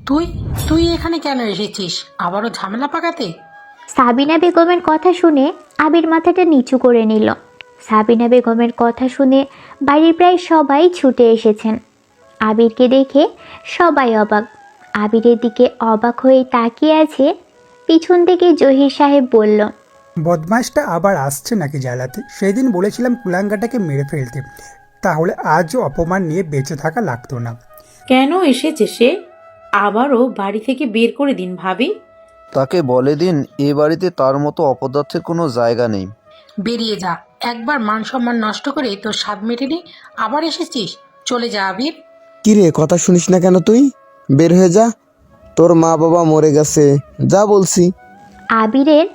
তুই তুই এখানে কেন এসেছিস? আবারও ঝামেলা পাকাতে? সাবিনা বেগমের কথা শুনে আবির মাথাটা নিচু করে নিল। সাবিনা বেগমের কথা শুনে বাড়ির প্রায় সবাই ছুটে এসেছেন। আবিরকে দেখে সবাই অবাক। আবিরের দিকে অবাক হয়ে তাকিয়ে আছে। পিছন থেকে জহির সাহেব বলল, বদমাইশটা আবার আসছে নাকি জ্বালাতে? সেদিন বলেছিলাম কুলাঙ্গাটাকে মেরে ফেলতে, তাহলে আজও অপমান নিয়ে বেঁচে থাকা লাগতো না। কেন এসেছে সে? আবারও বাড়ি থেকে বের করে দিন ভাবি। তাকে বলে দিন এ বাড়িতে তার মতো অপদার্থের কোনো জায়গা নেই। বেরিয়ে যা। একবার মান সম্মান নষ্ট করে তোর স্বাদ মেটেনি, আবার এসেছিস। চলে যা আবির। কিরে, কথা শুনিস না কেন তুই? বের হয়ে যা, তোর মা বাবা মরে গেছে, যা বলছি। আবিরের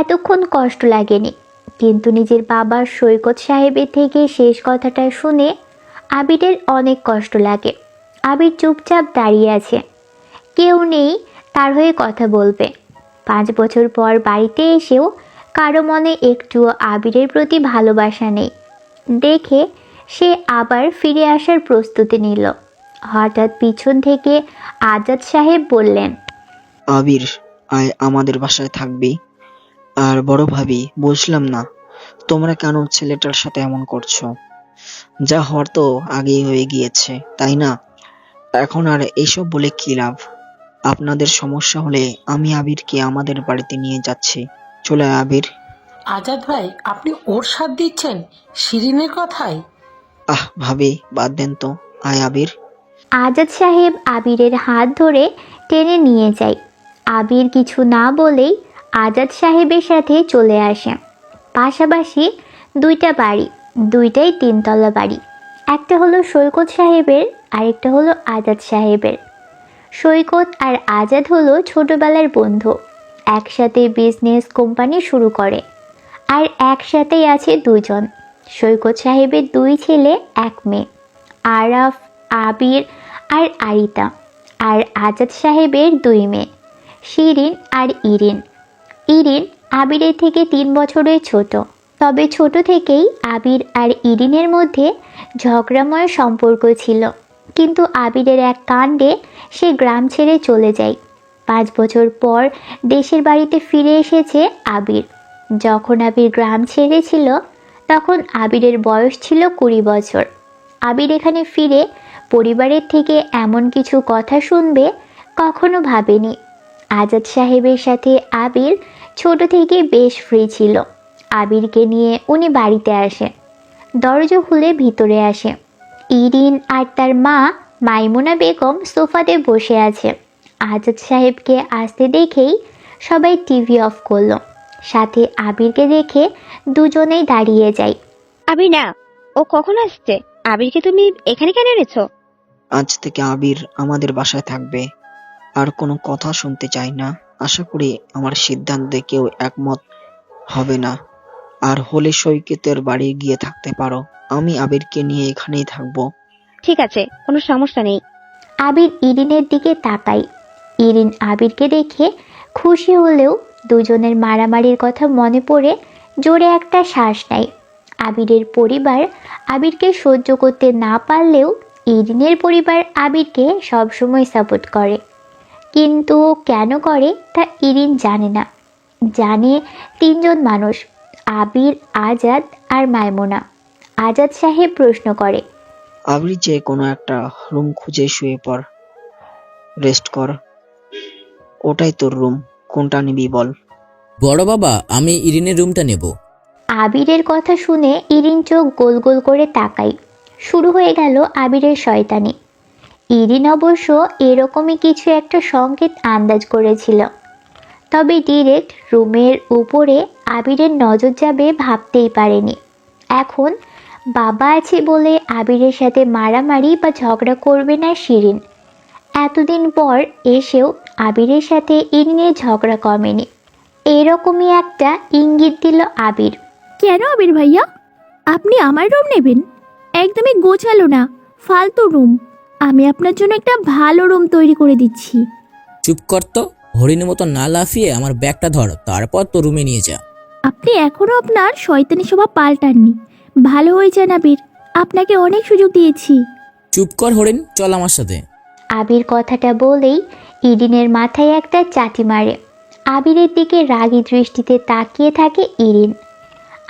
এতক্ষণ কষ্ট লাগেনি, কিন্তু নিজের বাবার সৈকত সাহেবের থেকে শেষ কথাটা শুনে আবিরের অনেক কষ্ট লাগে। আবির চুপচাপ দাঁড়িয়ে আছে। কেউ নেই তার হয়ে কথা বলবে। 5 বছর পর বাড়িতে এসেও কারো মনে একটুও আবিরের প্রতি ভালোবাসা নেই দেখে সে আবার ফিরে আসার প্রস্তুতি নিল। হঠাৎ পিছন থেকে আজাদ সাহেব বললেন, আবির, আয় আমাদের বাসায় থাকবি। আর বড় ভাবি, বুঝলাম না তোমরা কেন ছেলেটার সাথে এমন করছো। যা হওয়ার তো আগেই হয়ে গিয়েছে, তাই না? এখন আর এইসব বলে কি লাভ? আপনাদের সমস্যা হলে আমি আবিরকে আমাদের বাড়িতে নিয়ে যাচ্ছি। চলে আয় আবির। আজাদ ভাই, আপনি ওর সাথ দিচ্ছেন শিরিনের কথায়? ভাবি, বাদ দেন তো, আয় আবির। আজাদ সাহেব আবিরের হাত ধরে টেনে নিয়ে যায়। আবির কিছু না বলেই আজাদ সাহেবের সাথে চলে আসে। পাশাপাশি দুইটা বাড়ি, দুইটাই 3 তলা বাড়ি। একটা হলো সৈকত সাহেবের, আরেকটা হলো আজাদ সাহেবের। সৈকত আর আজাদ হলো ছোটবেলার বন্ধু। একসাথে বিজনেস কোম্পানি শুরু করে, আর একসাথেই আছে দুজন। সৈকত সাহেবের 2 ছেলে 1 মেয়ে, আরাফ, আবির আর আরিতা। আর আজাদ সাহেবের 2 মেয়ে, শিরিন আর ইরিন। ইরিন আবিরের থেকে 3 বছরের ছোট। তবে ছোট থেকেই আবির আর ইরিনের মধ্যে ঝগড়াময় সম্পর্ক ছিল। কিন্তু আবিরের এক কাণ্ডে সে গ্রাম ছেড়ে চলে যায়। 5 বছর পর দেশের বাড়িতে ফিরে এসেছে আবির। যখন আবির গ্রাম ছেড়েছিল তখন আবিরের বয়স ছিল 20 বছর। আবির এখানে ফিরে পরিবারের থেকে এমন কিছু কথা শুনবে কখনো ভাবেনি। আজাদ সাহেবের সাথে আবির ছোট থেকে বেশ ফ্রি ছিল। আবিরকে নিয়ে উনি বাড়িতে আসে। দরজা খুলে ভিতরে আসে। ইরিন আর তার মা মাইমুনা বেগম সোফাতে বসে আছে। আজাদ সাহেবকে আসতে দেখেই সবাই টিভি অফ করলো। সাথে আবিরকে দেখে দুজনেই দাঁড়িয়ে যায়। আবির না, ও কখন আসছে? আবিরকে তুমি এখানে কেন এনেছো? আজ থেকে আবির আমাদের বাসায় থাকবে। আর কোনো কথা শুনতে চাই না। আশা করি আমার সিদ্ধান্তে কেউ একমত হবে না। আর হলে সৈকতের বাড়ি গিয়ে থাকতে পারো। আমি আবিরকে নিয়ে এখানেই থাকবো। ঠিক আছে, কোনো সমস্যা নেই। আবির ইরিনের দিকে তাকায়। ইরিন আবিরকে দেখে খুশি হলেও দুজনের মারামারির কথা মনে পড়ে জোরে একটা শ্বাস নেয়। আবিরের পরিবার আবিরকে সহ্য করতে না পারলেও ইরিনের পরিবার আবিরকে সবসময় সাপোর্ট করে। কিন্তু কেন করে তা ইরিন জানে না। জানে 3 জন মানুষ, আবির, আজাদ আর মাইমুনা। আজাদ সাহেব প্রশ্ন করে, আবির, যে কোনো একটা রুম খুঁজে শুয়ে পড়, রেস্ট কর। ওটাই তোর রুম, কোনটা নিবি বল? বড় বাবা, আমি ইরিনের রুমটা নেব। আবিরের কথা শুনে ইরিন চোখ গোল গোল করে তাকায়। শুরু হয়ে গেল আবিরের শয়তানি। ইরিন অবশ্য এরকমই কিছু একটা সংকেত আন্দাজ করেছিল, তবে ডিরেক্ট রুমের উপরে আবিরের নজর যাবে ভাবতেই পারেনি। এখন বাবা আছে বলে আবিরের সাথে মারামারি বা ঝগড়া করবে না শিরিন। এতদিন পর এসেও আবিরের সাথে ইরিনের ঝগড়া কমেনি। এরকমই একটা ইঙ্গিত দিল আবির। কেন আবির ভাইয়া, আপনি আমার রুম নেবেন? একদমই গোছালো না, ফালতু রুম। আমি আপনার জন্য একটা ভালো রুম তৈরি করে দিচ্ছি। চুপ কর তো, হরিণের মতো না লাফিয়ে আমার ব্যাগটা ধর, তারপর তো রুমে নিয়ে যা। আপনি এখনো আপনার শয়তানি স্বভাব পাল্টাননি। ভালো হয়ে যান আবির, আপনাকে অনেক সুযোগ দিয়েছি। চুপ কর হরিণ, চল আমার সাথে। আবির কথাটা বলেই ইরিনের মাথায় একটা চাটি মারে। আবিরের দিকে রাগী দৃষ্টিতে তাকিয়ে থাকে ইরিন।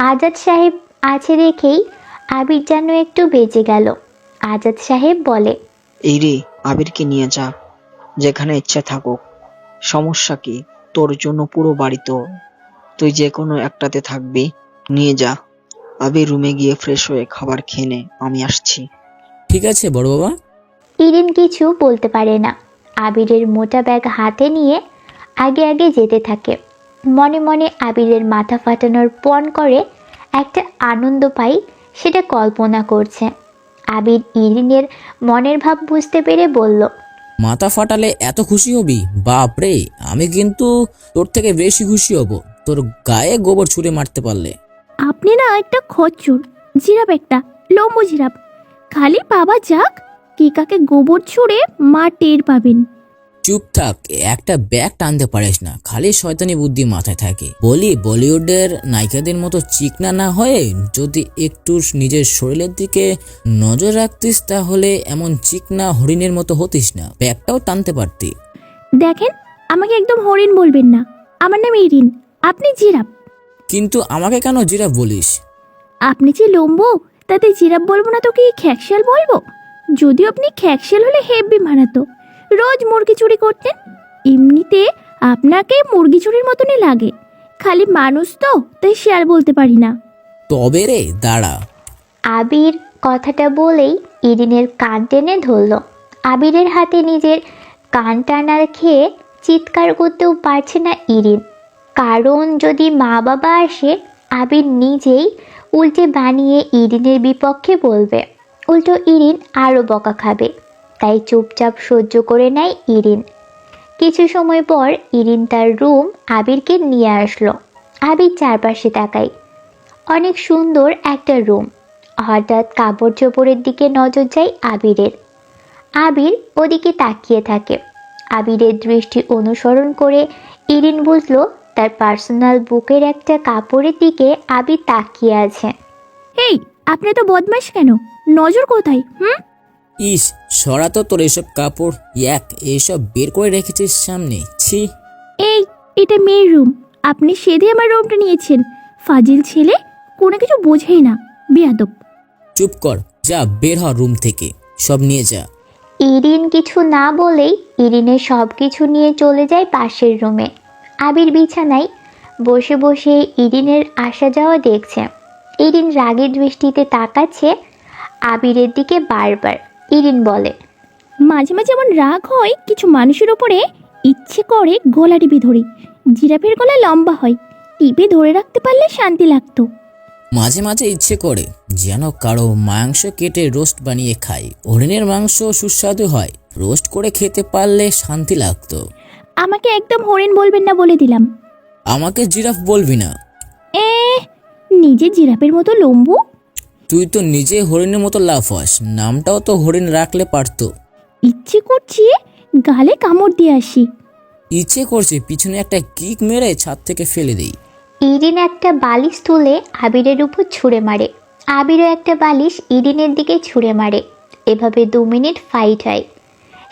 আজাদ সাহেব আছে দেখেই আবির যেন একটু বেঁচে গেল। আজাদ সাহেব বলে, এই রে, আবিরকে নিয়ে যা, যেখানে ইচ্ছা থাকুক। সমস্যা কি? তোর জন্য পুরো বাড়ি তোর, তুই যে কোনো একটাতে থাকবি। নিয়ে যা। আবির রুমে গিয়ে ফ্রেশ হয়ে খাবার খেয়ে নে, আমি আসছি। ঠিক আছে বড় বাবা। ইরিন কিছু বলতে পারে না। আবিরের মোটা ব্যাগ হাতে নিয়ে আগে আগে যেতে থাকে। মনে মনে আবিরের মাথা ফাটানোর পণ করে একটা আনন্দ পাই, সেটা কল্পনা করছে। আবির ইরিনের মনের ভাব বুঝতে পেরে বলল, মাথা ফাটালে এত খুশি হবি? বাপ রে, আমি কিন্তু তোর থেকে বেশি খুশি হব তোর গায়ে গোবর ছুঁড়ে মারতে পারলে। আপনি না একটা খচ্চর, জিরাফ একটা, লম্বু জিরাফ। খালি বাবা যাক, কে কাকে গোবর ছুঁড়ে মা টের পাবেন। চুপ থাক, একটা ব্যাগ টানতে পারিস না, খালি শয়তানি বুদ্ধি মাথায় থাকে। বলি, বলিউডের নায়িকাদের মতো চিকনা না হয়ে যদি একটু নিজের শরীরের দিকে নজর রাখতিস তাহলে এমন চিকনা হরিণের মতো হতিস না, ব্যাগটাও টানতে পারতি। দেখেন, আমাকে একদম হরিণ বলবেন না। আমার নাম ইরিন, আপনি জিরাফ। কিন্তু আমাকে কেন জিরাফ বলিস? আপনি যে লম্বু, তাতে জিরাফ বলবো না তো কি খ্যাকশাল বলবো? যদিও আপনি খ্যাকশাল হলে হেব্বি মানাতো, রোজ মুরগি চুরি করতেন। এমনিতে আপনাকে মুরগি চুরির মতনই লাগে, খালি মানুষ তো তাই শেয়াল বলতে পারি না। তবে রে দাঁড়া। আবির কথাটা বলেই ইরিনের কান টেনে ধরল। আবিরের হাতে নিজের কান টানার খেয়ে চিৎকার করতেও পারছে না ইরিন, কারণ যদি মা বাবা আসে আবির নিজেই উল্টে বানিয়ে ইরিনের বিপক্ষে বলবে, উল্টো ইরিন আরও বকা খাবে। তাই চুপচাপ সহ্য করে নেয় ইরিন। কিছু সময় পর ইরিন তার রুম আবিরকে নিয়ে আসলো। আবির চারপাশে তাকায়, অনেক সুন্দর একটা রুম। হঠাৎ কাপড় চোপড়ের দিকে নজর যায় আবিরের। আবির ওদিকে তাকিয়ে থাকে। আবিরের দৃষ্টি অনুসরণ করে ইরিন বুঝলো তার পার্সোনাল বুকের একটা কাপড়ের দিকে আবির তাকিয়ে আছে। এই, আপনি তো বদমাশ কেন? নজর কোথায়? ইস, সরাতো তোর এসব কাপড়, এইসব বের করে রেখেছিস সামনে, ছি। এই, এটা মেয়ের রুম, আপনি সেধে আমার রুমটা নিয়েছেন। ফাজিল ছেলে, কোনো কিছু বোঝেই না, বেয়াদব। চুপ কর, যা বের হ রুম থেকে, সব নিয়ে যা। ইরিন কিছু না বলেই ইরিনের সব কিছু নিয়ে চলে যায় পাশের রুমে। আবির বিছানায় বসে বসে ইরিনের আসা যাওয়া দেখছে। ইরিন রাগের দৃষ্টিতে তাকাচ্ছে আবিরের দিকে বারবার। ইরিন বলে, মাঝে মাঝে এমন রাগ হয় কিছু মানুষের ওপরে, ইচ্ছে করে গলা টিপে ধরি। জিরাফের গলা লম্বা হয়, টিপে ধরে রাখতে পারলে শান্তি লাগতো। মাঝে মাঝে ইচ্ছে করে যেন কারো মাংস কেটে রোস্ট বানিয়ে খাই। হরিণের মাংস সুস্বাদু হয়, রোস্ট করে খেতে পারলে শান্তি লাগতো। আমাকে একদম হরিণ বলবেন না বলে দিলাম। আমাকে জিরাফ বলবি না। এ, নিজে জিরাফের মতো লম্বু। তুই তো নিজে হরিণের মতো লাফাস, নামটাও তো হরিণ রাখলে পারতো। ইচ্ছে করছে গালে কামড় দিয়ে আসি। ইচ্ছে করছে পিছনে একটা কিক মেরে ছাদ থেকে ফেলে দেই। ইরিন একটা বালিশ তুলে আবিরের উপর ছুঁড়ে মারে। আবিরও একটা বালিশ ইরিনের দিকে ছুঁড়ে মারে। এভাবে 2 মিনিট ফাইট হয়।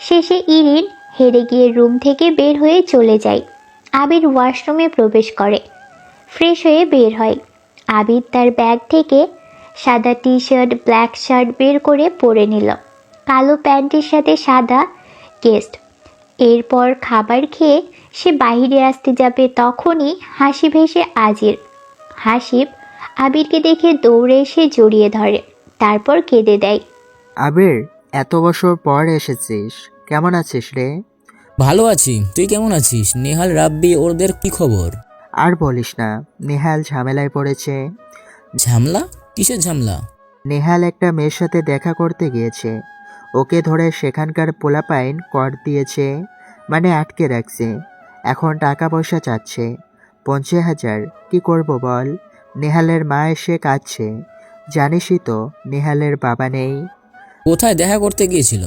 শেষে ইরিন হেরে গিয়ে রুম থেকে বের হয়ে চলে যায়। আবির ওয়াশরুমে প্রবেশ করে, ফ্রেশ হয়ে বের হয়। আবির তার ব্যাগ থেকে সাদা টি শার্ট, ব্ল্যাক শার্ট বের করে পরে নিল, কালো প্যান্টের সাথে সাদা কেস্ট। এরপর খাবার খেয়ে সে বাইরে আসতে যাবে, তখনই হাসিব এসে হাজির। হাসিব আবিরকে দেখে দৌড়ে এসে জড়িয়ে ধরে, তারপর কেঁদে দেয়। আবির, এত বছর পর এসেছিস, কেমন আছিস রে? ভালো আছি, তুই কেমন আছিস? নেহাল, রাব্বি ওদের কি খবর? আর বলিস না, নেহাল ঝামেলায় পড়েছে। ঝামলা? কিসের ঝামলা? নেহাল একটা মেয়ের সাথে দেখা করতে গিয়েছে, ওকে ধরে সেখানকার পোলাপাইন কর দিয়েছে, মানে আটকে রাখছে। এখন টাকা পয়সা চাচ্ছে 50,000। কি করব বল? নেহালের মা এসে কাঁদছে, জানিসই তো নেহালের বাবা নেই। কোথায় দেখা করতে গিয়েছিল?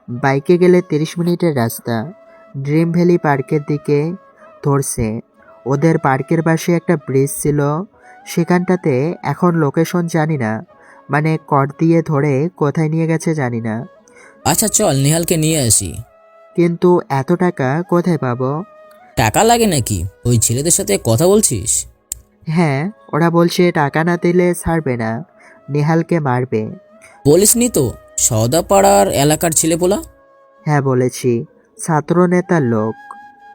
বাইকে গেলে 30 মিনিটের রাস্তা, ড্রিম ভ্যালি পার্কের দিকে ধরছে। ওদের পার্কের পাশে একটা ব্রিজ ছিল, সেখানটাতে। এখন লোকেশন জানি না, মানে কর দিয়ে ধরে কোথায় নিয়ে গেছে জানি না। আচ্ছা চল নেহালকে নিয়ে আসি। কিন্তু এত টাকা কোথায় পাবো? টাকা লাগে নাকি? ওই ছেলেদের সাথে কথা বলছিস? হ্যাঁ, ওরা বলছে টাকা না দিলে ছাড়বে না, নেহালকে মারবে। বলিসনি তো সওদাপাড়ার এলাকার ছেলেপোলা? হ্যাঁ বলেছি, ছাত্র নেতার লোক।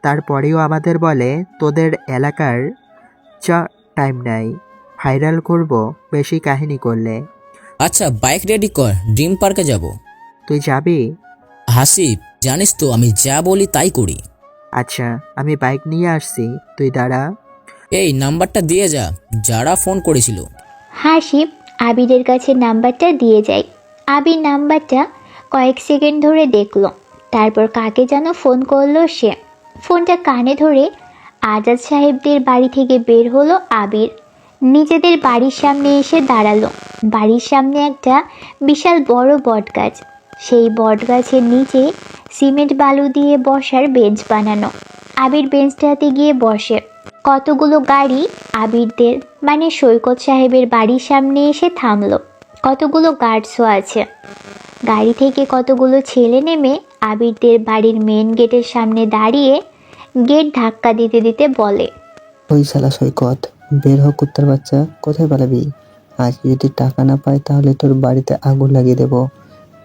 তারপরেও আমাদের বলে তোদের এলাকার টাইম নাই, ভাইরাল করব বেশি কাহিনী করলে। আচ্ছা বাইক রেডি কর, ড্রিম পার্কে যাব। তুই যাবি? হাসিব, জানিস তো আমি যা বলি তাই করি। আচ্ছা, আমি বাইক নিয়ে আসছি, তুই দাঁড়া। এই নাম্বারটা দিয়ে যা, যারা ফোন করেছিল। হাসিব আবিরের কাছে নাম্বারটা দিয়ে যায়। আবির নাম্বারটা কয়েক সেকেন্ড ধরে দেখলো, তারপর কাকে যেন ফোন করলো সে। ফোনটা কানে ধরে আজাদ সাহেবদের বাড়ি থেকে বের হলো আবির। নিজেদের বাড়ির সামনে এসে দাঁড়ালো। বাড়ির সামনে একটা বিশাল বড় বটগাছ। সেই বটগাছের নিচে সিমেন্ট বালু দিয়ে বসার বেঞ্চ বানানো। আবির বেঞ্চটাতে গিয়ে বসে। কতগুলো গাড়ি আবিরদের মানে সৈকত সাহেবের বাড়ির সামনে এসে থামলো। কতগুলো গার্ডসও আছে। গাড়ি থেকে কতগুলো ছেলে নেমে আবিরদের বাড়ির মেন গেটের সামনে দাঁড়িয়ে গেট ধাক্কা দিতে দিতে বলে, ওই শালা সৈকত, বের হ কুত্তার বাচ্চা, কোথায় পালাবি? আজ যদি টাকা না পাই তাহলে তোর বাড়িতে আগুন লাগিয়ে দেব।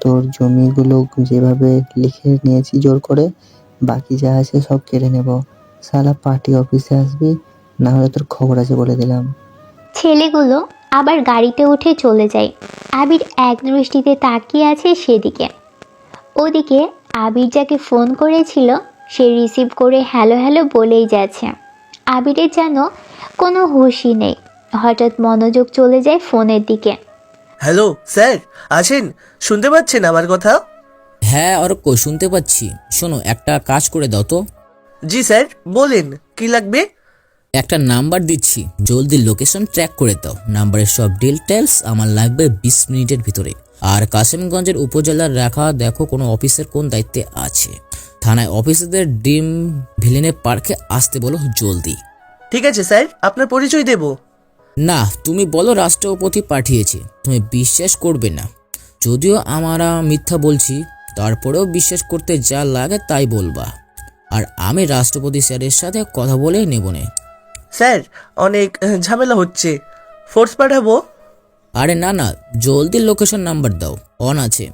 তোর জমিগুলো যেভাবে লিখে নিয়েছি জোর করে, বাকি যা আছে সব কেড়ে নেব। শালা পার্টি অফিসে আসবি, না হলে তোর খবর আছে বলে দিলাম। ছেলেগুলো আবার গাড়িতে উঠে চলে যায়। আবির এক দৃষ্টিতে তাকিয়ে আছে সেদিকে। ওদিকে আবির যাকে ফোন করেছিল সে রিসিভ করে হ্যালো হ্যালো বলেই যাচ্ছে। আবিরের যেন কোনো হুঁশই নেই। হঠাৎ মনোযোগ চলে যায় ফোনের দিকে। হ্যালো স্যার, আছেন? শুনতে পাচ্ছেন আমার কথা? হ্যাঁ অর্ক, শুনতে পাচ্ছি। শোনো, একটা কাজ করে দাও তো। জি স্যার, বলেন কি লাগবে? একটা নাম্বার দিচ্ছি, জলদি লোকেশন ট্র্যাক করে দাও। নাম্বারের সব ডিটেলস আমার লাগবে 20 মিনিটের ভিতরে। আর কাশিমগঞ্জের উপজেলার রেখা দেখো কোনো অফিসের কোন দায়িত্বে আছে। থানায় অফিসারদের ডিম ভিলেনের পার্কে আসতে বলো জলদি। ঠিক আছে স্যার, আপনার পরিচয় দেব? না, তুমি বলো রাষ্ট্রপতি পাঠিয়েছে। তুমি বিশ্বাস করবে না, যদিও আমরা মিথ্যা বলছি, তারপরেও বিশ্বাস করতে যা লাগে তাই বলবা। আর আমি রাষ্ট্রপতি স্যারের সাথে কথা বলে নেব না। স্যার, অনেক ঝামেলা হচ্ছে, ফোর্স পাঠাবো? আরে না না, জলদি লোকেশন নাম্বার দাও, অন আছে,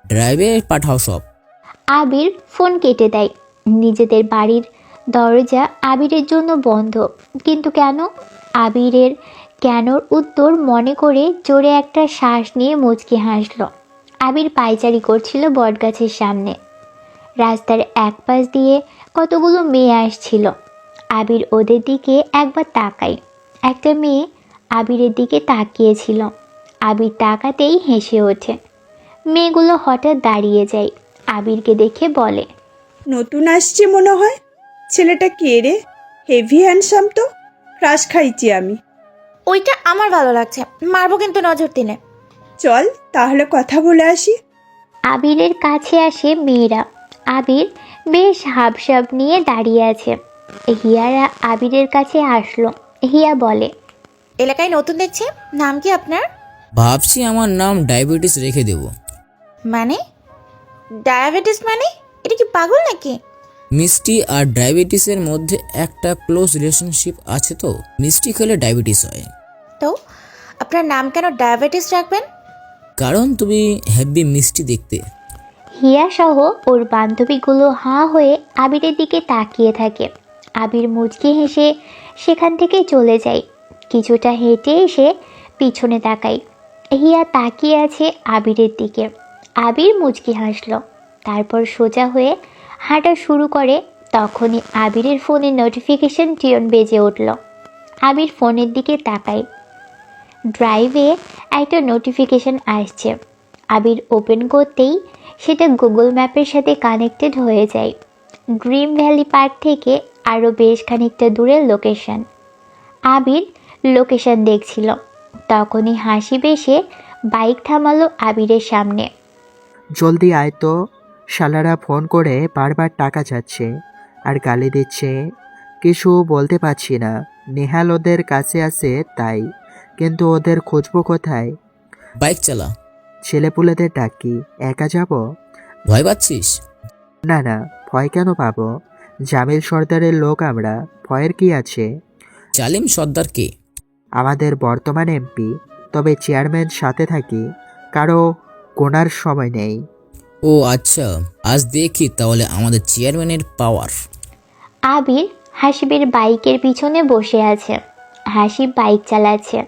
ড্রাইভে পাঠাও সব। আবির ফোন কেটে দেয়। নিজেদের বাড়ির দরজা আবিরের জন্য বন্ধ। কিন্তু কেন? আবিরের কেনর উত্তর মনে করে জোরে একটা শ্বাস নিয়ে মুচকি হাসল। আবির পায়চারি করছিল বটগাছের সামনে। রাস্তার এক পাশ দিয়ে কতগুলো মেয়ে আসছিল। আবির ওদের দিকে একবার তাকায়। একটা মেয়ে আবিরের দিকে তাকিয়েছিল। আবির তাকাতেই হেসে ওঠে। মেয়েগুলো হঠাৎ দাঁড়িয়ে যায়। আবিরকে দেখে বলে, নতুন আসছে মনে হয়। ছেলেটা কে রে? হেভি হ্যান্ডসাম তো, ক্রাশ খাইছি আমি। ওইটা আমার ভালো লাগছে, মারবো কিন্তু নজর দিলে। চল তাহলে কথা বলে আসি। আবিরের কাছে আসে মেয়েরা। আবির বেশ হাবসাব নিয়ে দাঁড়িয়ে আছে। হিয়ারা আবিরের কাছে আসলো। হিয়া বলে, এলাকায় নতুন দেখছি, নাম কি আপনার? ভাবছি আমার নাম ডায়াবেটিস রেখে দেব। মানে ডায়াবেটিস মানে? এটা কি পাগল নাকি? মিষ্টি আর ডায়াবেটিসের মধ্যে একটা ক্লোজ রিলেশনশিপ আছে, তো মিষ্টি খেলে ডায়াবেটিস হয়। তো আপনার নাম কেন ডায়াবেটিস রাখবেন? কারণ তুমি হেভি মিষ্টি দেখতে। হিয়া সহ ওর বান্ধবীগুলো হাঁ হয়ে আবিরের দিকে তাকিয়ে থাকে। আবির মুচকি হেসে সেখান থেকে চলে যায়। কিছুটা হেঁটে এসে পিছনে তাকায়। হিয়া তাকিয়ে আছে আবিরের দিকে। আবির মুচকি হাসলো, তারপর সোজা হয়ে হাঁটা শুরু করে। তখনই আবিরের ফোনের নোটিফিকেশন টিউন বেজে উঠল। আবির ফোনের দিকে তাকায়। ড্রাইভে একটা নোটিফিকেশন আসছে। আবির ওপেন করতেই সেটা গুগল ম্যাপের সাথে কানেক্টেড হয়ে যায়। ড্রিম ভ্যালি পার্ক থেকে আরও বেশ খানিকটা দূরের লোকেশন। আবির লোকেশন দেখছিল। তখনই হাসি বেশে বাইক থামালো আবিরের সামনে। জলদি আয় তো, শালারা ফোন করে বারবার টাকা চাচ্ছে আর গালি দিচ্ছে। কিছু বলতে পারছি না, নেহাল ওদের কাছে আছে তাই, কিন্তু ওদের খুঁজবো কোথায়? বাইক চালা। ছেলেপুলেদের ডাকি, একা যাব? ভয় পাচ্ছিস? না না, ভয় কেন পাবো? জামিল সর্দারের লোক আমরা, ভয়ের কি আছে? জালিম সর্দার কে? আমাদের বর্তমান এমপি, তবে চেয়ারম্যান সাথে থাকি, কারো গোনার সময় নেই। ও আচ্ছা, আজ দেখি তাহলে আমাদের চেয়ারম্যানের পাওয়ার। আবির হাসিবের বাইকের পিছনে বসে আছে। হাসিব বাইক চালাচ্ছে।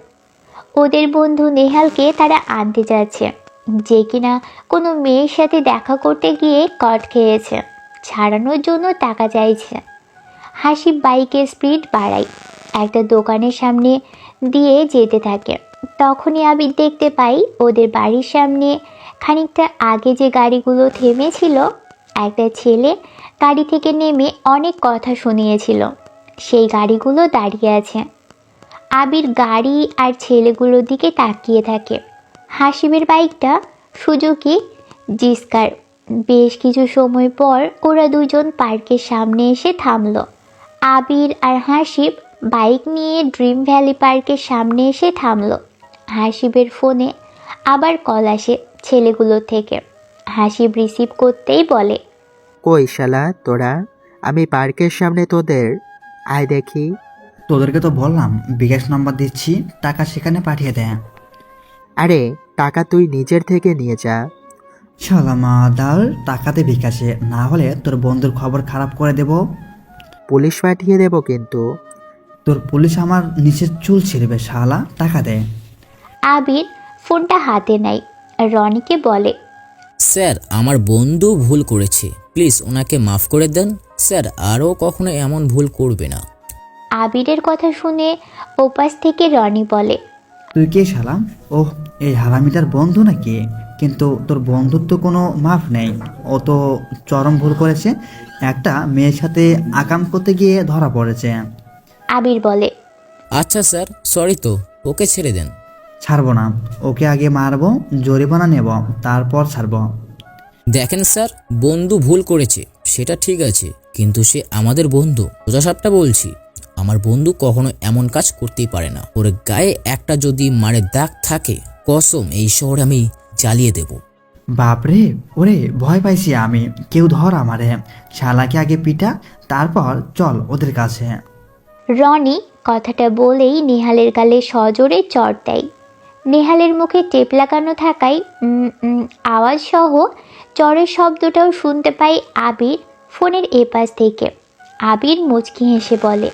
ওদের বন্ধু নেহালকে তারা আনতে যাচ্ছে, যে কিনা কোনো মেয়ের সাথে দেখা করতে গিয়ে কট খেয়েছে, ছাড়ানোর জন্য টাকা চাইছে। হাসিব বাইকের স্পিড বাড়ায়, একটা দোকানের সামনে দিয়ে যেতে থাকে। তখনই আবির দেখতে পাই ওদের বাড়ির সামনে খানিকটা আগে যে গাড়িগুলো থেমেছিল, একটা ছেলে গাড়ি থেকে নেমে অনেক কথা শুনিয়েছিল, সেই গাড়িগুলো দাঁড়িয়ে আছে। আবির গাড়ি আর ছেলেগুলোর দিকে তাকিয়ে থাকে। হাসিবের বাইকটা সুজুকি জিস্কার। বেশ কিছু সময় পর ওরা দুজন পার্কের সামনে এসে থামলো। আবির আর হাসিব বাইক নিয়ে ড্রিম ভ্যালি পার্কের সামনে এসে থামলো। হাসিবের ফোনে আবার কল আসে ছেলেগুলোর থেকে। হাসিব রিসিভ করতেই বলে, কই শালা তোরা, আমি পার্কের সামনে তোদের, আয় দেখি। তোদেরকে তো বললাম বিকাশ নাম্বার দিচ্ছি, টাকা সেখানে পাঠিয়ে দে। আরে টাকা তুই নিজের থেকে নিয়ে যা। শালা মাদার, টাকাতে বিকাশে, না হলে তোর বন্ধুর খবর খারাপ করে দেব। পুলিশ পাঠিয়ে দেব কিন্তু। তোর পুলিশ আমার নিচের চুল ছিঁড়বে শালা, টাকা দে। আবির ফোনটা হাতে নেয়, রনিকে বলে, স্যার আমার বন্ধু ভুল করেছে, প্লিজ ওনাকে মাফ করে দেন স্যার, আরও কখনো এমন ভুল করবে না। আবিরের কথা শুনে ওপাশ থেকে রনি বলে, তুই কে শালা? ওহ, এই হারামিটার বন্ধু নাকি? কিন্তু তোর বন্ধুর তো কোনো মাফ নেই, ও তো চরম ভুল করেছে, একটা মেয়ের সাথে আকাম করতে গিয়ে ধরা পড়েছে। আবির বলে, আচ্ছা স্যার, সরি তো, ওকে ছেড়ে দেন। ছাড়বো না, ওকে আগে মারবো, জরিমানা নেব, তারপর ছাড়বো। দেখেন স্যার, বন্ধু ভুল করেছে সেটা ঠিক আছে, কিন্তু সে আমাদের বন্ধু। সোজা সাপটা বলছি, আমার বন্ধু কখনো এমন কাজ করতেই পারে না। ওর গায়ে একটা যদি মারের দাগ থাকে, কসম এই শহরে আমি জ্বালিয়ে দেব। বাপরে, ওরে ভয় পাইছি আমি, কেউ ধর আমারে। শালাকে আগে পিটা, তারপর চল ওদের কাছে। রনি কথাটা বলেই নেহালের গালে সজোরে চড় দেয়। নেহালের মুখে টেপ লাগানো থাকায় আওয়াজ সহ চড়ের শব্দটাও শুনতে পাই আবির ফোনের এপাশ থেকে। আবির মুচকি হেসে বলে,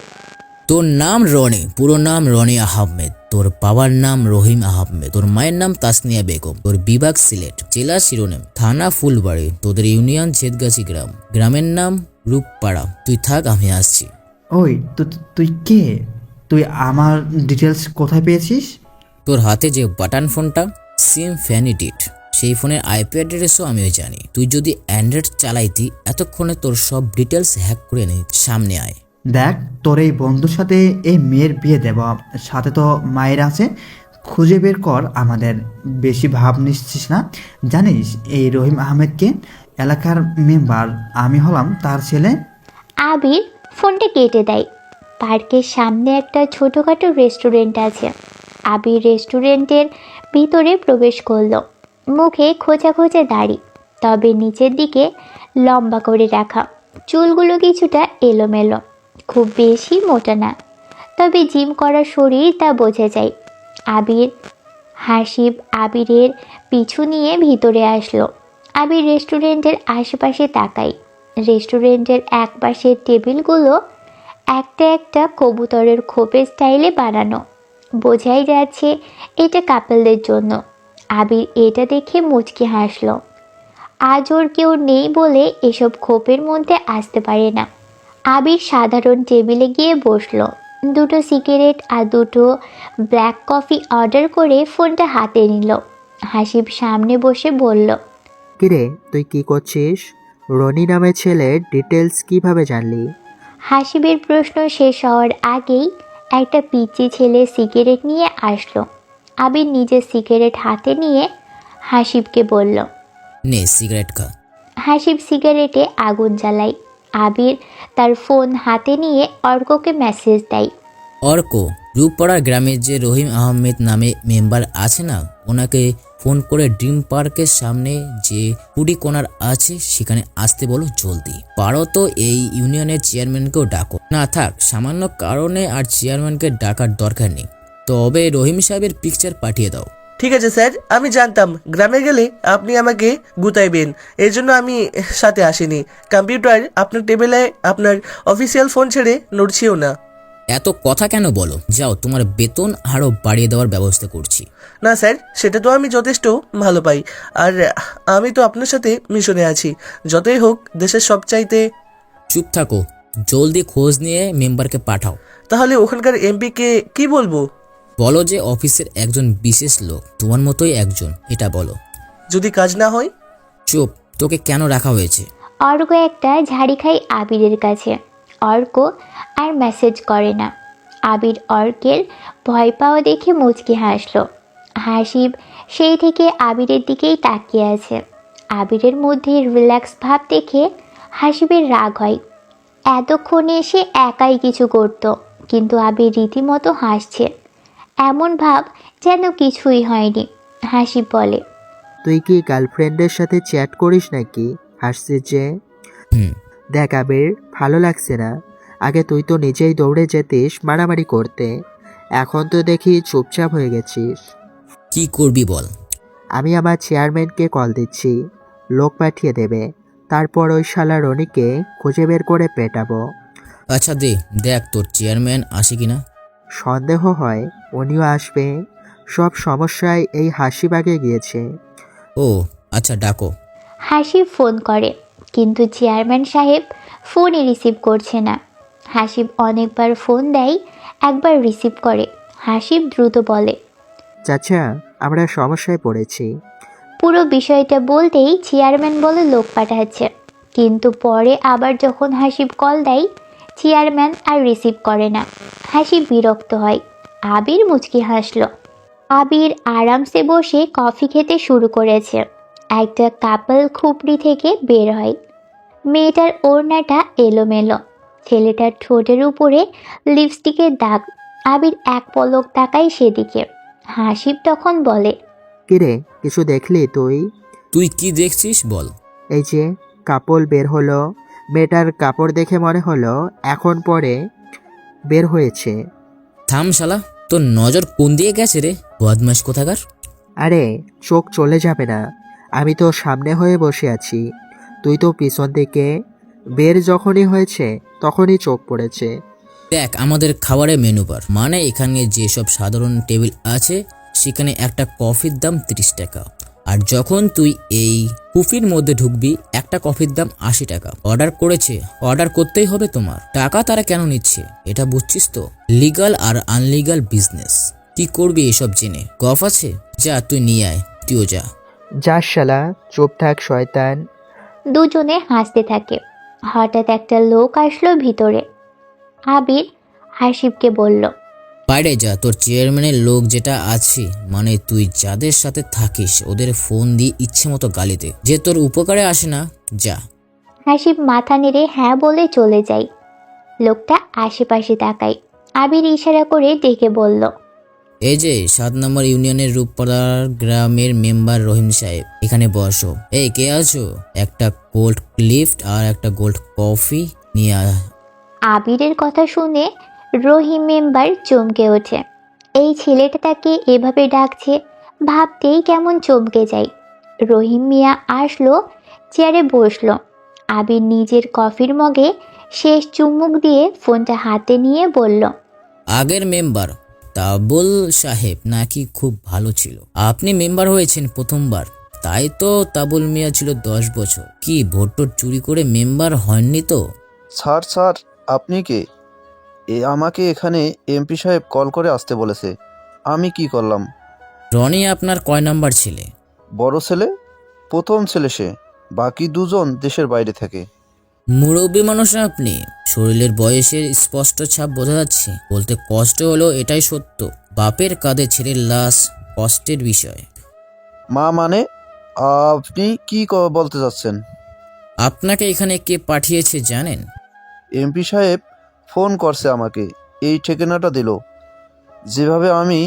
তোর নাম রনি, পুরো নাম রনি আহমেদ, তোর বাবার নাম রহিম আহমেদ, তোর মায়ের নাম তাসনিয়া বেগম, তোর বিভাগ সিলেট, জেলা শিরোনাম থানা ফুলবাড়ি, তোদের ইউনিয়ন ছেদগাছি গ্রাম, গ্রামের নাম রূপপাড়া। তুই থাক, আমি আসছি। ওই তুই কে? তুই আমার ডিটেলস কোথায় পেয়েছিস? তোর হাতে যে বাটন ফোনটা, সিম ফ্যানিডিট, সেই ফোনের আইপি অ্যাড্রেসও আমিও জানি। তুই যদি অ্যান্ড্রয়েড চালাইতি, এতক্ষণে তোর সব ডিটেলস হ্যাক করে নিই। সামনে আয়। দেখ, তোর এই বন্ধুর সাথে এই মেয়ের বিয়ে দেব, সাথে তো মায়ের আছে, খুঁজে বের কর আমাদের। বেশি ভাব নিচ্ছিস না? জানিস এই রহিম আহমেদকে? এলাকার মেম্বার, আমি হলাম তার ছেলে। আবির ফোনটা কেটে দেয়। পার্কের সামনে একটা ছোটোখাটো রেস্টুরেন্ট আছে। আবির রেস্টুরেন্টের ভিতরে প্রবেশ করলো। মুখে খোঁচা খোঁচা দাড়ি, তবে নিচের দিকে লম্বা করে রাখা, চুলগুলো কিছুটা এলোমেলো, খুব বেশি মোটা না, তবে জিম করা শরীর তা বোঝা যায়। হাসিব আবিরের পিছু নিয়ে ভিতরে আসলো। আবির রেস্টুরেন্টের আশেপাশে তাকাই। রেস্টুরেন্টের একপাশের টেবিলগুলো একটা একটা কবুতরের খোপের স্টাইলে বানানো, বোঝাই যাচ্ছে এটা কাপলদের জন্য। আবির এটা দেখে মুচকি হাসলো। আজ ওর কেউ নেই বলে এসব খোপের মধ্যে আসতে পারে না। আবির সাধারণ টেবিলে গিয়ে বসলো। দুটো সিগারেট আর দুটো ব্ল্যাক কফি অর্ডার করে ফোনটা হাতে নিল। হাসিব সামনে বসে বলল, কিরে তুই কি করছিস? রনি নামের ছেলের ডিটেলস কিভাবে জানলি? হাসিবের প্রশ্ন শেষ হওয়ার আগেই একটা পিচ্চি ছেলে সিগারেট নিয়ে আসলো। আবির নিজের সিগারেট হাতে নিয়ে হাসিবকে বলল, নে সিগারেট খা। হাসিব সিগারেটে আগুন জ্বালায়। আবির তার ফোন হাতে নিয়ে অর্ককে মেসেজ দেয়। অর্ক, রূপপাড়া গ্রামের যে রহিম আহমেদ নামে মেম্বার আছে না, ওনাকে ফোন করে ড্রিম পার্কের সামনে যে কুড়ি কোনার আছে সেখানে আসতে বলো জলদি। পারো তো এই ইউনিয়নের চেয়ারম্যানকেও ডাকো। না থাক, সামান্য কারণে আর চেয়ারম্যানকে ডাকার দরকার নেই, তবে রহিম সাহেবের পিকচার পাঠিয়ে দাও। ঠিক আছে স্যার, আমি জানতাম গ্রামে গেলে আপনি আমাকে গুতাইবেন, এর জন্য আমি সাথে আসিনি। কম্পিউটার আপনার টেবিলে আপনার অফিসিয়াল ফোন ছেড়ে নড়ছিও না। এত কথা কেন বলো? যাও, তোমার বেতন আরো বাড়িয়ে দেওয়ার ব্যবস্থা করছি। না স্যার, সেটা তো আমি যথেষ্ট ভালো পাই, আর আমি তো আপনার সাথে মিশনে আছি। যতই হোক দেশের সবচাইতে। চুপ থাকো, জলদি খোঁজ নিয়ে মেম্বারকে পাঠাও। তাহলে ওখানকার এমপিকে কি বলবো? বলো যে অফিসের একজন বিশেষ লোক, তোমার মতোই একজন, এটা বলো। যদি কাজ না হয়? চুপ, তোকে কেন রাখা হয়েছে? অর্ক একটা ঝাড়ি খাই আবিরের কাছে। অর্ক আর মেসেজ করে না। আবির অর্কের ভয় পাওয়া দেখে মুচকি হাসলো। হাসিব সেই থেকে আবিরের দিকেই তাকিয়ে আছে। আবিরের মধ্যে রিল্যাক্স ভাব দেখে হাসিবের রাগ হয়। এতক্ষণে সে একাই কিছু করত, কিন্তু আবির রীতিমতো হাসছে, এমন ভাব যেন কিছুই হয়নি। হাসিব বলে, তুই কি গার্লফ্রেন্ডের সাথে চ্যাট করিস নাকি? হাসছিস যে। দেখ আবির, ভালো লাগছে না। আগে তুই তো নিজেই দৌড়ে যেতিস মারামারি করতে, এখন তো দেখি চুপচাপ হয়ে গেছিস। কি করবি বল? আমি আমার চেয়ারম্যানকে কল দিচ্ছি, লোক পাঠিয়ে দেবে। তারপর ওই শালা রনিকে খুঁজে বের করে পেটাবো। আচ্ছা দেখ তোর চেয়ারম্যান আসে কিনা। সন্দেহ হয় উনিও আসবে। সব সমস্যায় এই হাসিব আগে গিয়েছে। ও আচ্ছা, ডাকো। হাসিব ফোন করে, কিন্তু চেয়ারম্যান সাহেব ফোনই রিসিভ করছে না। হাসিব অনেকবার ফোন দেয়, একবার রিসিভ করে। হাসিব দ্রুত বলে, চাচা, আমরা সমস্যায় পড়েছি। পুরো বিষয়টা বলতেই চেয়ারম্যান বলে লোক পাঠাচ্ছে, কিন্তু পরে আবার যখন হাসিব কল দেয় চেয়ারম্যান আর রিসিভ করে না। হাসিব বিরক্ত হয়। আবির মুচকি হাসলো। আবির আরামসে বসে কফি খেতে শুরু করেছে। একটা কাপল খুপড়ি থেকে বের হয়। মেয়েটার ওড়নাটা এলোমেলো, ছেলেটার ঠোঁটের উপরে লিপস্টিকের দাগ। আবির এক পলক তাকায় সেদিকে। হাসিব তখন বলে, কিরে, কিছু দেখলি তুই? তুই কি দেখছিস বল। এই যে কাপড় বের হলো, মেয়েটার কাপড় দেখে মনে হলো এখন পরে বের হয়েছে। থাম শালা, তোর নজর কোন দিয়ে গেছে রে, বদমাশ কোথাকার। আরে চোখ চলে যাবে না, আমি তো সামনে হয়ে বসে আছি, তুই তো পিছন দিকে। বের যখনই হয়েছে তখনই চোখ পড়েছে। দেখ আমাদের খাবারের মেনু বার, মানে এখানে যেসব সাধারণ টেবিল আছে সেখানে একটা কফির দাম 30 টাকা, আর যখন তুই এই কুফির মধ্যে ঢুকবি একটা কফির দাম 80 টাকা। অর্ডার করতেই হবে তোমার। টাকা তারা কেন নিচ্ছে এটা বুঝছিস তো? লিগাল আর আনলিগাল বিজনেস। কি করবি এসব জেনে? গফ আছে, যা তুই নিয়ে আয়, তুইও যা। যাস শালা, চুপ থাক শয়তান। দুজনে হাসতে থাকে। হঠাৎ একটা লোক আসলো ভিতরে। আবির হাসিবকে বলল, বাইরে যা, তোর চেয়ারম্যানের লোক যেটা আছে, মানে তুই যাদের সাথে থাকিস ওদের ফোন দিয়ে ইচ্ছে মতো গালি দে, যে তোর উপকারে আসে না, যা। হাসিব মাথা নেড়ে হ্যাঁ বলে চলে যায়। লোকটা আশেপাশে তাকায়। আবির ইশারা করে ডেকে বলল, এই যে 7 নম্বর ইউনিয়নের রূপপাড়ার গ্রামের মেম্বার রহিম সাহেব, এখানে বসো। এই কে আছো? একটা গোল্ড লিফট আর একটা গোল্ড কফি নিয়ে আবিরের কথা শুনে রহিম মেম্বার চমকে ওঠে। এই ছেলেটা তাকে এভাবে ডাকছে ভাবতেই কেমন চমকে যায়। রহিম মিয়া আসলো, চেয়ারে বসলো। আবির নিজের কফির মগে শেষ চুমুক দিয়ে ফোনটা হাতে নিয়ে বলল, আগের মেম্বার তাবুল সাহেব নাকি খুব ভালো ছিল। আপনি মেম্বার হয়েছেন প্রথমবার, তাই তো তাবুল মিয়া ছিল 10 বছর। কি ভোট চুরি করে মেম্বার হননি তো? স্যার আপনি কে? আমাকে এখানে এমপি সাহেব কল করে আসতে বলেছে। আমি কি করলাম? রনি আপনার কয় নাম্বার ছেলে? বড় ছেলে, প্রথম ছেলে সে। বাকি দুজন দেশের বাইরে থাকে। মুরব্বী মানুষ আপনি, শরীরের বয়সের স্পষ্ট ছাপ বোঝা যাচ্ছে। বলতে কষ্ট হলো, এটাই সত্য। বাপের কাঁধে ছেলের লাশ কষ্টের বিষয়। মা মানে? আপনি কি বলতে চাচ্ছেন? আপনাকে এখানে কে পাঠিয়েছে জানেন? এমপি সাহেব ফোন করছে আমাকে, এই ঠিকানাটা দিল। যেভাবে আমি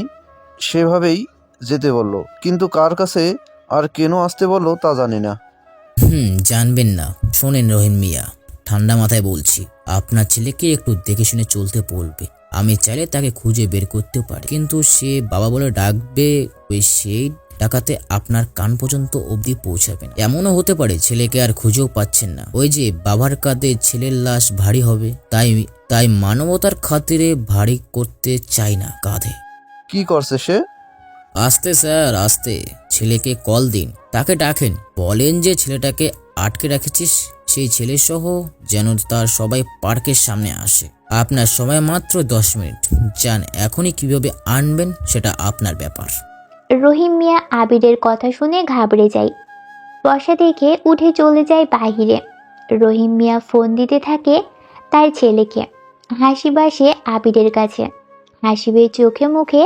সেভাবেই যেতে বললো, কিন্তু কার কাছে আর কেন আসতে বললো তা জানি না। জানবেন না। শোনেন রহিম মিয়া, ঠান্ডা মাথায় বলছি, আপনার ছেলেকে একটু দেখে শুনে চলতে বলবে। আমি চাইলে তাকে খুঁজে বের করতে পারি, কিন্তু সে বাবা বলে ডাকবে, ওই সেই ডাকাতে আপনার কান পর্যন্ত অবধি পৌঁছাবেন। এমনও হতে পারে ছেলেকে আর খুঁজেও পাচ্ছেন না, ওই যে বাবার কাঁধে ছেলের লাশ ভারী হবে, তাই মানবতার খাতিরে ভারী করতে চাই না কাঁধে। কি করছে সে? আস্তে স্যার আস্তে, ছেলেকে কল দিন, তাকে ডাকেন, বলেন যে ছেলেটাকে আটকে রেখেছিস, সেই ছেলে সহ যেন তার সবাই পার্কের সামনে আসে। আপনার সময় মাত্র 10 মিনিট, যান। এখনই কিভাবে আনবেন সেটা আপনার ব্যাপার। রহিম মিয়া আবিরের কথা শুনে ঘাবড়ে যায়। বসা দেখে উঠে চলে যায় বাহিরে। রহিম মিয়া ফোন দিতে থাকে তার ছেলেকে। হাসিব আসে আবিরের কাছে। হাসিবের চোখে মুখে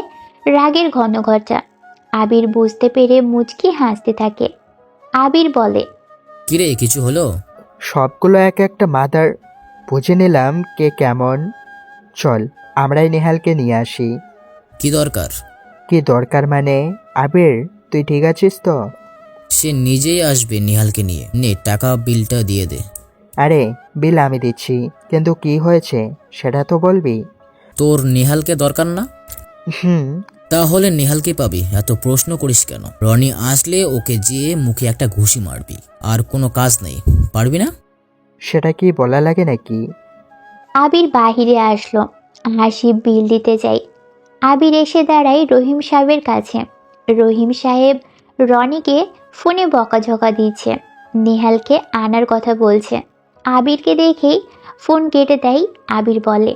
রাগের ঘন ঘটা। আবির বুঝতে পেরে মুচকি হাসতে থাকে। আবির বলে, কিরে, কিছু হলো? সবগুলো এক একটা মাদার, বুঝে নিলাম কে কেমন। চল আমরাই নেহালকে নিয়ে আসি। কি দরকার? কি দরকার মানে? আবির, তুই ঠিক আছিস তো? সে নিজেই আসবে নিহালকে নিয়ে। নে, টাকা বিলটা দিয়ে দে। আরে বিল আমি দিচ্ছি, কিন্তু কি হয়েছে সেটা তো বলবি। তোর নিহালকে দরকার না? হুম। তাহলে নেহালকে পাবি, এত প্রশ্ন করিস কেন? রনি আসলে ওকে যেয়ে মুখে একটা ঘুষি মারবি, আর কোনো কাজ নেই। পারবি না? সেটা কি বলা লাগে নাকি? আবির বাহিরে আসলো। হাসিব বিল দিতে যায়। আবির এসে দাঁড়ায় রহিম সাহেবের কাছে। রহিম সাহেব রনিকে ফোনে বকাঝকা দিচ্ছে, নেহালকে আনার কথা বলছে। আবিরকে দেখেই ফোন কেটে দেয়। আবির বলে,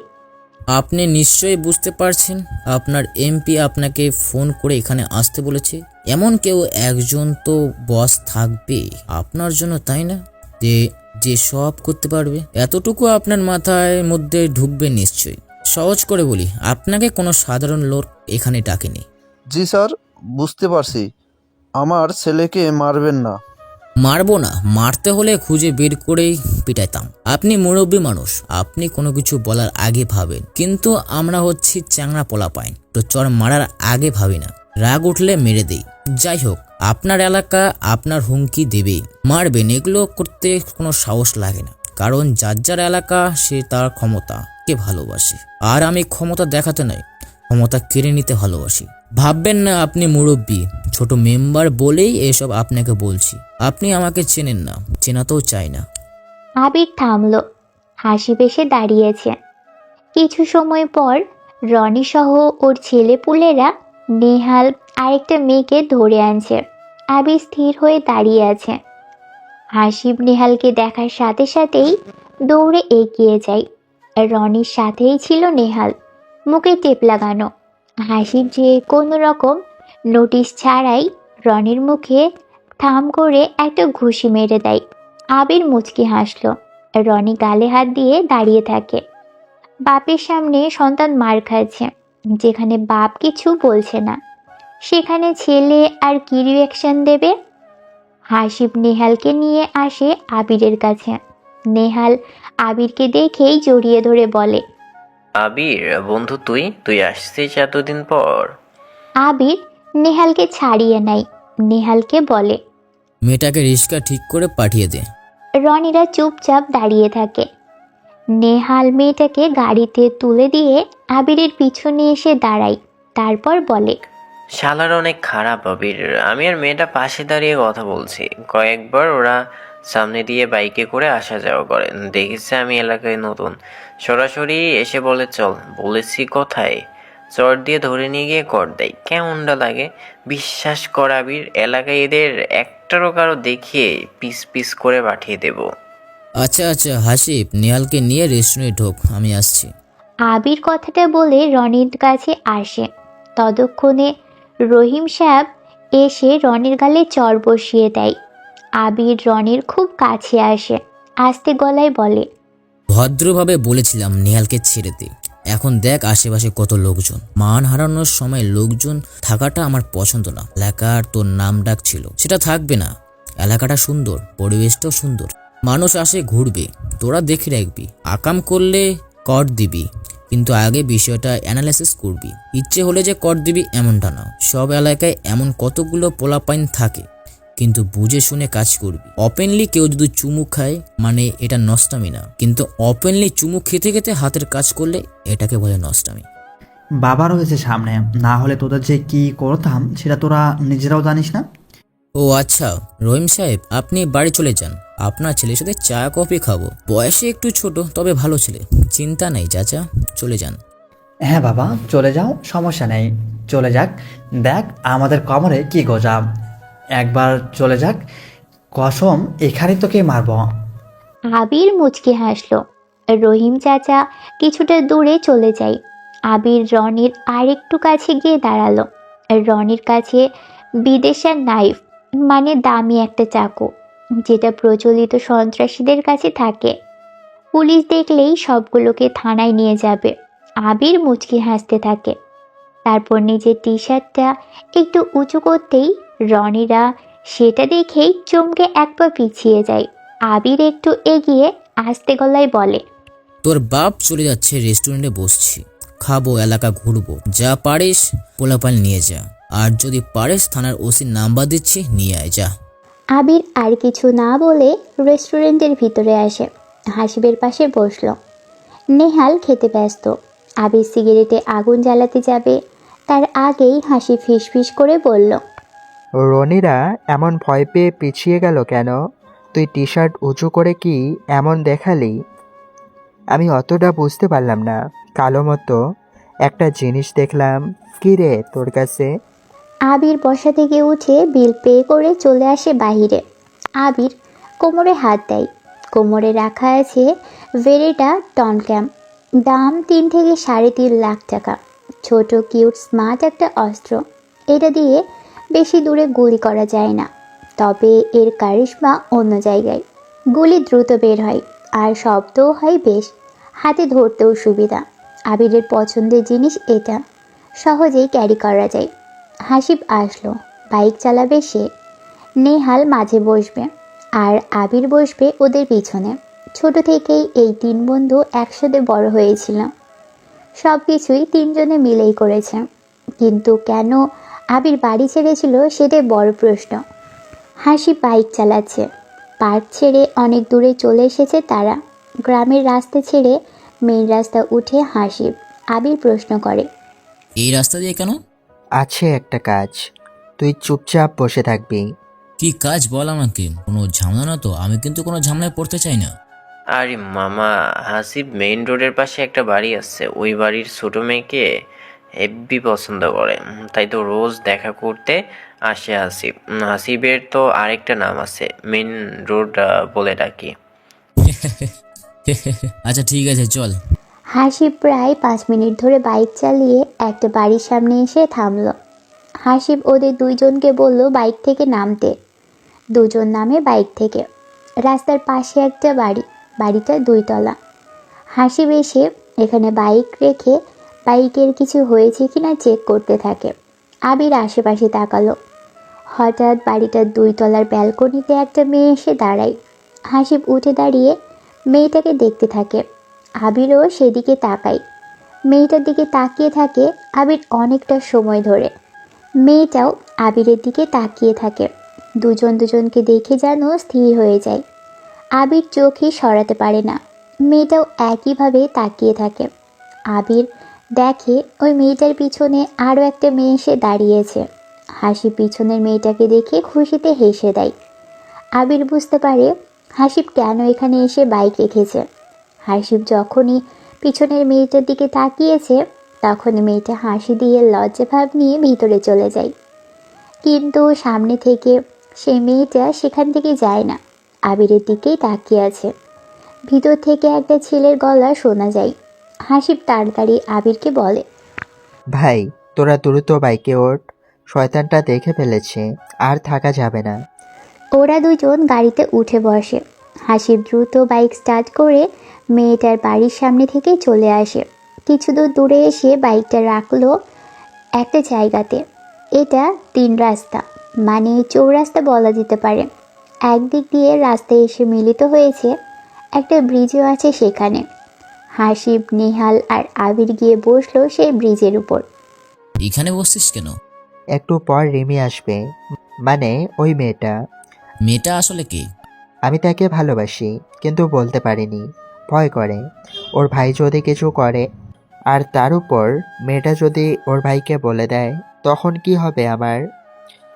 আপনি নিশ্চয়ই বুঝতে পারছেন আপনার এমপি আপনাকে ফোন করে এখানে আসতে বলেছে। এমন কেউ একজন তো বস থাকবে আপনার জন্য, তাই না? যে সব করতে পারবে। এতটুকু আপনার মাথায় মধ্যে ঢুকবে নিশ্চয়ই। সহজ করে বলি, আপনাকে কোনো সাধারণ লোক এখানে ডাকেনি। জি স্যার, বুঝতে পারছি। আমার ছেলেকে মারবেন না। মারবো না, মারতে হলে খুঁজে বের করেই পিটাইতাম। আপনি মুরব্বী মানুষ, আপনি কোনো কিছু বলার আগে ভাবেন, কিন্তু আমরা হচ্ছি চ্যাংড়া পোলাপাইন, তো চর মারার আগে ভাবি না। রাগ উঠলে মেরে দেই। যাই হোক, আপনার এলাকা আপনার হুমকি দেবেই, মারবেন, এগুলো করতে কোনো সাহস লাগে না, কারণ যার যার এলাকা সে তার ক্ষমতা কে ভালোবাসে, আর আমি ক্ষমতা দেখাতে নয়, ক্ষমতা কেড়ে নিতে ভালোবাসি। ভাববেন না আপনি মুরব্বী, ছোট মেম্বার বলেই এসব আপনাকে বলছি। আপনি আমাকে চেনেন না, চেনাতেও চাই না। আবির থামলো। হাসি বেশে দাঁড়িয়েছে। কিছু সময় পর রনি সহ ওর ছেলেপুলেরা নেহাল আরেকটা মেয়েকে ধরে আনছে। আবির স্থির হয়ে দাঁড়িয়ে আছে। হাসিব নেহালকে দেখার সাথে সাথেই দৌড়ে এগিয়ে যায়। রনির সাথেই ছিল নেহাল, মুখে টেপ লাগানো। হাসিব যে কোনো রকম নোটিশ ছাড়াই রনির মুখে থাম করে একটা ঘুষি মেরে দেয়। আবির মুচকি হাসল। রনি গালে হাত দিয়ে দাঁড়িয়ে থাকে। বাপের সামনে সন্তান মার খাচ্ছে, যেখানে বাপ কিছু বলছে না, সেখানে ছেলে আর কি রিয়াকশন দেবে? হাসিব নেহালকে নিয়ে আসে আবিরের কাছে। নেহাল আবিরকে দেখেই জড়িয়ে ধরে বলে, আবির বন্ধু, তুই আসছিস এতদিন পর। আবির নেহালকে ছাড়িয়ে নেয়। নেহালকে বলে, মেয়েটাকে রিক্সা ঠিক করে পাঠিয়ে দে। রনিরা চুপচাপ দাঁড়িয়ে থাকে। নেহাল মেয়েটাকে গাড়িতে তুলে দিয়ে আবিরের পিছনে এসে দাঁড়ায়। তারপর বলে, শালার অনেক খারাপ আবির। আমি আর মেয়েটা পাশে দাঁড়িয়ে কথা বলছি। কয়েকবার ওরা সামনে দিয়ে বাইকে করে আসা যাওয়া করে, দেখেছে আমি এলাকায় নতুন, সরাসরি এসে বলে চল। বলেছি কোথায়, চর দিয়ে ধরে নিয়ে গিয়ে কর দেয়। কেমনটা লাগে বিশ্বাস কর আবির, এলাকায় এদের একটারও কারো দেখিয়ে পিস পিস করে পাঠিয়ে দেব। আচ্ছা হাসিব, নেহালকে নিয়ে রেস্টুরেন্টে ঢোক, আমি আসছি। আবির কথাটা বলে রনির কাছে আসে। ততক্ষণে রহিম সাহেব এসে রনির গালে চর বসিয়ে দেয়। আবির রনির খুব কাছে আসে, আস্তে গলায় বলে, ভদ্রভাবে বলেছিলাম নেহালকে ছেড়ে দে। এখন দেখ আশেপাশে কত লোকজন, মান হারানোর সময় লোকজন থাকাটা আমার পছন্দ না। এলাকার তোর নাম ডাক ছিল, সেটা থাকবে না। এলাকাটা সুন্দর, পরিবেশটাও সুন্দর, মানুষ আসে ঘুরবে, তোরা দেখে রাখবি। আকাম করলে কর দিবি, কিন্তু আগে বিষয়টা অ্যানালাইসিস করবি। ইচ্ছে হলে যে কর দিবি এমনটা না। সব এলাকায় এমন কতগুলো পোলাপাইন থাকে, কিন্তু বুঝে শুনে কাজ করবি। ওপেনলি কেউ যদি চুমু খায় মানে এটা নষ্টামি না, কিন্তু ওপেনলি চুমু খেতে খেতে হাতের কাজ করলে এটাকে বলে নষ্টামি। বাবা রয়েছে সামনে, না হলে তোদের যে কি করতাম সেটা তোরা নিজেরাও জানিস না। ও আচ্ছা, রহিম সাহেব আপনি বাড়ি চলে যান, আপনার ছেলের সাথে চা কফি খাবো। বয়সে একটু ছোট, তবে ভালো ছেলে, চিন্তা নেই চাচা, চলে যান। হ্যাঁ বাবা, চলে যাও, সমস্যা নেই, চলে যাক। দেখ আমাদের কমরে কি গজাব, একবার চলে যাক, কসম এখানে তোকে মারব। আবির মুচকি হাসলো। রহিম চাচা কিছুটা দূরে চলে যায়। আবির রনির আরেকটু কাছে গিয়ে দাঁড়ালো। রনির কাছে বিদেশের নাইফ, মানে দামি একটা চাকু, যেটা প্রচলিত সন্ত্রাসীদের কাছে থাকে। পুলিশ দেখলেই সবগুলোকে থানায় নিয়ে যাবে। আবির মুচকি হাসতে থাকে। তারপর নিজের টি শার্টটা একটু উঁচু করতেই রনিরা সেটা দেখেই চমকে এক পা পিছিয়ে যায়। আবির একটু এগিয়ে আস্তে গলায় বলে, তোর বাপ চলে যাচ্ছে, রেস্টুরেন্টে বসছি, খাবো, এলাকা ঘুরবো, যা পারিস পোলাপাইন নিয়ে যা, আর যদি পারিস থানার ওসির নাম্বার দিচ্ছি, নিয়ে আয় যা। আবির আর কিছু না বলে রেস্টুরেন্টের ভিতরে আসে। হাসিবের পাশে বসলো। নেহাল খেতে ব্যস্ত। আবির সিগারেটে আগুন জ্বালাতে যাবে, তার আগেই হাসি ফিসফিস করে বলল, রনিরা এমন ভয় পেয়ে পিছিয়ে গেল কেন? তুই টি শার্ট উঁচু করে কি এমন দেখালি? আমি অতটা বুঝতে পারলাম না। কালো মতো একটা জিনিস দেখলাম, কি রে তোর কাছে? আবির বসা থেকে উঠে বিল পে করে চলে আসে বাহিরে। আবির কোমরে হাত দেয়। কোমরে রাখা আছে ভেরেটা টনক্যাম, দাম 3 থেকে 3.5 লাখ টাকা। ছোট কিউট স্মার্ট একটা অস্ত্র। এটা দিয়ে বেশি দূরে গুলি করা যায় না, তবে এর কারিশমা অন্য জায়গায়। গুলি দ্রুত বের হয় আর শব্দও হয় বেশ, হাতে ধরতেও সুবিধা। আবিরের পছন্দের জিনিস এটা, সহজেই ক্যারি করা যায়। হাসিব আসলো, বাইক চালাবে সে। নেহাল মাঝে বসবে আর আবির বসবে ওদের পিছনে। ছোট থেকেই এই 3 বন্ধু একসাথে বড় হয়েছিল। সব কিছুই 3 জনে মিলেই করেছে, কিন্তু কেন আবির বাড়ি ছেড়েছিল সেটাই বড় প্রশ্ন। হাসি বাইক চালাচ্ছে। পার্ক ছেড়ে অনেক দূরে চলে এসেছে তারা। গ্রামের রাস্তা ছেড়ে মেইন রাস্তা উঠে হাসিব। আবির প্রশ্ন করে, এই রাস্তা দিয়ে কেন? আছে একটা কাজ, তুই চুপচাপ বসে থাকবি। কি কাজ বল আমাকে, কোনো ঝামেলা না তো? আমি কিন্তু কোনো ঝামেলায় পড়তে চাই না। আরে মামা, হাসিব মেইন রোডের পাশে একটা বাড়ি আছে, ওই বাড়ির ছোট মেয়েকে হেব্বি পছন্দ করে, তাই তো রোজ দেখা করতে আসে হাসিব। হাসিবের তো আরেকটা নাম আছে, মেইন রোড বলে ডাকি। আচ্ছা ঠিক আছে, চল। হাসিব প্রায় 5 মিনিট ধরে বাইক চালিয়ে একটা বাড়ির সামনে এসে থামলো। হাসিব ওদের 2 জনকে বলল বাইক থেকে নামতে। 2 জন নামে বাইক থেকে। রাস্তার পাশে একটা বাড়ি, বাড়িটা 2 তলা। হাসিব এসে এখানে বাইক রেখে বাইকের কিছু হয়েছে কিনা চেক করতে থাকে। আবির আশেপাশে তাকালো। হঠাৎ বাড়িটার 2 তলার ব্যালকনিতে একটা মেয়ে এসে দাঁড়ায়। হাসিব উঠে দাঁড়িয়ে মেয়েটাকে দেখতে থাকে। আবিরও সেদিকে তাকায়। মেয়েটার দিকে তাকিয়ে থাকে আবির অনেকটা সময় ধরে। মেয়েটাও আবিরের দিকে তাকিয়ে থাকে। 2 জন দুজনকে দেখে যেন স্থির হয়ে যায়। আবির চোখই সরাতে পারে না। মেয়েটাও একইভাবে তাকিয়ে থাকে। আবির দেখে ওই মেয়েটার পিছনে আরও একটা মেয়ে এসে দাঁড়িয়েছে। হাসি পিছনের মেয়েটাকে দেখে খুশিতে হেসে দেয়। আবির বুঝতে পারে হাসিব কেন এখানে এসে বাইক রেখেছে। হাসিব যখনই পিছনের মেয়েটার দিকে তাকিয়েছে, তখনই মেয়েটা হাসি দিয়ে লজ্জা ভাব নিয়ে ভিতরে চলে যায়। কিন্তু সামনে থেকে সেই মেয়েটা সেখান থেকে যায় না, আবিরের দিকেই তাকিয়ে আছে। ভিতর থেকে একটা ছেলের গলা শোনা যায়। হাসিব তাড়াতাড়ি আবিরকে বলে, ভাই তোরা দ্রুত বাইকে ওঠ, শয়তানটা দেখে ফেলেছে, আর থাকা যাবে না। ওরা 2 জন গাড়িতে উঠে বসে। হাসিব দ্রুত বাইক স্টার্ট করে মেয়েটার বাড়ির সামনে থেকে চলে আসে। কিছু দূর দূরে এসে বাইকটা রাখলো একটা জায়গাতে। এটা 3 রাস্তা, মানে চৌরাস্তা বলা যেতে পারে। একদিক দিয়ে রাস্তায় এসে মিলিত হয়েছে, একটা ব্রিজও আছে সেখানে। হাসিব, নেহাল আর আবির গিয়ে বসলো সেই ব্রিজের উপর। এখানে বসছিস কেন? একটু পর রিমি আসবে, মানে ওই মেয়েটা। মেয়েটা আসলে কি? আমি তাকে ভালোবাসি, কিন্তু বলতে পারিনি, ভয় করে। ওর ভাই যদি কিছু করে, আর তার উপর মেয়েটা যদি ওর ভাইকে বলে দেয়, তখন কি হবে আমার?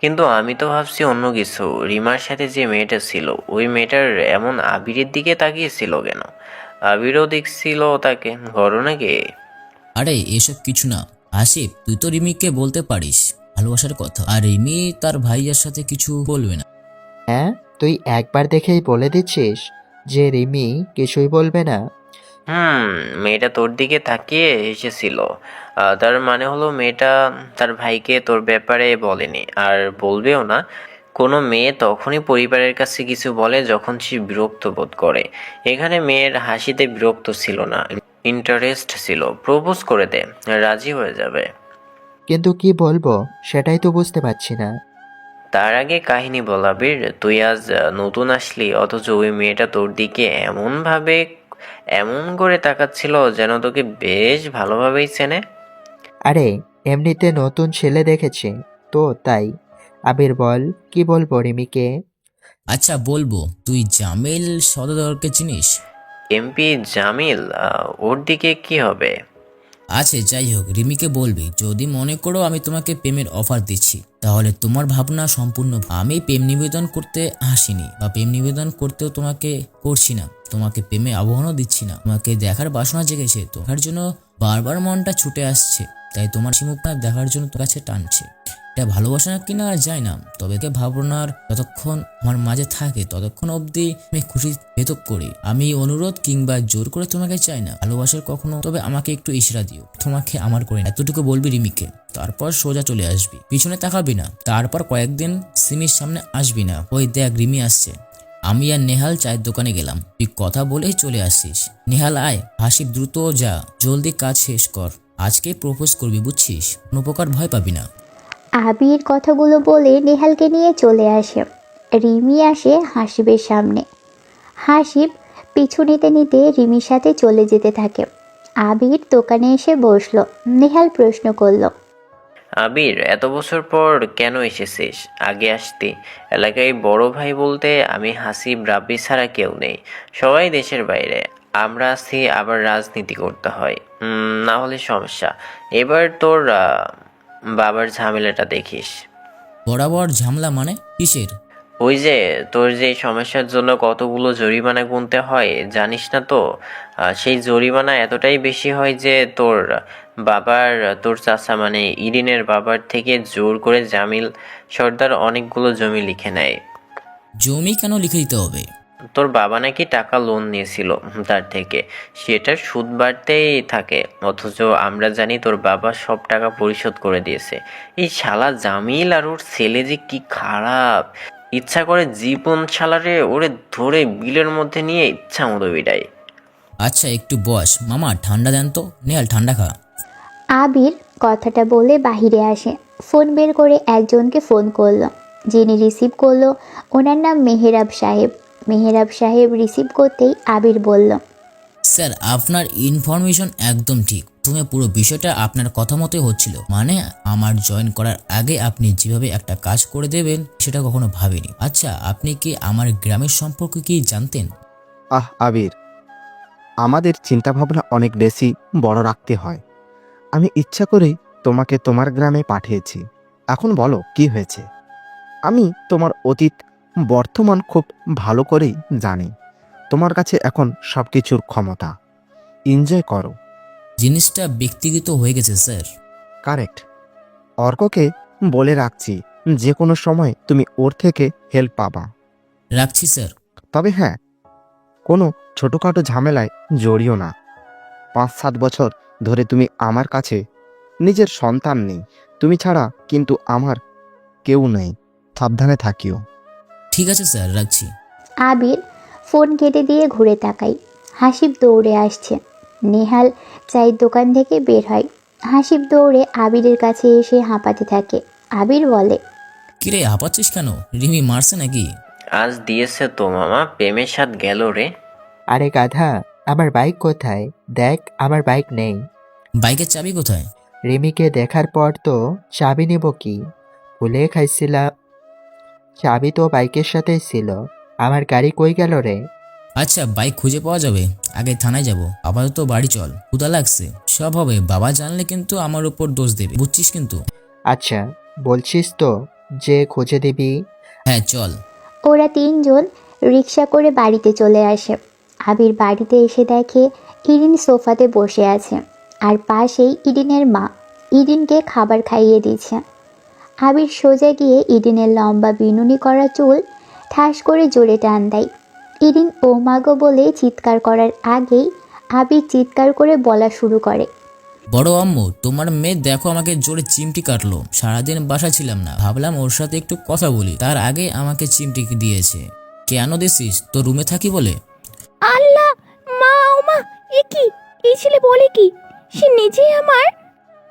কিন্তু আমি তো ভাবছি অন্য কিছু। রিমার সাথে যে মেয়েটা ছিল, ওই মেয়েটার এমন আবিরের দিকে তাকিয়েছিল কেন? আবিরও দেখছিল তাকে, ঘটনা কি? আরে এসব কিছু না আসিফ, তুই তো রিমিকে বলতে পারিস ভালোবাসার কথা, আর রিমি তার ভাইয়ের সাথে কিছু বলবে না। হ্যাঁ, তুই একবার দেখেই বলে দিচ্ছিস যে রিমি কিছুই বলবে না? মেয়েটা তোর দিকে তাকিয়ে এসেছিল। তার মানে হলো মেয়েটা তার ভাইকে তোর ব্যাপারে বলেনি, আর বলবেও না। কোনো মেয়ে তখনই পরিবারের কাছে কিছু বলে যখন সে বিরক্ত বোধ করে। এখানে মেয়ের হাসিতে বিরক্ত ছিল না, ইন্টারেস্ট ছিল। প্রপোজ করে দে, রাজি হয়ে যাবে। কিন্তু কি বলবো সেটাই তো বুঝতে পারছি না। তার আগে কাহিনী বল আবির। তুই আজ নতুন আসলি, অথচ ওই মেয়েটা তোর দিকে এমন করে তাকাচ্ছিল যেন তোকে বেশ ভালোভাবেই চেনে। আরে এমনিতে নতুন ছেলে দেখেছি তো, তাই। আবির বল, কি বলবো রিমিকে? আচ্ছা বলবো, তুই জামিল সওদাগরকে চিনিস? এমপি জামিল? ওর দিকে কি হবে? আছে, যাই হোক, রিমিকে বলবি যদি মনে করো আমি তোমাকে প্রেমের অফার দিচ্ছি, তাহলে তোমার ভাবনা সম্পূর্ণ। আমি প্রেম নিবেদন করতে আসিনি, বা প্রেম নিবেদন করতেও তোমাকে করছি না, তোমাকে প্রেমে আহ্বানও দিচ্ছি না। তোমাকে দেখার বাসনা জেগেছে, তোমার জন্য বারবার মনটা ছুটে আসছে, তাই তোমার মুখটা দেখার জন্য তোর কাছে টানছে। এটা ভালোবাসা কিনা যায় না, তবে ভাবনার যতক্ষণ আমার মাঝে থাকে ততক্ষণ অবধি আমি খুশি ভেতক করি। আমি অনুরোধ কিংবা জোর করে তোমাকে চাই না ভালোবাসার কখনো, তবে আমাকে একটু ইশারা দিও, তোমাকে আমার করে এতটুকু বলবি রিমিকে। তারপর সোজা চলে আসবি, পিছনে তাকাবি না। তারপর কয়েকদিন সিমির সামনে আসবি না। ওই দেখ রিমি আসছে। আমি আর নেহাল চায়ের দোকানে গেলাম, তুই কথা বলেই চলে আসিস। নেহাল আয়, হাসিব দ্রুত যা, জলদি কাজ শেষ কর, আজকে প্রপোজ করবি বুঝছিস, কোনো প্রকার ভয় পাবি না। আবির কথাগুলো বলে নেহালকে নিয়ে চলে আসে। রিমি আসে হাসিবের সামনে। হাসিব পিছু নিতে নিতে রিমির সাথে চলে যেতে থাকে। আবির দোকানে এসে বসলো। নেহাল প্রশ্ন করলো, আবির, এত বছর পর কেন এসেছিস? আগে আসতি। এলাকায় বড় ভাই বলতে আমি হাসিব, রাব্বি ছাড়া কেউ নেই। সবাই দেশের বাইরে। আমরা আছি, আবার রাজনীতি করতে হয়, না হলে সমস্যা। এবার তোর বাবার ঝামেলাটা দেখিস। বরাবর ঝামেলা মানে কিসের? ওই যে তোর যে সমস্যার জন্য কতগুলো জরিমানা গুনতে হয়, জানিস না তো? সেই জরিমানা এতটাই বেশি হয় যে তোর চাচা মানে ইরিনের বাবার থেকে জোর করে জামিল সর্দার অনেকগুলো জমি লিখে নেয়। জমি কেন লিখে দিতে হবে? তোর বাবা নাকি টাকা লোন নিয়েছিল তার থেকে, সেটার সুদ বাড়তেই থাকে। অথচ আমরা জানি তোর বাবা সব টাকা পরিশোধ করে দিয়েছে। এই শালা জামিল আর ওর ছেলে যে কি খারাপ, ইচ্ছা করে জীবন শালারে ওরে ধরে বিলের মধ্যে নিয়ে ইচ্ছা মতো বিটায়। আচ্ছা একটু বস মামা, ঠান্ডা দেন তো। নেহাল ঠান্ডা খা। আবির কথাটা বলে বাহিরে আসে। ফোন বের করে একজনকে ফোন করলো। যিনি রিসিভ করলো ওনার নাম মেহেরাব সাহেব। মেহেরাব সাহেব রিসিভ করতেই আবির বলল, স্যার আপনার ইনফরমেশন একদম ঠিক। তুমি পুরো বিষয়টা আপনার কথা মতোই হচ্ছিল, মানে আমার জয়েন করার আগে আপনি যেভাবে একটা কাজ করে দেবেন সেটা কখনো ভাবিনি। আচ্ছা আপনি কি আমার গ্রামের সম্পর্কে কি জানতেন? আবির, আমাদের চিন্তাভাবনা অনেক বেশি বড় রাখতে হয়। আমি ইচ্ছা করেই তোমাকে তোমার গ্রামে পাঠিয়েছি। এখন বলো কি হয়েছে? আমি তোমার অতীত বর্তমান খুব ভালো করেই জানি। তোমার কাছে এখন সব কিছুর ক্ষমতা। এনজয় করো। জিনিসটা ব্যক্তিগত হয়ে গেছে স্যার। কারেক্ট। অর্ককে বলে রাখছি, যে কোনো সময় তুমি ওর থেকে হেল্প পাবা। রাখছি স্যার। তবে হ্যাঁ, কোনো ছোটোখাটো ঝামেলায় জড়িও না। 5-7 বছর ধরে তুমি আমার কাছে, নিজের সন্তান নেই, তুমি ছাড়া কিন্তু আমার কেউ নেই। সাবধানে থাকিও। ঠিক আছে স্যার, রাখছি। আবির ফোন কেটে দিয়ে ঘুরে তাকাই। হাসিব দৌড়ে আসছে। নেহাল চায়ের দোকান থেকে বের হয়। হাসিব দৌড়ে আবিরের কাছে এসে হাঁপাতে থাকে। আবির বলে, কিরে হাঁপাচ্ছিস কেন? রিমি মারছে নাকি? আজ দিয়েছে তো মামা, প্রেমের স্বাদ গেল রে। আরে গাধা, আমার বাইক কোথায়? দেখ, আমার বাইক নেই। বাইকের চাবি কোথায়? রিমিকে দেখার পর তো চাবি নেব কি? ভুলে খাইছিলাম। চাবি তো বাইকের সাথেই ছিল। আমার গাড়ি কই গেল রে? আচ্ছা, বাইক খুঁজে পাওয়া যাবে, আগে থানায় যাব। আপাতত বাড়ি চল, ক্ষুধা লাগছে। সব হবে, বাবা জানলে কিন্তু আমার উপর দোষ দেবে, বুঝছিস কিন্তু? আচ্ছা, বলছিস তো যে খুঁজে দিবি? হ্যাঁ চল। ওরা তিনজন রিক্সা করে বাড়িতে চলে আসে। আবির বাড়িতে এসে দেখে ইরিন সোফাতে বসে আছে, আর পাশেই ইরিনের মা ইরিনকে খাবার খাইয়ে দিচ্ছে। আবির সোজা গিয়ে ইরিনের লম্বা বিনুনি করা চুল ঠাস করে জোরে টান দেয়। ইরিন ও মাগো বলে চিৎকার করার আগেই আবির চিৎকার করে বলা শুরু করে, বড় আম্মু, তোমার মেয়ে দেখো আমাকে জোরে চিমটি কাটলো। সারাদিন বাসা ছিলাম না, ভাবলাম ওর সাথে একটু কথা বলি, তার আগে আমাকে চিমটি দিয়েছে। কেন দিছিস? তোর রুমে থাকি বলে? আল্লাহ, মা ও মা, এ কি? এই ছেলে বলে কি? সে নিজেই আমার।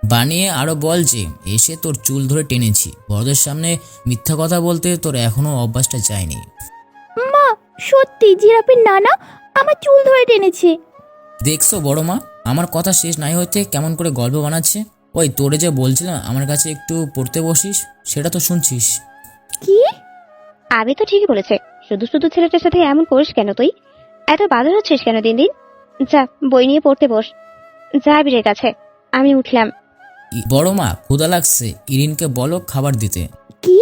বানিয়ে আরো বল যে এসে তোর চুল ধরে টেনেছি। বড়দের সামনে মিথ্যা কথা বলতে তোর এখনো অভ্যাসটা যায়নি। মা, সত্যি জিরাফের নানা আমার চুল ধরে টেনেছে। দেখছো বড় মা, আমার কথা শেষ নাই হইতে কেমন করে গল্প বানাচ্ছে। ওই তোরে যে বলছিলাম আমার কাছে একটু পড়তে বসিস, সেটা তো শুনছিস? কি? আবি তো ঠিকই বলেছে। শুধু শুধু ছেলেটার সাথে এমন করিস কেন তুই? এত বাধা হচ্ছিস কেন দিন দিন? যা, বই নিয়ে পড়তে বস। যা আবিরের কাছে। আমি উঠলাম। বড় মা, ক্ষুধা লাগছে, ইরিনকে বলো খাবার দিতে। কি?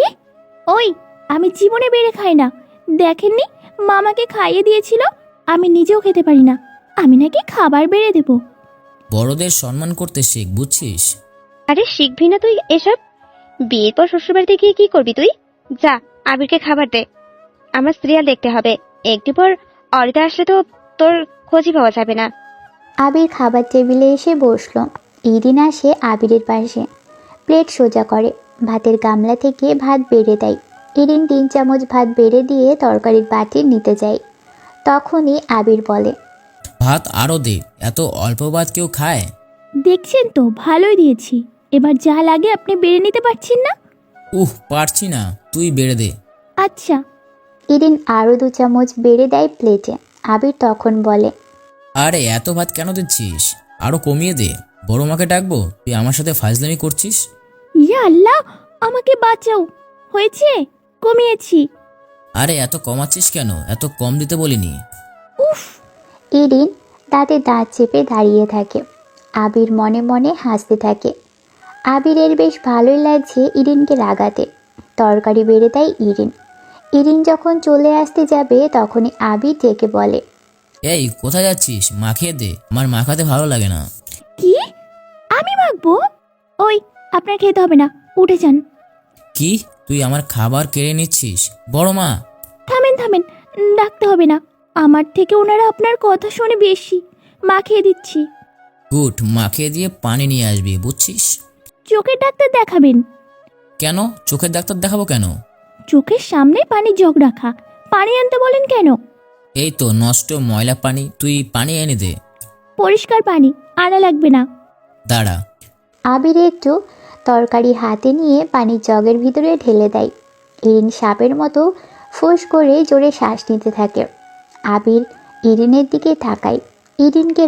ওই, আমি জীবনে বেড়ে খাই না। দেখেননি, মামাকে খাইয়ে দিয়েছিল। আমি নিজেও খেতে পারি না, আমি নাকি খাবার বেড়ে দেব? বড়দের সম্মান করতে শেখ, বুঝছিস? আরে শিখবি না তুই এসব? বিয়ের পর শ্বশুরবাড়িতে গিয়ে কি করবি তুই? যা, আবিরকে খাবার দে। আমার সিরিয়াল দেখতে হবে। একটু পর অরিতা আসলে তো তোর খোঁজই পাওয়া যাবে না। আবির খাবার টেবিলে এসে বসলো। ইরিন আসে আবিরের পাশে, প্লেট সোজা করে ভাতের গামলা থেকে ভাত বেড়ে দেয়। ইরিন 3 চামচ ভাত বেড়ে দিয়ে তরকারির বাটি নিতে যায়। তখনই আবির বলে, ভাত আরো দে, এত অল্প ভাত কেউ খায়? দেখছেন তো, ভালোই দিয়েছি। এবার যা লাগে আপনি বেড়ে নিতে পারছেন না? পারছি না, তুই বেড়ে দে। আচ্ছা। ইরিন আরও 2 চামচ বেড়ে দেয় প্লেটে। আবির তখন বলে, আরে এত ভাত কেন দিচ্ছিস? আরো কমিয়ে দে। বড় মাকে ডাকবো? তুই আমার সাথে ফাজলামি করছিস। ইয়া আল্লাহ, আমাকে বাঁচাও। হয়েছে, কমিয়েছি। আরে এত কমাচ্ছিস কেন? এত কম দিতে বলিনি। উফ। ইরিন দাঁতে দাঁত চেপে দাঁড়িয়ে থাকে। আবির মনে মনে হাসতে থাকে। আবিরের বেশ ভালোই লাগছে ইরিনকে রাগাতে। তরকারি বেড়ে দেয় ইরিন। ইরিন যখন চলে আসতে যাবে তখনই আবির ডেকে বলে, এই কোথায় যাচ্ছিস? মাখিয়ে দে, আমার মাখাতে ভালো লাগে না। কি? আমি মাখবো? ওই, আপনার খেতে হবে না, উঠে যান। কি? তুই আমার খাবার কেড়ে নিচ্ছিস? বড় মা! থামেন থামেন, ডাকতে হবে না। আমার থেকে ওনারা আপনার কথা শুনে বেশি। মাখিয়ে দিচ্ছি। গুড, মাখিয়ে দিয়ে পানি নিয়ে আসবি, বুঝছিস? চোখের ডাক্তার দেখাবেন? কেন? চোখের ডাক্তার দেখাবো কেন? চোখের সামনে পানির জগ রাখা, পানি আনতে বলেন কেন? এই তো নষ্ট ময়লা পানি, তুই পানি এনে দে। পরিষ্কার পানি আনা লাগবে না। দাঁড়া। আবির একটু তরকারি হাতে নিয়ে পানির জগের ভিতরে ঢেলে দেয়। ইরিন সাপের মতো ফোঁস করে জোরে শ্বাস নিতে থাকে। আবির ইরিনের দিকে তাকায়। ইরিনকে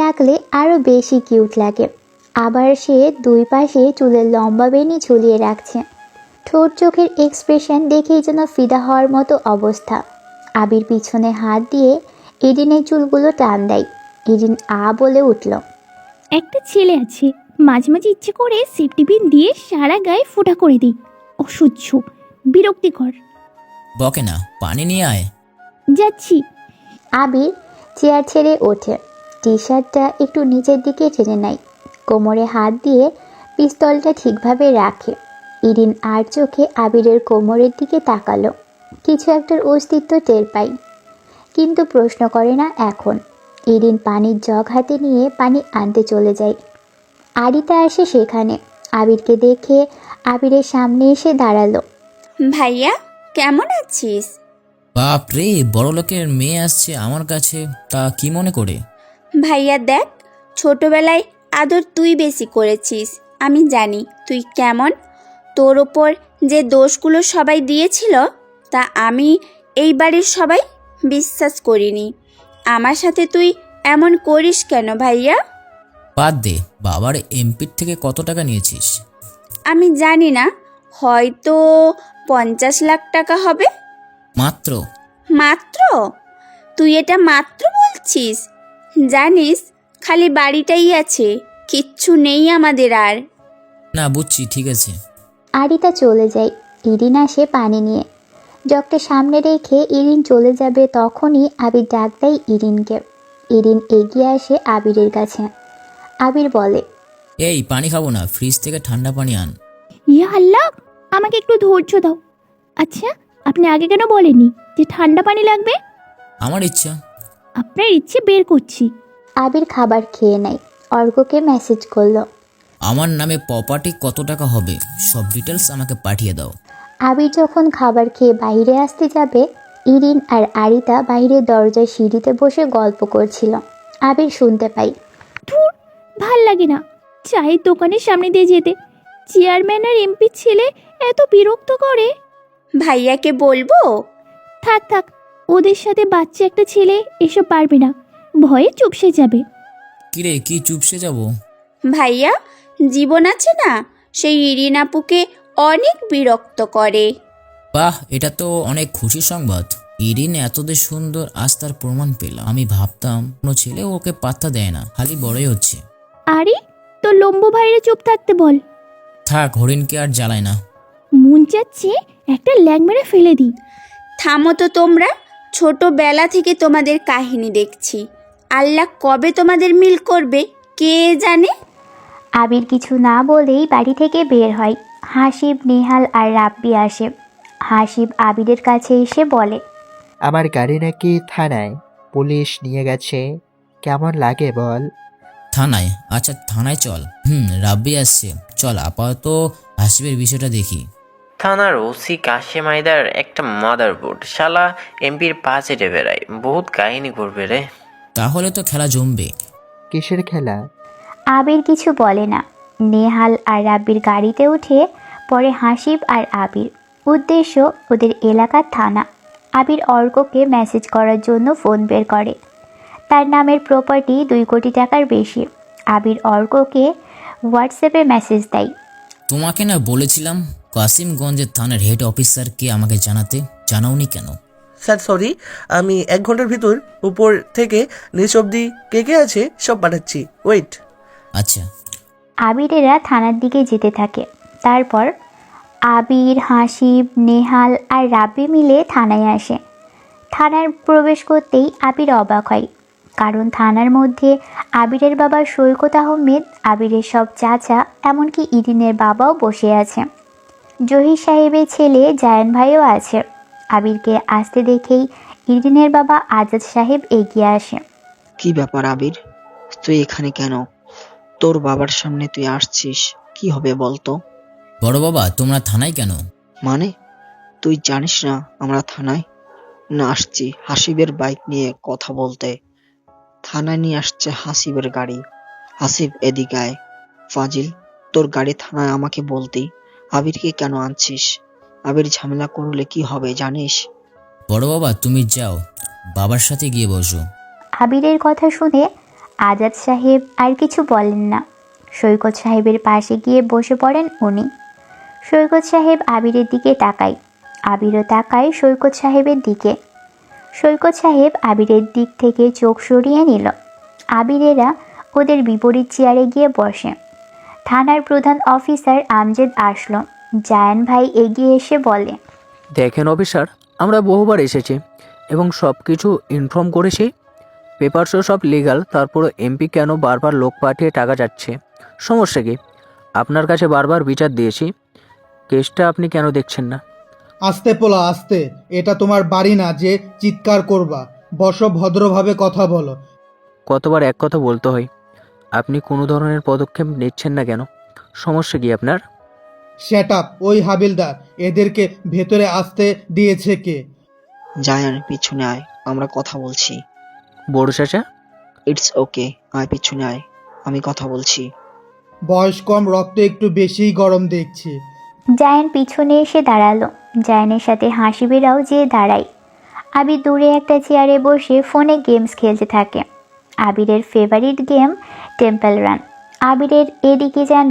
রাখলে আরও বেশি কিউট লাগে। আবার সে 2 পাশে চুলের লম্বা বেনি ঝুলিয়ে রাখছে। ঠোঁট চোখের এক্সপ্রেশন দেখেই যেন ফিদা হওয়ার মতো অবস্থা। আবির পিছনে হাত দিয়ে ইরিনের চুলগুলো টান দেয়। ইরিন বলে উঠল, একটা ছেলে আছে, মাঝে মাঝে ইচ্ছে করে সেফটি পিন দিয়ে সারা গায়ে ফোঁটা করে দিই। অসহ্য, বিরক্তিকর। বকে না, পানি নিয়ে আয়। যাচ্ছি। আবির চেয়ার ছেড়ে ওঠে। টি শার্টটা একটু নিচের দিকে টেনে নেয়। কোমরে হাত দিয়ে পিস্তলটা ঠিকভাবে রাখে। ইরিন আর চোখে আবিরের কোমরের দিকে তাকালো। কিছু একটার অস্তিত্ব টের পাই, কিন্তু প্রশ্ন করে না এখন। ইরিন পানির জগ হাতে নিয়ে পানি আনতে চলে যায়। আরিতা আসে সেখানে। আবিরকে দেখে আবিরের সামনে এসে দাঁড়ালো। ভাইয়া, কেমন আছিস? বাপ রে, বড় লোকের মেয়ে আসছে আমার কাছে, তা কি মনে করে? ভাইয়া দেখ, ছোটবেলায় আদর তুই বেশি করেছিস। আমি জানি তুই কেমন। তোর ওপর যে দোষগুলো সবাই দিয়েছিল তা আমি এই বাড়ির সবাই বিশ্বাস করিনি। আমার সাথে তুই এমন করিস কেন ভাইয়া? বাদ দে, বাবার এমপির থেকে কত টাকা নিয়েছিস? আমি জানি না, হয়তো 50 লাখ টাকা হবে। মাত্র? মাত্র? তুই এটা মাত্র বলছিস? জানিস খালি বাড়িটাই আছে, কিচ্ছু নেই আমাদের আর। না বুঝছি, ঠিক আছে। আরিতা চলে যায়। ইরিন আসে পানি নিয়ে। জগটা সামনে রেখে ইরিন চলে যাবে, তখনই আবির ডাক দেয় ইরিনকে। ইরিন এগিয়ে আসে আবিরের কাছে। আবির বলে, এই পানি খাবো না, ফ্রিজ থেকে ঠান্ডা পানি আন। ইয়া আল্লাহ, আমাকে একটু ধৈর্য দাও। আচ্ছা, আপনি আগে কেন বলেননি যে ঠান্ডা পানি লাগবে? আমার ইচ্ছা। আপনার ইচ্ছে বের করছি। আবির খাবার খেয়ে নেয়। অর্ককে মেসেজ করলো। আমার নামে প্রপার্টি কত টাকা হবে সব ডিটেলস আমাকে পাঠিয়ে দাও। আবির যখন খাবার খেয়ে বাইরে আসতে যাবে, ইরিন আর আরিতা বাইরের দরজায় সিঁড়িতে বসে গল্প করছিল। আবির শুনতে পাই, ধুর, ভাল লাগে না চায়ের দোকানের সামনে দিয়ে যেতে। চেয়ারম্যান আর এমপি ছেলে এত বিরক্ত করে। ভাইয়াকে বলবো? থাক থাক, ওদের সাথে বাচ্চা একটা ছেলে এসব পারবে না, ভয়ে চুপসে যাবে। কিরে, কি চুপসে যাব? ভাইয়া, জীবন আছে না, সেই ইরিন আপুকে অনেক বিরক্ত করে। বাহ, এটা তো অনেক খুশির সংবাদ। ইরিন এতদের সুন্দর, আজ তার প্রমাণ পেলাম। আমি ভাবতাম কোনো ছেলে ওকে পাত্তা দেয় না, খালি বড়ই হচ্ছে। আরে তোর লম্বু ভাইরে চুপ থাকতে বল। থাক, হরিণকে আর জ্বালায় না। মন চাচ্ছে একটা ল্যাং মেরে ফেলে দিই। থামো তো তোমরা, ছোটবেলা থেকে তোমাদের কাহিনী দেখছি। আল্লাহ কবে তোমাদের মিল করবে কে জানে। আবির কিছু না বলেই বাড়ি থেকে বের হয়। হাসিব, নেহাল আর রাব্বি আসে। হাসিব আবিরের কাছে এসে বলে, আমার গাড়ি নাকি থানায় পুলিশ নিয়ে গেছে, কেমন লাগে বল? থানায়? আচ্ছা থানায় চল। রাব্বি আসছে, চল আপাতত হাসিবের বিষয়টা দেখি। থানার ওসি কাশেম আইদার একটা মাদারবোর্ড, শালা এমপির পাঁচেটে বেড়ায়, বহুত কাহিনী করবে রে। তাহলে তো খেলা জমবে। কিসের খেলা? আবির কিছু বলে না। নেহাল আর রাব্বির গাড়িতে উঠে পরে হাসিব আর আবির। উদ্দেশ্য ওদের এলাকার থানা। আবির অর্ককে মেসেজ করার জন্য ফোন বের করে। তার নামের প্রপার্টি 2 কোটি টাকার বেশি। আবির অর্ককে হোয়াটসঅ্যাপে মেসেজ দেয়। তোমাকে না বলেছিলাম কাসিমগঞ্জের থানার হেড অফিসারকে আমাকে জানাতে, জানাওনি কেন? স্যার সরি, আমি 1 ঘন্টার ভিতর উপর থেকে নিচ অব্দি কে কে আছে সব পাঠাচ্ছি, ওয়েট। আচ্ছা। আবিরেরা থানার দিকে যেতে থাকে। তারপর আবির, হাসিব, নেহাল আর রাব্বি মিলে থানায় আসে। থানার প্রবেশ করতেই আবির অবাক হয়, কারণ থানার মধ্যে আবিরের বাবা সৈকত আহমেদ, আবিরের সব চাচা, এমনকি ইরিনের বাবাও বসে আছে। জহির সাহেবের ছেলে জায়ান ভাইও আছে। আবিরকে আসতে দেখেই ইরিনের বাবা আজাদ সাহেব এগিয়ে আসে। কি ব্যাপার আবির, তুই এখানে কেন? তোর বাবার সামনে তুই আসছিস, কি হবে বলতো? বড় বাবা, তোমরা থানায় কেন? মানে তুই জানিস না আমরা থানায় না আসছি হাসিবের বাইক নিয়ে কথা বলতে। থানায় নিয়ে আসছে হাসিবের গাড়ি। হাসিব এদিকে আয়। ফাজিল, তোর গাড়ি থানায় আমাকে বলতি, আবিরকে কেন আনছিস? আবির ঝামেলা করলে কি হবে জানিস? বড় বাবা তুমি যাও, বাবার সাথে গিয়ে বসো। আবিরের কথা শুনে আজাদ সাহেব আর কিছু বলেন না। সৈকত সাহেবের পাশে গিয়ে বসে পড়েন উনি। সৈকত সাহেব আবিরের দিকে তাকায়। আবিরও তাকায় সৈকত সাহেবের দিকে। সৈকত সাহেব আবিরের দিক থেকে চোখ সরিয়ে নিল। আবিরেরা ওদের বিপরীত চেয়ারে গিয়ে বসে। থানার প্রধান অফিসার আমজেদ আসলো। জায়ান ভাই এগিয়ে এসে বলে, দেখেন অফিসার, আমরা বহুবার এসেছি এবং সব কিছু ইনফর্ম করেছি, পেপারসও সব লিগাল, তারপরে এমপি কেন বারবার লোক পাঠিয়ে টাকা যাচ্ছে? সমস্যা কি? আপনার কাছে বারবার বিচার দিয়েছি, কেসটা আপনি কেন দেখছেন না? আস্তে পোলা আস্তে, এটা তোমার বাড়ি না যে চিৎকার করবা। বসো, ভদ্রভাবে কথা বলো। কতবার এক কথা বলতে হয়? আপনি কোনো ধরনের পদক্ষেপ নিচ্ছেন না কেন? সমস্যা কি আপনার? শ্যাট আপ, ওই হাবিলদার এদেরকে ভেতরে আসতে দিয়েছে কে? জায়ান পিছনে আয়, আমরা কথা বলছি। বড় চাচা? ইটস ওকে, আয় পিছনে আয়, আমি কথা বলছি। বয়স কম, রক্ত একটু বেশিই গরম দেখছি। জায়ান পিছনে এসে দাঁড়ালো। জায়ানের সাথে হাসিবেরাও যেয়ে দাঁড়ায়। আবির দূরে একটা চেয়ারে বসে ফোনে গেমস খেলতে থাকে। আবিরের ফেভারিট গেম টেম্পল রান। আবিরের এদিকে যেন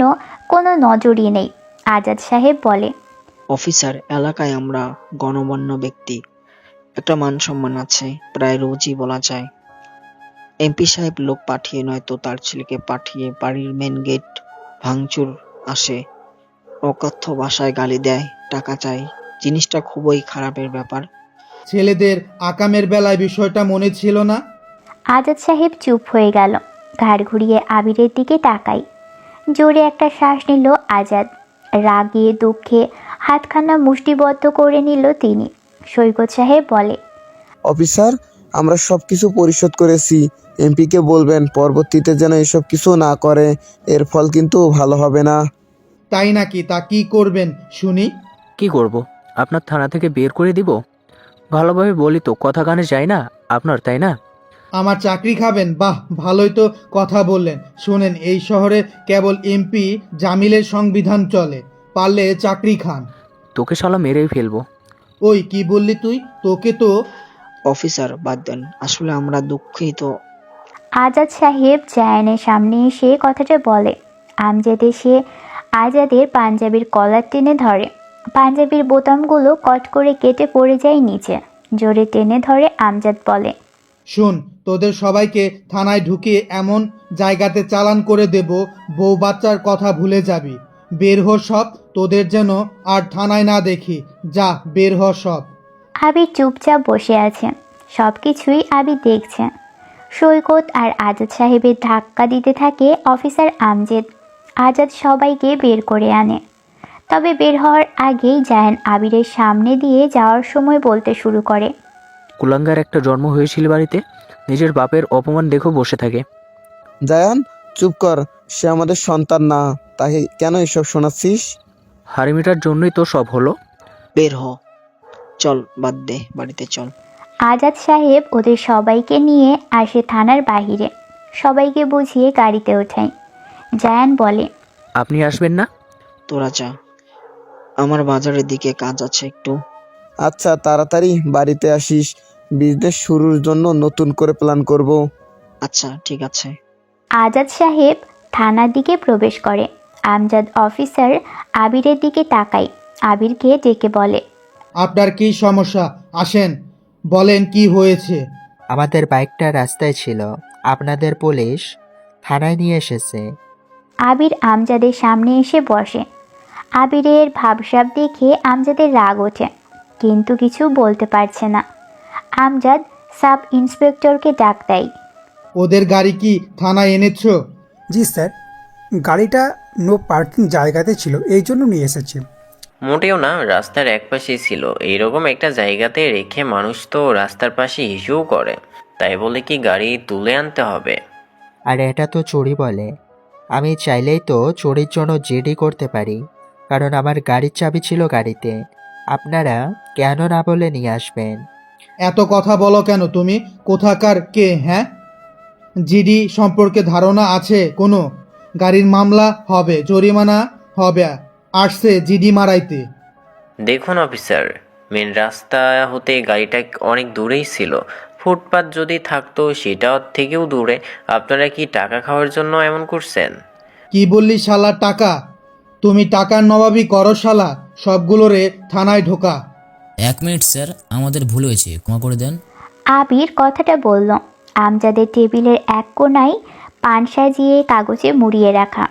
কোনো নজরই নেই। আজাদ সাহেব বলে, অফিসার, এলাকায় আমরা গণ্যমান্য ব্যক্তি, একটা মান সম্মান আছে, প্রায় রোজই বলা যায়। এমপি সাহেব লোক পাঠিয়ে নয়তো তার ছেলেকে পাঠিয়ে বাড়ির মেন গেট ভাঙচুর আসে, অকথ্য ভাষায় গালি দেয়, টাকা চায়। জিনিসটা খুবই খারাপের ব্যাপার। ছেলেদের আকামের বেলায় বিষয়টা মনে ছিল না? আজাদ সাহেব চুপ হয়ে গেল। ঘাড় ঘুরিয়ে আবিরের দিকে তাকাই। জোরে একটা শ্বাস নিল আজাদ। রাগে দুঃখে হাতখানা মুষ্টিবদ্ধ করে নিল তিনি। সৈকত সাহেব বলে, অফিসার, আমরা সব কিছু পরিশোধ করেছি। এমপিকে বলবেন পরবর্তীতে যেন এসব কিছু না করে, এর ফল কিন্তু ভালো হবে না। তাই নাকি? তা কি করবেন শুনি? কি করব? আপনার থানা থেকে বের করে দিব? ভালোভাবে বলি তো কথা কানে যায় না আপনার, তাই না? আমার চাকরি খাবেন? বাহ, ভালোই তো কথা বললেন। শুনেন, এই শহরে কেবল এমপি জামিলের সংবিধান চলে, পারলে চাকরি খান। তোকে শালা মেরেই ফেলবো। ওই কি বললি তুই? তোকে তো। অফিসার বাদ দেন, আসলে আমরা দুঃখিত। আজাদ সাহেব জায়ানের সামনে এসে কথাটা বলে। আমজাদ এসে আজাদের পাঞ্জাবির কলার টেনে ধরে। পাঞ্জাবির বোতামগুলো কট করে কেটে পড়ে যায় নিচে। জোরে টেনে ধরে আমজাদ বলে, শোন, তোদের সবাইকে থানায় ঢুকিয়ে এমন জায়গাতে চালান করে দেব, বউ বাচ্চার কথা ভুলে যাবি। বের হ সব, তোদের যেন আর থানায় না দেখি। যা, বের হ সব। আবির চুপচাপ বসে আছে। সব কিছুই আবির দেখছে। সৈকত আর আজাদ সাহেবের ধাক্কা দিতে থাকে অফিসার আমজাদ। আজাদ সবাইকে বের করে আনে। তবে বের হওয়ার আগেই জায়ান আবিরের সামনে দিয়ে যাওয়ার সময় বলতে শুরু করে, কুলাঙ্গার একটা জন্ম হয়েছিল বাড়িতে, নিজের বাপের অপমান দেখো বসে থাকে। জায়ান, চুপ কর। সে আমাদের সন্তান না, তাই কেন এসব শোনাচ্ছিস? হারিমিটার জন্যই তো সব হলো। বের হ, চল, বাদ দে, বাড়িতে চল। আজাদ সাহেব ওদের সবাইকে নিয়ে আসে থানার বাহিরে। সবাইকে বুঝিয়ে গাড়িতে ওঠায়। জায়ান বলে, আপনি আসবেন না? তোরা যা, আমার বাজারের দিকে কাজ আছে একটু। আচ্ছা, তাড়াতাড়ি বাড়িতে আসিস। বিজনেস শুরুর জন্য নতুন করে প্ল্যান করব। আচ্ছা, ঠিক আছে। আজাদ সাহেব থানার দিকে প্রবেশ করে। আমজাদ অফিসার আবিরের দিকে তাকায়। আবিরকে ডেকে বলে, আপনার কি সমস্যা? আসেন, বলেন কি হয়েছে। আমাদের বাইকটা রাস্তায় ছিল, আপনাদের পুলিশ থানায় নিয়ে এসেছে। আবির আমজাদের সামনে এসে বসে। আবিরের ভাবসাব দেখে আমজাদের রাগ ওঠে, কিন্তু কিছু বলতে পারছে না। আমজাদ সাব ইন্সপেক্টরকে ডাক দেয়। ওদের গাড়ি কি থানায় এনেছো? জি স্যার, গাড়িটা নো পার্কিং জায়গাতে ছিল, এই জন্য নিয়ে এসেছি। মোটেও না, রাস্তার একপাশেই ছিল। এইরকম একটা জায়গাতে রেখে মানুষ তো রাস্তার পাশে ইস্যুও করে, তাই বলে কি গাড়ি তুলে আনতে হবে? আর এটা তো চুরি বলে। আমি চাইলেই তো চুরির জন্য জিডি করতে পারি, কারণ আমার গাড়ির চাবি ছিল গাড়িতে। আপনারা কেন না বলে নিয়ে আসবেন? এত কথা বলো কেন তুমি? কোথাকার কে? হ্যাঁ, জিডি সম্পর্কে ধারণা আছে কোনো? গাড়ির মামলা হবে, জরিমানা হবে, আসছে জিডি মারাইতে। দেখুন অফিসার, মেন রাস্তা হতে গাড়িটা অনেক দূরেই ছিল। ফুটপাত যদি থাকতো সেটার থেকেও দূরে। আপনারা কি টাকা খাওয়ার জন্য এমন করছেন? কি বললি শালা? টাকা? তুমি টাকার নবাবি করো শালা। সবগুলোরে থানায় ঢোকা। 1 মিনিট স্যার, আমাদের ভুল হয়েছে, ক্ষমা করে দেন। আবির কথাটা বলল। আমজাদের টেবিলের এক কোণায় পান সাজিয়ে কাগজে মুড়িয়ে রাখা।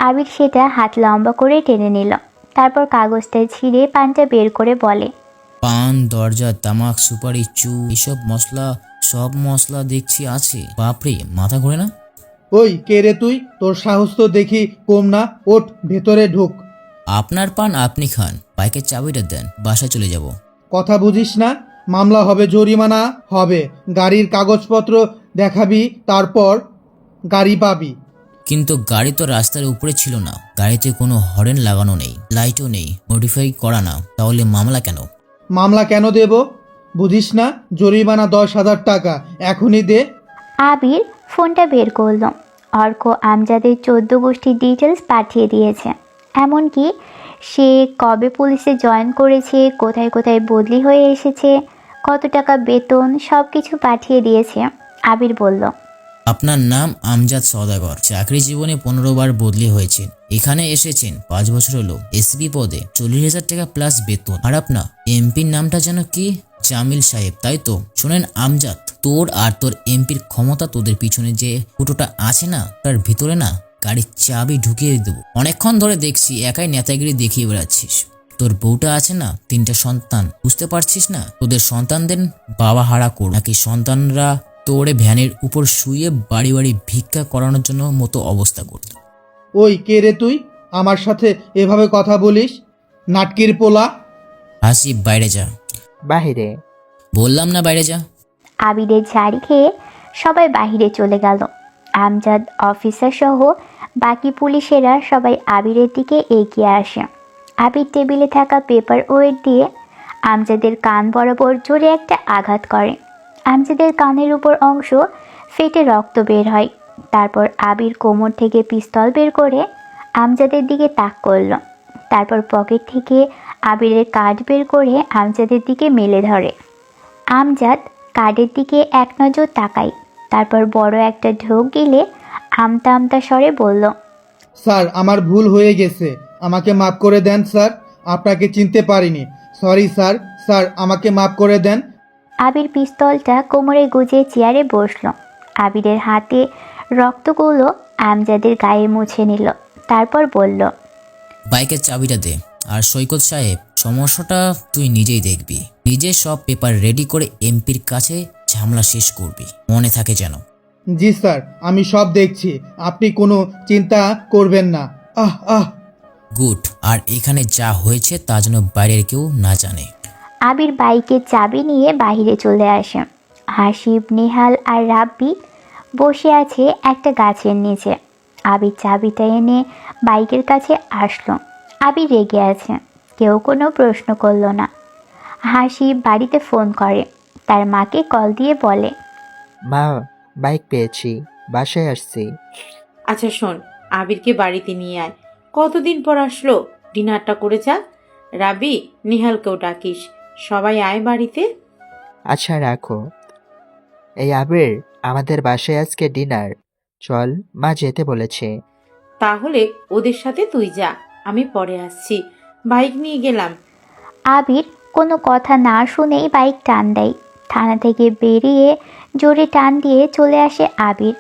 আবির সেটা হাত লম্বা করে টেনে নিল। তারপর কাগজটা ছিঁড়ে পানটা বের করে বলে, পান, দরজা, তামাক, সুপারি, চু, এসব মশলা, সব মশলা দেখছি আছে। বাপরে, মাথা ঘোরে না? ওই কে রে তুই? তোর সাহস তো দেখি কম না। ওঠ, ভেতরে ঢুক। আপনার পান আপনি খান, বাইকের চাবিটা দেন, বাসায় চলে যাব। কথা বুঝিস না? মামলা হবে, জরিমানা হবে, গাড়ির কাগজপত্র দেখাবি, তারপর গাড়ি পাবি। কিন্তু গাড়ি তো রাস্তার উপরে ছিল না, গাড়িতে কোনো হর্ন লাগানো নেই, লাইটও নেই, মডিফাই করা না, তাহলে মামলা কেন? মামলা কেন দেব বুঝিস না? জরিমানা 10,000 টাকা, এখনই দে। আবির ফোনটা বের করল। অর্ক আমজাদের 14 গোষ্ঠীর ডিটেলস পাঠিয়ে দিয়েছে। এমনকি সে কবে পুলিশে জয়েন করেছে, কোথায় কোথায় বদলি হয়ে এসেছে, কত টাকা বেতন সব কিছু পাঠিয়ে দিয়েছে। আবির বলল, আপনার নাম আমজাদ সওদাগর, চাকরি জীবনে 15 বার বদলি হয়েছে, এখানে এসেছেন 5 বছর হলো, এসপি পদে 40,000 টাকা প্লাস বেতন। আর আপনার এমপির নামটা যেন কি? জামিল সাহেব, তাই তো? শোনেন আমজাদ, তোর আর তোর এমপির ক্ষমতা, তোদের পিছনে যে ফুটোটা আছে না, তার ভিতরে না গাড়ির চাবি ঢুকিয়ে দেবো। অনেকক্ষণ ধরে দেখছি একাই নেতাগিরি দেখিয়ে বেড়াচ্ছিস। তোর বউটা আছে না, 3টা সন্তান, বুঝতে পারছিস না? তোদের সন্তানদের বাবা হারা কর, নাকি সন্তানরা তোরে ভ্যানের উপর শুয়ে বাড়ি বাড়ি ভিক্ষা করানোর জন্য মতো অবস্থা করত? ওই কে রে তুই, আমার সাথে এভাবে কথা বলিস? নাটকির পোলা। হাসিব, বাইরে যা। বাহিরে। বললাম না বাইরে যা। আবিরের ঝাড়ি খেয়ে সবাই বাহিরে চলে গেল। আমজাদ অফিসার সহ বাকি পুলিশেরা সবাই আবিরের দিকে এগিয়ে আসে। আবির টেবিলে থাকা পেপার ওয়েট দিয়ে আমজাদের কান বরাবর জোরে একটা আঘাত করে। আমজাদের কানের উপর অংশ ফেটে রক্ত বের হয়। তারপর আবির কোমর থেকে পিস্তল বের করে আমজাদের দিকে তাক করল। তারপর পকেট থেকে আবিরের কার্ড বের করে আমজাদের দিকে মেলে ধরে। আমজাদ কার্ডের দিকে এক নজর তাকায়, তারপর বড় একটা ঢোক গিলে আমতা আমতা স্বরে বলল, স্যার আমার ভুল হয়ে গেছে, আমাকে মাফ করে দেন স্যার, আপনাকে চিনতে পারিনি, সরি স্যার, স্যার আমাকে মাফ করে দেন। আবির পিস্তলটা কোমরে গুজে চেয়ারে বসলো। আবিরের হাতে রক্তগুলো আমজাদের গায়ে মুছে নিল, তারপর বলল, বাইকের চাবিটা দে। আর সৈকত সাহেব, সমস্যাটা তুই নিজেই দেখবি, নিজে সব পেপার রেডি করে এমপির কাছে ঝামেলা শেষ করবি, মনে থাকে যেন। জি স্যার, আমি সব দেখছি, আপনি কোনো চিন্তা করবেন না। আহ আহ। গুড। আর এখানে যা হয়েছে তা যেন বাইরের কেউ না জানে। আবির বাইকের চাবি নিয়ে বাইরে চলে আসে। হাসিব, নেহাল আর রাব্বি বসে আছে একটা গাছের নিচে। আবির চাবিটা এনে বাইকের কাছে আসলো। আবির রেগে আছে, কেউ কোনো প্রশ্ন করলো না। হাসিব বাড়িতে ফোন করে, তার মাকে কল দিয়ে বলে, মা, বাইক পেয়েছি, বাসায় আসছি। আচ্ছা শোন, আবিরকে বাড়িতে নিয়ে আয়, কতদিন পর আসলো, ডিনারটা করে যা। রাবি, নিহালকেও ডাকিস, সবাই আয় বাড়িতে। আচ্ছা রাখো। এই আবির, আমাদের বাসায় আজকে ডিনার, চল, মা যেতে বলেছে। তাহলে ওদের সাথে তুই যা, আমি পরে আসছি, বাইক নিয়ে গেলাম। আবির কোনো কথা না শুনেই বাইক টান দেয়। থানা থেকে বেরিয়ে জোরে টান দিয়ে চলে আসে আবির।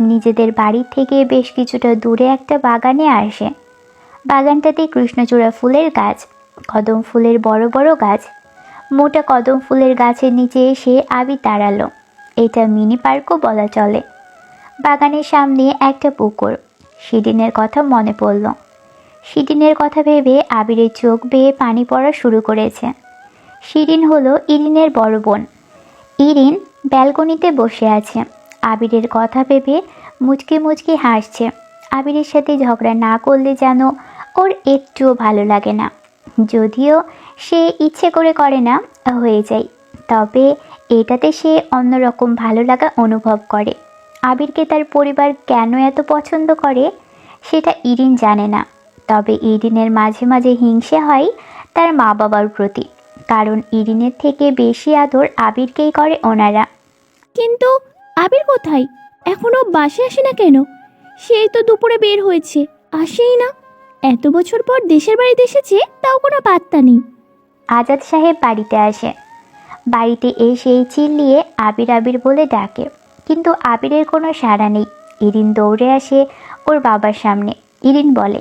নিজেদের বাড়ি থেকে বেশ কিছুটা দূরে একটা বাগানে আসে। বাগানটাতে কৃষ্ণচূড়া ফুলের গাছ, কদম ফুলের বড় বড় গাছ। মোটা কদম ফুলের গাছের নিচে এসে আবির দাঁড়ালো। এটা মিনি পার্কও বলা চলে। বাগানের সামনে একটা পুকুর। সেদিনের কথা মনে পড়ল। শিরিনের কথা ভেবে আবিরের চোখ বেয়ে পানি পড়া শুরু করেছে। শিরিন হলো ইরিনের বড় বোন। ইরিন ব্যালকনিতে বসে আছে। আবিরের কথা ভেবে মুচকি মুচকি হাসছে। আবিরের সাথে ঝগড়া না করলে যেন ওর একটুও ভালো লাগে না। যদিও সে ইচ্ছে করে না, হয়ে যায়, তবে এটাতে সে অন্যরকম ভালো লাগা অনুভব করে। আবিরকে তার পরিবার কেন এত পছন্দ করে সেটা ইরিন জানে না, তবে ইরিনের মাঝে মাঝে হিংসে হয় তার মা বাবার প্রতি, কারণ ইরিনের থেকে বেশি আদর আবিরকেই করে ওনারা। কিন্তু আবির কোথায়? এখনো বাসায় আসে না কেন? সেই তো দুপুরে বের হয়েছে, আসেই না। এত বছর পর দেশের বাড়িতে এসেছে, তাও কোনো পাত্তা নেই। আজাদ সাহেব বাড়িতে আসে। বাড়িতে এসেই চিল্লিয়ে আবির আবির বলে ডাকে, কিন্তু আবিরের কোনো সাড়া নেই। ইরিন দৌড়ে আসে ওর বাবার সামনে। ইরিন বলে,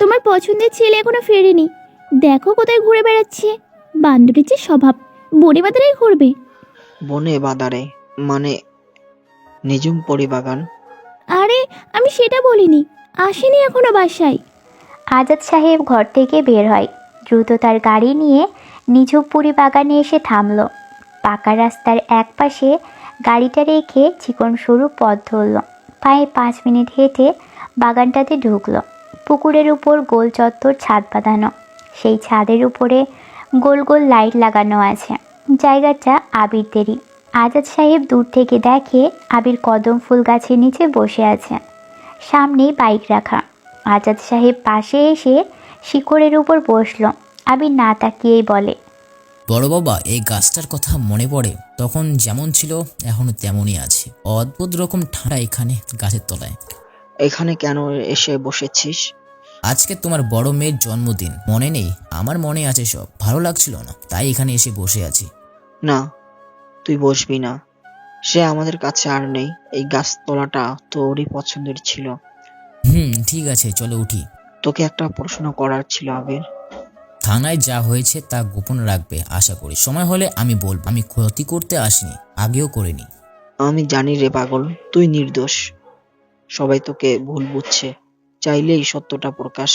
তোমার পছন্দের ছেলে এখনো ফেরেনি, দেখো কোথায় ঘুরে বেড়াচ্ছে। বান্দরের যে স্বভাব, বনে বাদারেই ঘুরবে। বনে বাদারে মানে নিজুম পরিবাগান? আরে আমি সেটা বলিনি, আসেনি এখনো বাসায়। আজাদ সাহেব ঘর থেকে বের হয়। দ্রুত তার গাড়ি নিয়ে নিঝুমপুরি বাগানে এসে থামল। পাকা রাস্তার এক পাশে গাড়িটা রেখে চিকন সরু পথ ধরল। প্রায় 5 মিনিট হেঁটে বাগানটাতে ঢুকলো। পুকুরের উপর গোল চত্বর ছাদ বাঁধানো। সেই ছাদের উপরে গোল গোল লাইট লাগানো আছে। জায়গাটা আবিরদেরই। আজাদ সাহেব দূর থেকে দেখে আবির কদম ফুল গাছের নিচে বসে আছে, সামনেই বাইক রাখা। আজাদ সাহেব পাশে এসে শিকড়ের উপর বসলো। আবির না তাকিয়েই বলে, বড় বাবা, এই গাছটার কথা মনে পড়ে। তখন যেমন ছিল এখনো তেমনই আছে। অদ্ভুত রকম ঠান্ডা এখানে গাছের তলায়। এখানে কেন এসে বসেছিস? আজকে তোমার বড় মেয়ের জন্মদিন, মনে নেই? আমার মনে আছে সব। ভালো লাগছিল না, তাই এখানে এসে বসে আছি। না, তুই বসবি না। সে আমাদের কাছে আর নেই। এই গাছতলাটা তোরই পছন্দের ছিল। ঠিক আছে, চলো উঠি। তোকে একটা প্রশ্ন করার ছিল আবির। থানায় যা হয়েছে তা গোপন রাখবে আশা করি। সময় হলে আমি বলবো। আমি ক্ষতি করতে আসিনি, আগেও করিনি। আমি জানি রে পাগল, তুই নির্দোষ। সবাই তোকে ভুল বুঝছে, চাইলেই সত্যটা প্রকাশ।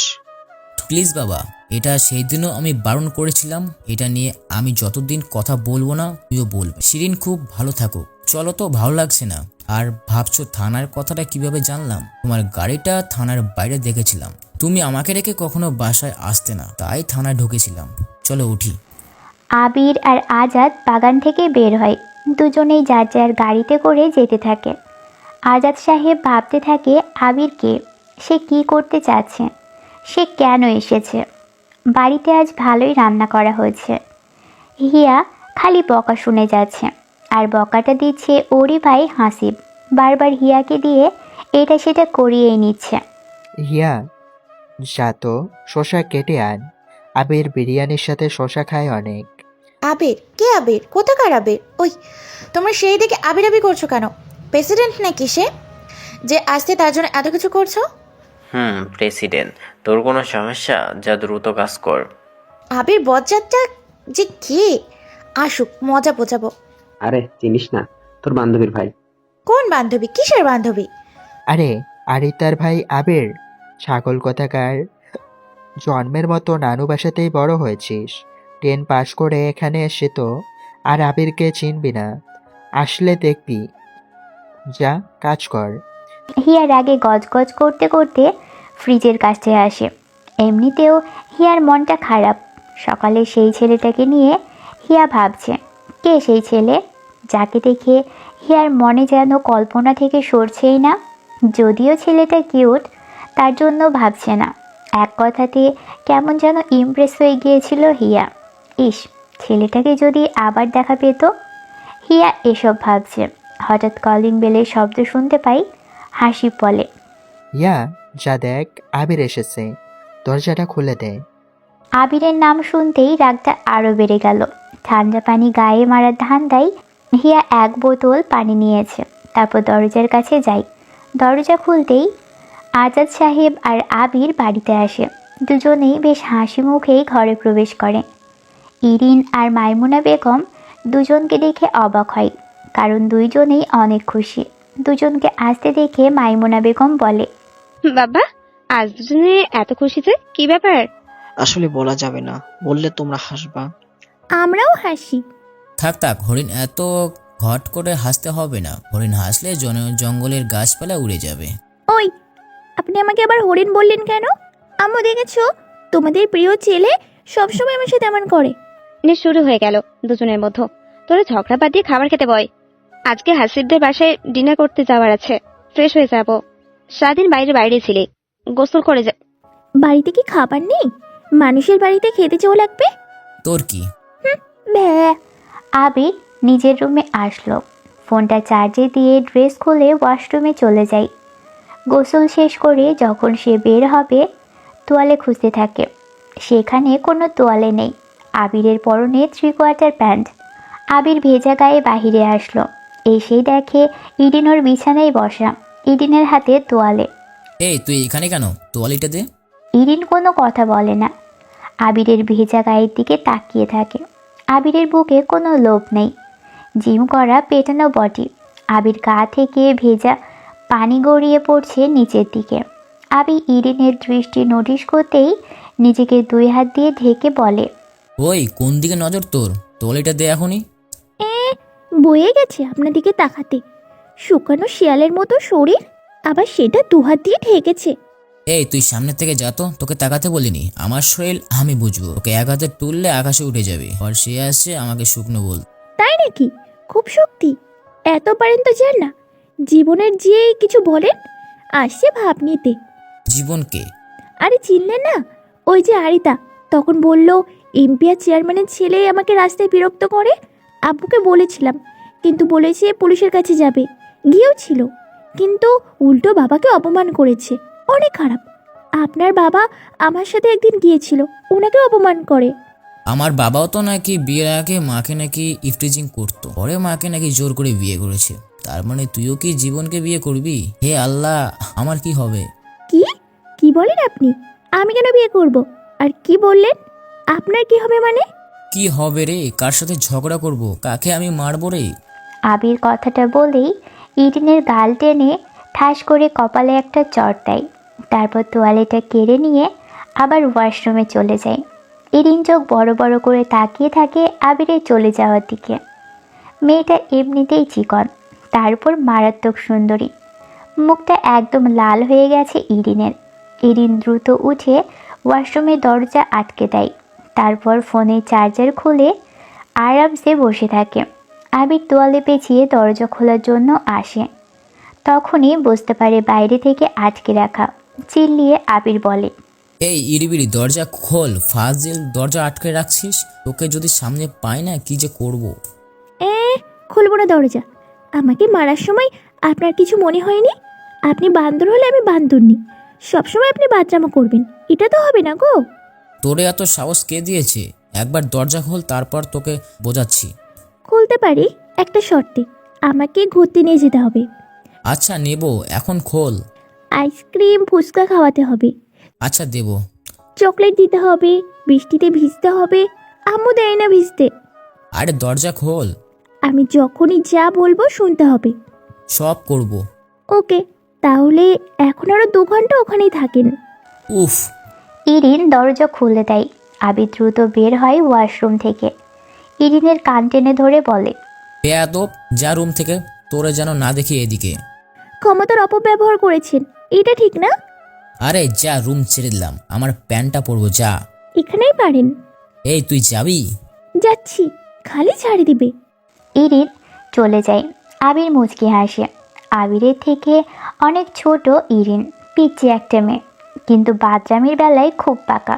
প্লিজ বাবা, এটা সেই দিনও আমি বারণ করেছিলাম। এটা নিয়ে আমি যতদিন কথা বলবো না, তুইও বলবি। শিরিন, খুব ভালো থাকো। চলো তো, ভালো লাগছে না। আর ভাবছো থানার কথাটা কিভাবে জানলাম? তোমার গাড়িটা থানার বাইরে দেখেছিলাম। তুমি আমাকে রেখে কখনো বাসায় আসতে না, তাই থানায় ঢুকেছিলাম। চলো উঠি। আবির আর আজাদ বাগান থেকে বের হয়। দুজনেই যার যার গাড়িতে করে যেতে থাকে। আজাদ সাহেব ভাবতে থাকে আবিরকে, সে কি করতে চাচ্ছে, সে কেন এসেছে। বাড়িতে আজ ভালোই রান্না করা হয়েছে। হিয়া খালি বকা শুনে যাচ্ছে, আর বকাটা দিচ্ছে ওরই ভাই হাসিব। বারবার হিয়াকে দিয়ে এটা সেটা করিয়েই নিচ্ছে। হিয়া, যা তো শশা কেটে আন। আবির বিরিয়ানির সাথে শশা খায় অনেক। আবির? কে আবির? কোথাকার আবির? ওই, তোমরা সেই দিকে আবির আবির করছো কেন? প্রেসিডেন্ট নাকি সে, যে আসতে তার জন্য এত কিছু করছো? প্রেসিডেন্ট। তোর কোনো সমস্যা? যা দ্রুত কাজ কর। আবির বজ্জাতটা যে কে, আসুক, মজা বোঝাবো। আরে চিনিস না, তোর বান্ধবীর ভাই। কোন বান্ধবী? কিসের বান্ধবী? আরে আরিতার ভাই আবির। ছাগল কোথাকার। জন্মের মতো নানু বাসাতেই বড় হয়েছিস, 10 পাস করে এখানে এসে তো আর আবিরকে চিনবি না। আসলে দেখবি। যা কাজ কর। হিয়ার আগে গজগজ করতে করতে ফ্রিজের কাছে আসে। এমনিতেও হিয়ার মনটা খারাপ। সকালে সেই ছেলেটাকে নিয়ে হিয়া ভাবছে, কে সেই ছেলে যাকে দেখে হিয়ার মনে যেন কল্পনা থেকে সরছেই না। যদিও ছেলেটা কিউট, তার জন্য ভাবছে না। এক কথাতে কেমন যেন ইমপ্রেস হয়ে গিয়েছিল হিয়া। ইস, ছেলেটাকে যদি আবার দেখা পেত। হিয়া এসব ভাবছে, হঠাৎ কলিং বেলের শব্দ শুনতে পাই। হাসি বলে, ইয়া যা দেখ, আবির এসেছে, দরজাটা খুলে দে। আবিরের নাম শুনতেই রাগটা আরও বেড়ে গেল। ঠান্ডা পানি গায়ে মারার ধান্দায় হিয়া এক বোতল পানি নিয়েছে। তারপর দরজার কাছে যাই। দরজা খুলতেই আজাদ সাহেব আর আবির বাড়িতে আসে। দুজনেই বেশ হাসি মুখেই ঘরে প্রবেশ করে। ইরিন আর মাইমুনা বেগম দুজনকে দেখে অবাক হয়, কারণ দুইজনেই অনেক খুশি। দুজনকে আসতে দেখে মাইমুনা বেগম বলে, বাবা, আজ দুজনে এত খুশি যে, কি ব্যাপার? আসলে বলা যাবে না, বললে তোমরা হাসবা। আমরাও হাসি। থাক, হরিণ এত ঘট করে হাসতে হবে না। হরিণ হাসলে জঙ্গলের গাছপালা উড়ে যাবে। ওই, আপনি আমাকে আবার হরিণ বললেন কেন? আম্মু দেখেছো, তোমাদের প্রিয় ছেলে সবসময় আমার সাথে এমন করে। শুরু হয়ে গেল দুজনের মধ্যে। তোরা ঝগড়া বাদ দিয়ে খাবার খেতে বয়। আজকে হাসিবদের বাসায় ডিনার করতে যাওয়ার আছে, ফ্রেশ হয়ে যাব। সারাদিন বাইরে ছিলে, গোসল করে যা। বাড়িতে কি খাবার নেই? মানুষের বাড়িতে খেতে চেয়েও লাগবে। তোর কি? আবির নিজের রুমে আসলো। ফোনটা চার্জে দিয়ে ড্রেস খুলে ওয়াশরুমে চলে যায়। গোসল শেষ করে যখন সে বের হবে, তোয়ালে খুঁজতে থাকে। সেখানে কোনো তোয়ালে নেই। আবিরের পরনে 3/4 প্যান্ট। আবির ভেজা গায়ে বাহিরে আসলো। এসেই দেখে ইডিন ওর বিছানায় বসা, ইডিনের হাতে তোয়ালে। এই, তুই এখানে কেন? তোয়ালিটা দে। ইরিন কোনো কথা বলে না, আবিরের ভেজা গায়ের দিকে তাকিয়ে থাকে। আবিরের বুকে কোনো লোভ নেই, জিম করা পেটানো বডি। আবির গা থেকে ভেজা পানি গড়িয়ে পড়ছে নিচের দিকে। আবির ইরিনের দৃষ্টি নোটিশ করতেই নিজেকে 2 হাত দিয়ে ঢেকে বলে, ওই, কোন দিকে নজর তোর? তোয়ালিটা দে এখনই। বয়ে গেছে আপনার দিকে তাকাতে। শুকানো শিয়ালের মতো শরীর, আবার সেটা 2 হাত দিয়ে ঢেকেছে। এই, তুই সামনে থেকে যা তো, তোকে তাকাতে বলিনি। আমার শরীর আমি বুঝবো। ওকে এক হাতে তুললে আকাশে উঠে যাবে। আর সে আসছে আমাকে শুকনো বল। তাই নাকি? খুব শক্তি? এত পারেন তো জান না। জীবনের যে কিছু বলেন, আসছে ভাব নিতে। জীবনকে? আরে চিনলেন না? ওই যে আরিতা তখন বলল এমপি আর চেয়ারম্যানের ছেলে আমাকে রাস্তায় বিরক্ত করে। আব্বুকে বলেছিলাম, কিন্তু বলেছে পুলিশের কাছে যাবে, গিয়েও ছিল, কিন্তু উল্টো বাবাকে অপমান করেছে। অনেক খারাপ। আপনার বাবা আমার সাথে একদিন গিয়েছিল, ওনাকে অপমান করে। আমার বাবাও তো নাকি বিয়ের আগে মাকে নাকি ইফটিজিং করতো, পরে মাকে নাকি জোর করে বিয়ে করেছে। তার মানে তুইও কি জীবনকে বিয়ে করবি? হে আল্লাহ, আমার কি হবে? কি কি বলেন আপনি? আমি কেন বিয়ে করব? আর কি বললেন? আপনার কি হবে মানে? কি হবে রে? কার সাথে ঝগড়া করব? কাকে আমি মারবো রে? আবির কথাটা বলেই ইরিনের গাল টেনে ঠাস করে কপালে একটা চড় দেয়। তারপর তোয়ালেটা কেড়ে নিয়ে আবার ওয়াশরুমে চলে যায়। ইরিন চোখ বড় বড় করে তাকিয়ে থাকে আবিরের চলে যাওয়ার দিকে। মেয়েটা এমনিতেই চিকন, তারপর মারাত্মক সুন্দরী। মুখটা একদম লাল হয়ে গেছে ইরিনের। ইরিন দ্রুত উঠে ওয়াশরুমের দরজা আটকে দেয়। তারপর ফোনের চার্জার খুলে আরামসে বসে থাকে। আবির তোয়ালে পেঁচিয়ে দরজা খোলার জন্য আসে। তখনই বুঝতে পারে বাইরে থেকে আটকে রাখা। চিল্লিয়ে আবির বলে, এই ইরিবিরি দরজা খোল ফাজিল, দরজা আটকে রাখছিস? তোকে যদি সামনে পাই না কি যে করব। খুলবো না দরজা। আমাকে মারার সময় আপনার কিছু মনে হয়নি? আপনি বান্দর হলে আমি বান্দরনি। সবসময় আপনি বাচ্চামো করবেন, এটা তো হবে না গো। তোরে এত সাহস কে দিয়েছে? একবার দরজা খোল, তারপর তোকে বোঝাচ্ছি। খুলতে পারি, একটা শর্তে। আমাকে ঘুরতে নিয়ে যেতে হবে। আচ্ছা নেব, এখন খোল। আইসক্রিম ফুচকা খাওয়াতে হবে। আচ্ছা দেব। চকলেট দিতে হবে, বৃষ্টিতে ভিজতে হবে। আম্মু দেয় না ভিজতে। আরে দরজা খোল। আমি যখনই যা বলবো শুনতে হবে। সব করব। ওকে, তাহলে এখন আরো 2 ঘন্টা ওখানেই থাকেন। উফ। ইরিন দরজা খুলে দেয়। আবির দ্রুত বের হয় ওয়াশরুম থেকে। ইরিনের কান টেনে ধরে বলে, বেয়াদব, যা রুম থেকে, তোরে যেন না দেখি এদিকে। ক্ষমতার অপব্যবহার করেছেন, এটা ঠিক না। আরে যা, রুম ছেড়ে দিলাম, আমার প্যান্টটা পরবো, যা। এখানেই পারেন। এই তুই যাবি? যাচ্ছি, খালি ছাড়ি দিবে। ইরিন চলে যায়। আবির মুচকি হাসে। আবিরের থেকে অনেক ছোট ইরিন, পিচ্ছি একটা মেয়ে, কিন্তু বাদরামির বেলায় খুব পাকা।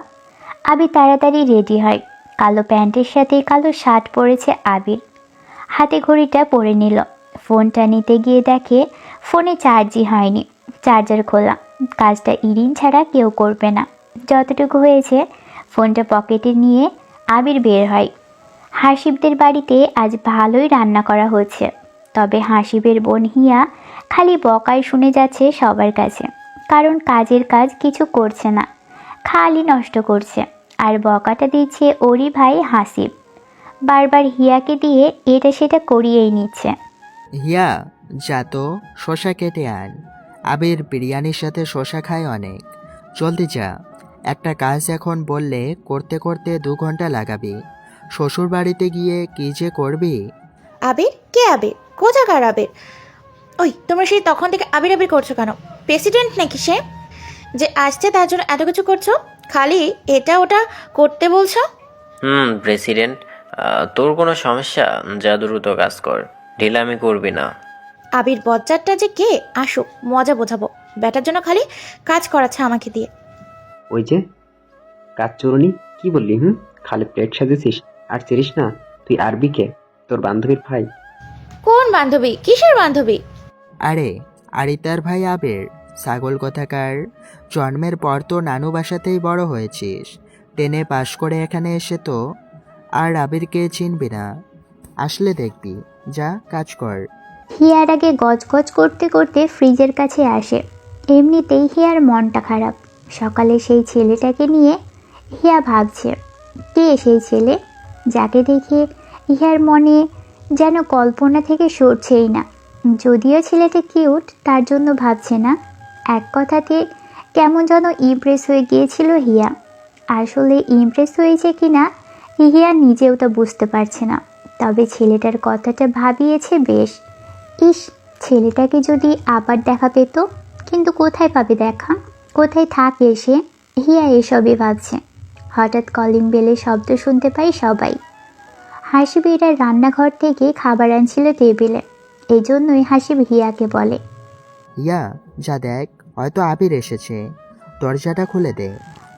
আবির তাড়াতাড়ি রেডি হয়। কালো প্যান্টের সাথে কালো শার্ট পরেছে আবির। হাতে ঘড়িটা পরে নিল। ফোনটা নিতে গিয়ে দেখে ফোনে চার্জই হয়নি। চার্জার খোলা। কাজটা ইরিন ছাড়া কেউ করবে না। যতটুকু হয়েছে ফোনটা পকেটে নিয়ে আবির বের হয়। হাসিবদের বাড়িতে আজ ভালোই রান্না করা হচ্ছে, তবে হাসিবের বোন হিয়া খালি বকাই শুনে যাচ্ছে সবার কাছে, কারণ কাজের কাজ কিছু করছে না, খালি নষ্ট করছে। আর বকাটা দিচ্ছে ওরই ভাই হাসিব, বারবার হিয়াকে দিয়ে এটা সেটা করিয়েই নিচ্ছে। হিয়া, যা তো শশা কেটে আন। আবির বিরিয়ানির সাথে শশা খায় অনেক। জলদি যা, একটা কাজ এখন বললে করতে করতে 2 ঘন্টা লাগাবি। শ্বশুর বাড়িতে গিয়ে কি যে করবি। আবির? কে আবির? কোথাকার আবির? ওই তোমরা সেই তখন থেকে আবির আবির করছো কেন? প্রেসিডেন্ট নাকি সে, যে আসছে তার জন্য এত কিছু করছো? খালি এটা ওটা করতে বলছো। প্রেসিডেন্ট, তোর কোনো সমস্যা? যা দ্রুত কাজ কর, ঢিলামি করবি না। আবির বজ্জারটা যে কে, আসুক মজা বোঝাবো। ব্যাটার জন্য খালি কাজ করাচ্ছে আমাকে দিয়ে। ওই যে কাজ চোরনি, কি বললি? খালি প্লেট সাজেছিস আর চিনিস না তুই আরবিকে, তোর বান্ধবীর ভাই। কোন বান্ধবী? কিসের বান্ধবী? আরে আরিতার ভাই আবির, ছাগল কোথাকার। জন্মের পর তো নানু বাসাতেই বড় হয়েছিস, 10-এ পাশ করে এখানে এসে তো আর আবিরকে চিনবি না। আসলে দেখবি, যা কাজ কর। হিয়ার আগে গজগজ করতে করতে ফ্রিজের কাছে আসে। এমনিতেই হিয়ার মনটা খারাপ। সকালে সেই ছেলেটাকে নিয়ে হিয়া ভাবছে, কে সেই ছেলে যাকে দেখে হিয়ার মনে যেন কল্পনা থেকে সরছেই না। যদিও ছেলেটা কিউট, তার জন্য ভাবছে না। এক কথাতে কেমন যেন ইমপ্রেস হয়ে গিয়েছিল হিয়া। আসলে ইমপ্রেস হয়েছে কিনা হিয়া নিজেও তা বুঝতে পারছে না, তবে ছেলেটার কথাটা ভাবিয়েছে বেশ। ইস, ছেলেটাকে যদি আবার দেখা পেত, কিন্তু কোথায় পাবে দেখা, কোথায় থাকে সে? হিয়া এসবই ভাবছে। হঠাৎ কলিং বেলের শব্দ শুনতে পাই সবাই। হাসিব এরা রান্নাঘর থেকে খাবার আনছিল টেবিলে, এই জন্যই হাসিব হিয়াকে বলে, হিয়া, যা দেখ, হয়তো আবির এসেছে, দরজাটা খুলে দে।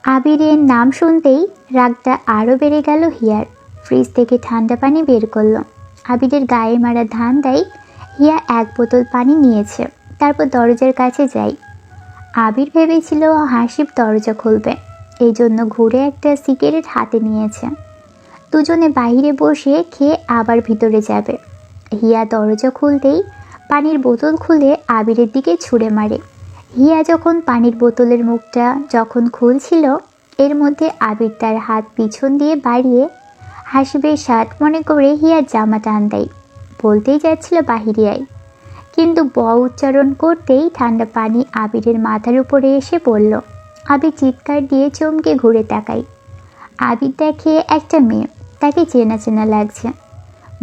আবিরের নাম শুনতেই রাগটা আরও বেড়ে গেল হিয়ার। ফ্রিজ থেকে ঠান্ডা পানি বের করলো। আবিরের গায়ে মারা ধান্দায় হিয়া এক বোতল পানি নিয়েছে, তারপর দরজার কাছে যাই। আবির ভেবেছিল হাসিব দরজা খুলবে, এই জন্য ঘুরে একটা সিগারেট হাতে নিয়েছে। দুজনে বাইরে বসে খেয়ে আবার ভিতরে যাবে। হিয়া দরজা খুলতেই পানির বোতল খুলে আবিরের দিকে ছুঁড়ে মারে। হিয়া যখন পানির বোতলের মুখটা খুলছিল, এর মধ্যে আবির তার হাত পিছন দিয়ে বাড়িয়ে হাসিবের শার্ট মনে করে হিয়ার জামা টান দেয়। বলতেই যাচ্ছিল বাহিরে আয়, কিন্তু ব উচ্চারণ করতেই ঠান্ডা পানি আবিরের মাথার উপরে এসে পড়ল। আবির চিৎকার দিয়ে চমকে ঘুরে তাকায়। আবির দেখে একটা মেয়ে, তাকে চেনা চেনা লাগছে।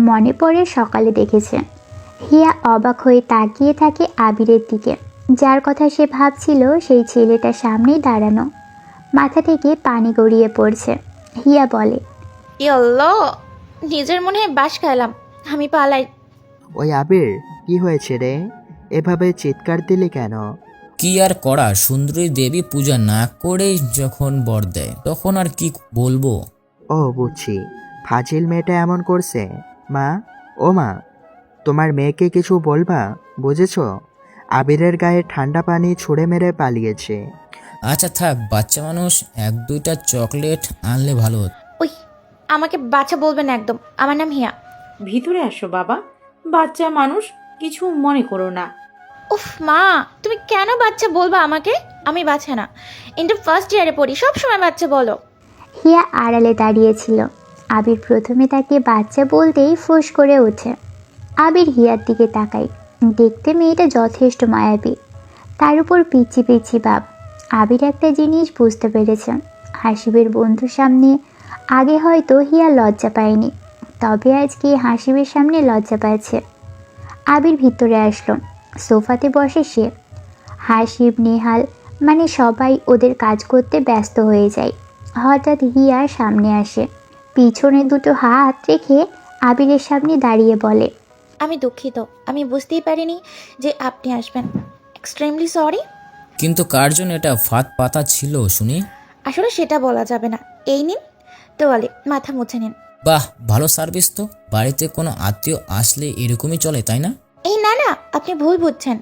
মনে পড়ে সকালে দেখেছে। হিয়া অবাক হয়ে তাকিয়ে থাকে আবিরের দিকে। যার কথা সে ভাবছিল সেই ছেলেটার সামনেই দাঁড়ানো, মাথা থেকে পানি গড়িয়ে পড়ছে। হিয়া বলে, ইয়াল্লাহ, নিজের মনে হয় বাস খাইলাম, আমি পালাই। ওই আবির, কি হয়েছে রে? এভাবে চিৎকার দিলি কেন? কি আর করা, সুন্দরী দেবী পূজা না করে যখন বর দেয় তখন আর কি বলবো। ও বুঝছি, ফাজিল মেয়েটা এমন করছে। মা, ও মা, তোমার মেয়েকে কিছু বলবা, বুঝেছো? আবিরের গায়ে ঠান্ডা পানি ছুঁড়ে মেরে পালিয়েছে। আচ্ছা থাক, বাচ্চা মানুষ, এক দুইটা চকলেট আনলে ভালো হতো। ওই, আমাকে বাচ্চা বলবেন একদম, আমার নাম হিয়া। ভিতরে আসো বাবা, বাচ্চা মানুষ, কিছু মনে করো না। উফ মা, তুমি কেন বাচ্চা বলবা আমাকে? আমি বাচ্চা না, ইন্টার ফার্স্ট ইয়ারে পড়ি, সবসময় বাচ্চা বলো। হিয়া আড়ালে দাঁড়িয়েছিল। আবির প্রথমে তাকে বাচ্চা বলতেই ফোঁস করে ওঠে। আবির হিয়ার দিকে তাকায়। দেখতে মেয়েটা যথেষ্ট মায়াবী, তার উপর পিচ্ছি পিচ্ছি ভাব। আবির একটা জিনিস বুঝতে পেরেছে, হাসিবের বন্ধুর সামনে আগে হয়তো হিয়া লজ্জা পায়নি, তবে আজকে হাসিবের সামনে লজ্জা পাচ্ছে। আবির ভিতরে আসলো। সোফাতে বসে সে। হাসিব, নেহাল, মানে সবাই ওদের কাজ করতে ব্যস্ত হয়ে যায়। হঠাৎ হিয়া সামনে আসে, পিছনে দুটো হাত রেখে আবিরের সামনে দাঁড়িয়ে বলে, আমি দুঃখিত, আমি বুঝতেই পারিনি যে আপনি আসবেন, এক্সট্রিমলি সরি। কিন্তু কার জন্য এটা ফাঁদ পাতা ছিল শুনি? আসলে সেটা বলা যাবে না। এই নিন তোয়ালে, মাথা মুছে নিন। বাহ, ভালো সার্ভিস তো। বাড়িতে কোনো আত্মীয় আসলে এরকমই চলে, তাই না? এই না না, আপনি ভুল বুঝছেন।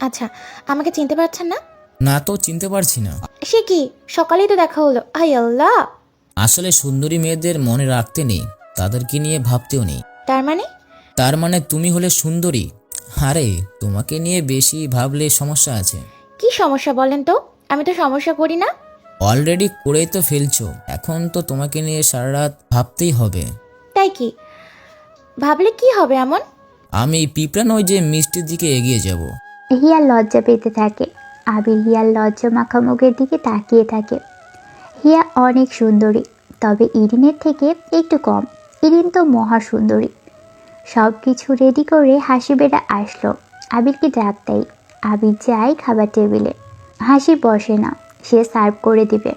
আচ্ছা, আমাকে চিনতে পারছেন না? না তো, চিনতে পারছি না। সে কি, সকালেই তো দেখা হলো। আই আল্লাহ। আসলে সুন্দরী মেয়েদের মনে রাখতে নেই, তাদেরকে নিয়ে ভাবতেও নেই। তার মানে তুমি হলে সুন্দরী। আরে, তোমাকে নিয়ে বেশি ভাবলে সমস্যা আছে। কি সমস্যা বলেন তো? আমি তো সমস্যা করি না। অলরেডি করেই তো ফেলছো, এখন তো তোমাকে নিয়ে সারা রাত ভাবতেই হবে। তাই কি ভাবলে কি হবে এমন? আমি পিঁপড়া নই যে মিষ্টির দিকে এগিয়ে যাব। হিয়া লজ্জা পেতে থাকে। আবির হিয়ার লজ্জা মাখা মুখের দিকে তাকিয়ে থাকে। হিয়া অনেক সুন্দরী, তবে ইরিনের থেকে একটু কম। ইরিন তো মহা সুন্দরী। সব কিছু রেডি করে হাসিবেরা আসলো। আবিরকে ডাক দেয়। আবির যায় খাবার টেবিলে। হাসি বসে না, সে সার্ভ করে দিবে।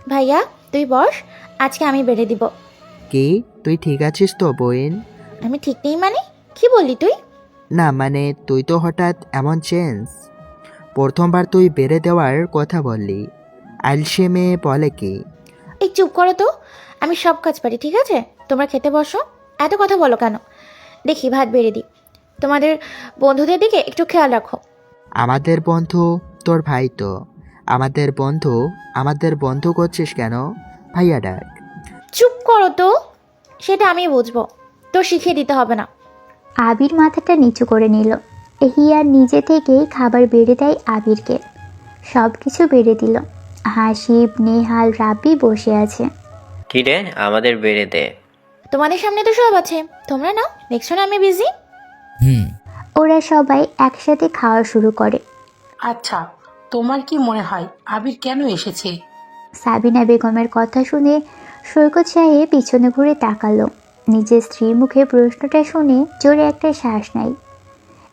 ভাইয়া তুই বস, আজকে আমি বেড়ে দিব। কি, তুই ঠিক আছিস তো বোন? আমি ঠিক নেই মানে? কি বললি তুই? না মানে, তুই তো হঠাৎ এমন চেঞ্জ। প্রথমবার তুই বেড়ে দেওয়ার কথা বললি, আলসে মেয়ে বলে কি? এই চুপ করো তো, আমি সব কাজ পারি, ঠিক আছে? তোমরা খেতে বসো, এত কথা বলো কেন? দেখি ভাত বেড়ে দিই। তোমাদের বন্ধুদের দিকে একটু খেয়াল রাখো। আমাদের বন্ধু? তোর ভাই তো আমাদের বন্ধু করছিস কেন? ভাইয়া ডাক। চুপ করো তো, সেটা আমি বুঝবো, তো শিখিয়ে দিতে হবে না। আবির মাথাটা নিচু করে নিল। হিয়া নিজে থেকেই খাবার বেড়ে দেয় আবিরকে। সব কিছু বেড়ে দিল। হাসিব, নেহাল, রাব্বি বসে আছে। কি রে, আমাদের বেড়ে দে। তোমাদের সামনে তো সব আছে, তোমরা নাও, দেখছো না আমি বিজি। ওরা সবাই একসাথে খাওয়া শুরু করে। আচ্ছা, তোমার কি মনে হয় আবির কেন এসেছে? সাবিনা বেগমের কথা শুনে সৈকত সাহেব পিছনে ঘুরে তাকালো। নিজের স্ত্রীর মুখে প্রশ্নটা শুনে জোরে একটা শ্বাস নেয়।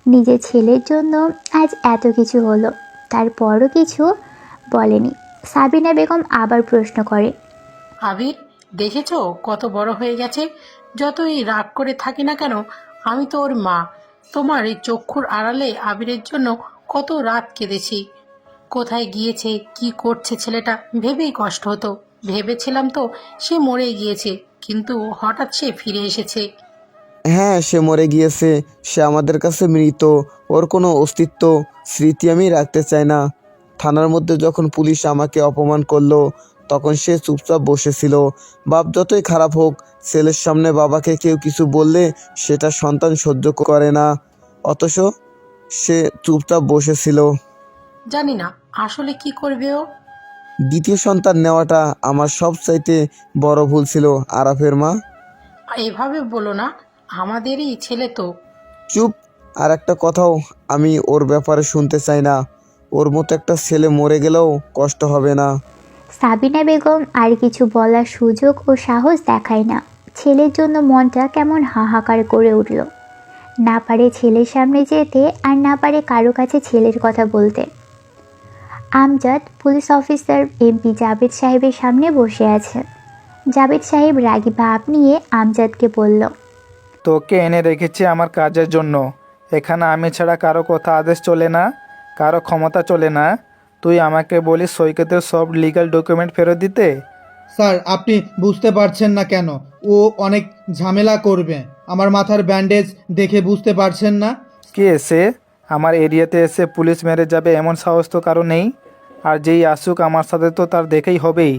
নিজের ছেলের জন্য আজ এত কিছু হলো, তারপরও কিছু বলেনি। সাবিনা বেগম আবার প্রশ্ন করে, আবির দেখেছো কত বড় হয়ে গেছে? যতই রাগ করে থাকি না কেন, আমি তো ওর মা। তোমার এই চক্ষুর আড়ালে আবিরের জন্য কত রাত কেঁদেছি। কোথায় গিয়েছে, কি করছে ছেলেটা ভেবেই কষ্ট হতো। ভেবেছিলাম তো সে মরে গিয়েছে, কিন্তু হঠাৎ সে ফিরে এসেছে। হ্যাঁ, সে মরে গিয়েছে, সে আমাদের কাছে মৃত। ওর কোনো অস্তিত্ব স্মৃতি আমি রাখতে চাই না। থানার মধ্যে যখন পুলিশ আমাকে অপমান করলো তখন সে চুপচাপ বসেছিল। বাপ যতই খারাপ হোক, ছেলের সামনে বাবাকে কেউ কিছু বললে সেটা সন্তান সহ্য করে না, অথচ সে চুপচাপ বসেছিল। জানি না আসলে কি করবে ও। দ্বিতীয় সন্তান নেওয়াটা আমার সবচাইতে বড় ভুল ছিল আরাফের মা। এভাবে বলো না, আমাদেরই ছেলে তো। চুপ, আর একটা কথাও আমি ওর ব্যাপারে শুনতে চাই না। ওর মতো একটা ছেলে মরে গেলেও কষ্ট হবে না। সাবিনা বেগম আর কিছু বলার সুযোগ ও সাহস দেখায় না। ছেলের জন্য মনটা কেমন হাহাকার করে উঠল। না পারে ছেলের সামনে যেতে, আর না পারে কারো কাছে ছেলের কথা বলতে। Amjad police officer MP Javed সাহেবের সামনে বসে আছে। জাবেদ সাহেব রাগী ভাব নিয়ে আমজাদকে বলল, তোকে এনে রেখেছি আমার কাজের জন্য। এখানে আমি ছাড়া কারো কথা আদেশ চলে না, কারো ক্ষমতা চলে না। তুই আমাকে বলিস সৈকতের সব লিগ্যাল ডকুমেন্ট ফেরত দিতে। স্যার, আপনি বুঝতে পারছেন না কেন? ও অনেক ঝামেলা করবে। আমার মাথার ব্যান্ডেজ দেখে বুঝতে পারছেন না? কে এসে আমার এরিয়াতে এসে পুলিশ মেরে যাবে এমন সাহস তো কারো নেই। আর যেই আসুক আমার সাথে তো তার দেখেই হবেই।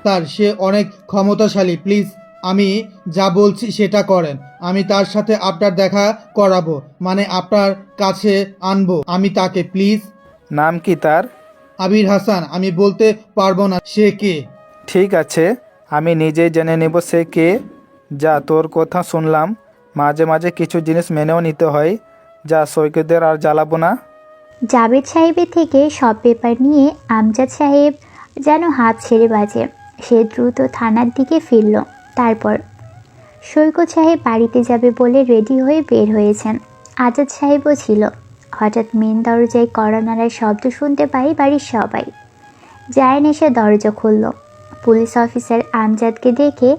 স্যার, সে অনেক ক্ষমতাশালী। প্লিজ আমি যা বলছি সেটা করেন। আমি তার সাথে আপনার দেখা করাবো, মানে আপনার কাছে আনবো আমি তাকে। প্লিজ। নাম কি তার? আবির হাসান। আমি বলতে পারবো না সে কে। ঠিক আছে, আমি নিজেই জেনে নেব সে কে। যা, তোর কথা শুনলাম, মাঝে মাঝে কিছু জিনিস মেনেও নিতে হয়। যা, সৈকতদের আর জ্বালাবো না। জাবেদ সাহেবের থেকে সব পেপার নিয়ে আমজাদ সাহেব যেন হাত ছেড়ে বাজে। সে দ্রুত থানার দিকে ফিরল। তারপর সৈকত সাহেব বাড়িতে যাবে বলে রেডি হয়ে বের হয়েছেন। আজাদ সাহেবও ছিল। হঠাৎ মেন দরজায় কড়া নাড়ার শব্দ শুনতে পাই বাড়ির সবাই। জায়ান এসে দরজা খুলল। পুলিশ অফিসার আমজাদকে দেখে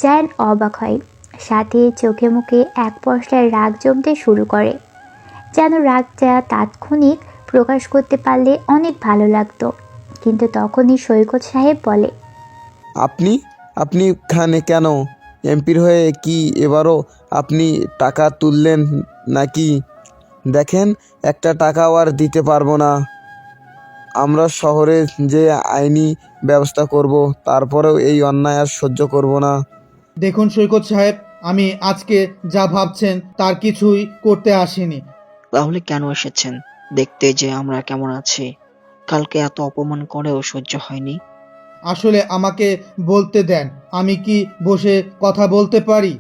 জায়ান অবাক হয়, সাথে চোখে মুখে এক পশলার রাগ জমতে শুরু করে। যেন রাগটা তাৎক্ষণিক প্রকাশ করতে পারলে অনেক ভালো লাগতো। কিন্তু তখনই সৈকত সাহেব বলে, আপনি আপনি এখানে কেন? এমপির হয়ে কি এবারও আপনি টাকা তুললেন নাকি? দেখেন, একটা টাকাও আর দিতে পারবো না। আমরা শহরে যে আইনি ব্যবস্থা করব, তারপরেও এই অন্যায় আর সহ্য করব না। দেখুন সৈকত সাহেব, আমি আজকে যা ভাবছেন তার কিছুই করতে আসিনি। তাহলে কেন এসেছেন? দেখতে যে আমরা কেমন আছি। কালকে এত অপমান করেও সহ্য হয়নি। আসলে আমাকে বলতে দেন, আমি কি বসে কথা বলতে পারি?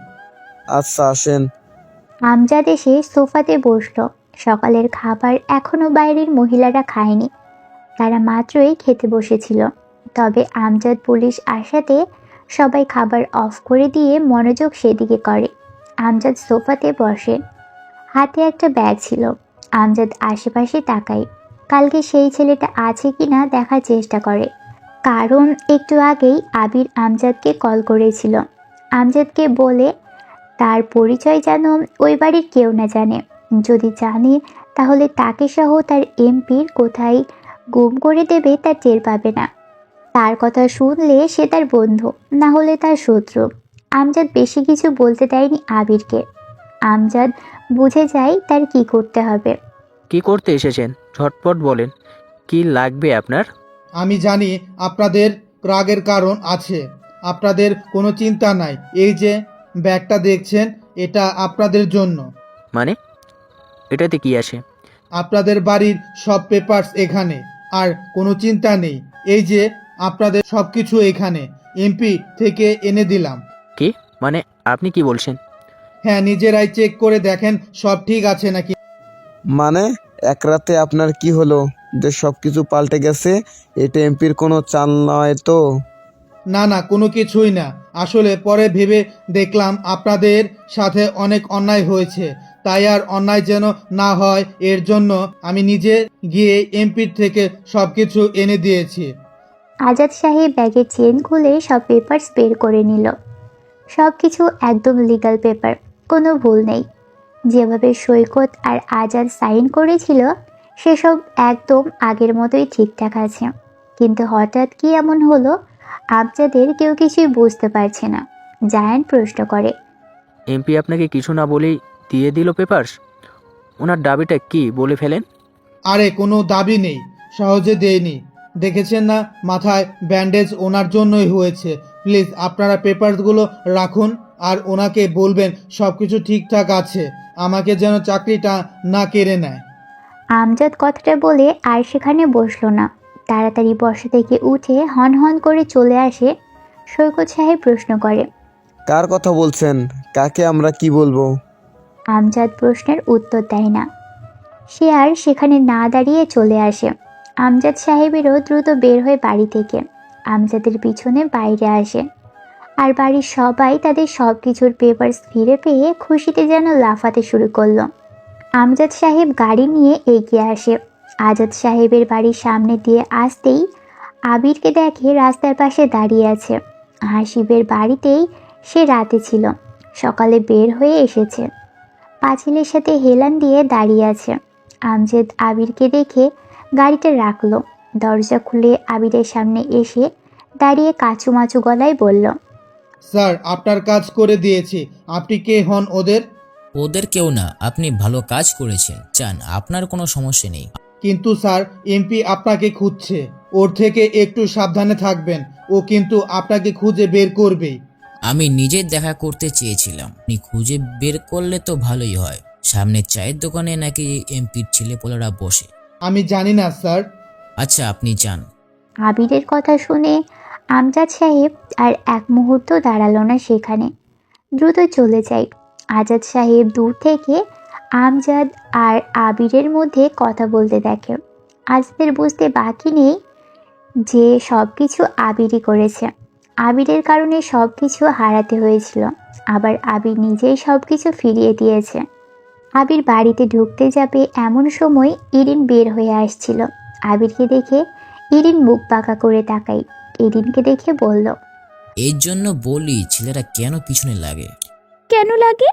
আচ্ছা, আসেন। আমজাদ এসে সোফাতে বসল। সকালের খাবার এখনো বাইরের মহিলারা খায়নি, তারা মাত্রই খেতে বসেছিল। তবে আমজাদ পুলিশ আসাতে সবাই খাবার অফ করে দিয়ে মনোযোগ সেদিকে করে। আমজাদ সোফাতে বসে, হাতে একটা ব্যাগ ছিল। আমজাদ আশেপাশে তাকায়, কালকে সেই ছেলেটা আছে কিনা দেখার চেষ্টা করে। কারণ একটু আগেই আবির আমজাদকে কল করেছিল। আমজাদকে বলে তার পরিচয় যেন ওই বাড়ির কেউ না জানে। যদি জানে তাহলে তাকে সহ তার এমপির কোথায় গুম করে দেবে তা টের পাবে না। তার কথা শুনলে সে তার বন্ধু, না হলে তার শত্রু। আমজাদ বেশি কিছু বলতে দেয়নি আবিরকে। আমজাদ বুঝে যায় তার কি করতে হবে। কি করতে এসেছেন ঝটপট বলেন, কি লাগবে আপনার? আমি জানি আপনাদের রাগের কারণ আছে। আপনাদের কোনো চিন্তা নাই। এই যে ব্যাগটা দেখছেন, এটা আপনাদের জন্য। মানে এটাতে কি আছে? আপনাদের বাড়ির সব পেপারস এখানে। আর কোনো চিন্তা নেই, এই যে আপনাদের সবকিছু এখানে এমপি থেকে এনে দিলাম। কি মানে আপনি কি বলছেন? হ্যাঁ, নিজেরাই চেক করে দেখেন সব ঠিক আছে নাকি। মানে এক রাতে আপনার কি হলো যে সব কিছু পাল্টে গেছে? এটা এমপির কোনো চাল নয় তো? না না, কোনো কিছুই না। আসলে পরে ভেবে দেখলাম আপনাদের সাথে অনেক অন্যায় হয়েছে, তাই আর অন্যায় যেন না হয় এর জন্য আমি নিজে গিয়ে এমপির থেকে সব কিছু এনে দিয়েছি। আজাদ সাহেব ব্যাগের চেন খুলে সব পেপারস বের করে নিল। সব কিছু একদম লিগ্যাল পেপার, কোনো ভুল নেই। যেভাবে সৈকত আর আজাদ সাইন করেছিল সেসব একদম আগের মতোই ঠিকঠাক আছে। কিন্তু হঠাৎ কি এমন হলো আমজাদের কেউ কিছুই বুঝতে পারছে না। জায়ান প্রশ্ন করে, এমপি আপনাকে কিছু না বলেই দিয়ে দিল পেপারস? ওনার দাবিটা কি বলে ফেলেন। আরে কোনো দাবি নেই, সহজে দেয়নি। দেখেছেন না মাথায় ব্যান্ডেজ ওনার জন্যই হয়েছে। প্লিজ আপনারা পেপারসগুলো রাখুন আর ওনাকে বলবেন সব কিছু ঠিকঠাক আছে, আমাকে যেন চাকরিটা না কেড়ে নেয়। আমজাদ কথাটা বলে আর সেখানে বসলো না। তাড়াতাড়ি বসা থেকে উঠে হন হন করে চলে আসে। সৈকত সাহেব প্রশ্ন করে, কার কথা বলছেন? কাকে আমরা কি বলবো? আমজাদ প্রশ্নের উত্তর দেয় না। সে আর সেখানে না দাঁড়িয়ে চলে আসে। আমজাদ সাহেবেরও দ্রুত বের হয়ে বাড়ি থেকে আমজাদের পিছনে বাইরে আসে। আর বাড়ির সবাই তাদের সব কিছুর পেপারস ফিরে পেয়ে খুশিতে যেন লাফাতে শুরু করলো। আমজাদ সাহেব গাড়ি নিয়ে এগিয়ে আসে। আজাদ সাহেবের বাড়ির সামনে দিয়ে আসতেই আবিরকে দেখে রাস্তার পাশে দাঁড়িয়ে আছে। হাসিবের বাড়িতেই সে রাতে ছিল, সকালে বের হয়ে এসেছে। পাঁচিলের সাথে হেলান দিয়ে দাঁড়িয়ে আছে। আমজাদ আবিরকে দেখে গাড়িটা রাখলো। দরজা খুলে আবিরের সামনে এসে দাঁড়িয়ে কাচুমাচু গলায় বলল, স্যার আপনার কাজ করে দিয়েছি। আপনি কে হন ওদের? ওদের কেউ না, আপনি ভালো কাজ করেছেন, চান, আপনার কোনো সমস্যা নেই। কিন্তু স্যার এমপি আপনাকে খুঁজছে, ওর থেকে একটু সাবধানে থাকবেন। ও কিন্তু আপনাকে খুঁজে বের করবেই। আমি নিজে দেখা করতে চেয়েছিলাম, আপনি খুঁজে বের করলে তো ভালোই হয়। সামনে চায়ের দোকানে নাকি এমপির ছেলেপোলারা বসে। আমি জানি না স্যার। আচ্ছা, আপনি যান। আবিরের কথা শুনে আমজাদ সাহেব আর এক মুহূর্ত দাঁড়ালো না সেখানে, দ্রুত চলে যায়। আজাদ সাহেব দূর থেকে আমজাদ আর আবিরের মধ্যে কথা বলতে দেখে। আজাদের বুঝতে বাকি নেই যে সব কিছু আবিরই করেছে। আবিরের কারণে সব কিছু হারাতে হয়েছিল, আবার আবির নিজেই সব কিছু ফিরিয়ে দিয়েছে। আবির বাড়িতে ঢুকতে যাবে এমন সময় ইরিন বের হয়ে আসছিল। আবিরকে দেখে ইরিন মুখ বাঁকা করে তাকাই। ইরিনকে দেখে বলল, এর জন্য বলি ছেলেরা কেন পিছনে লাগে। কেন লাগে?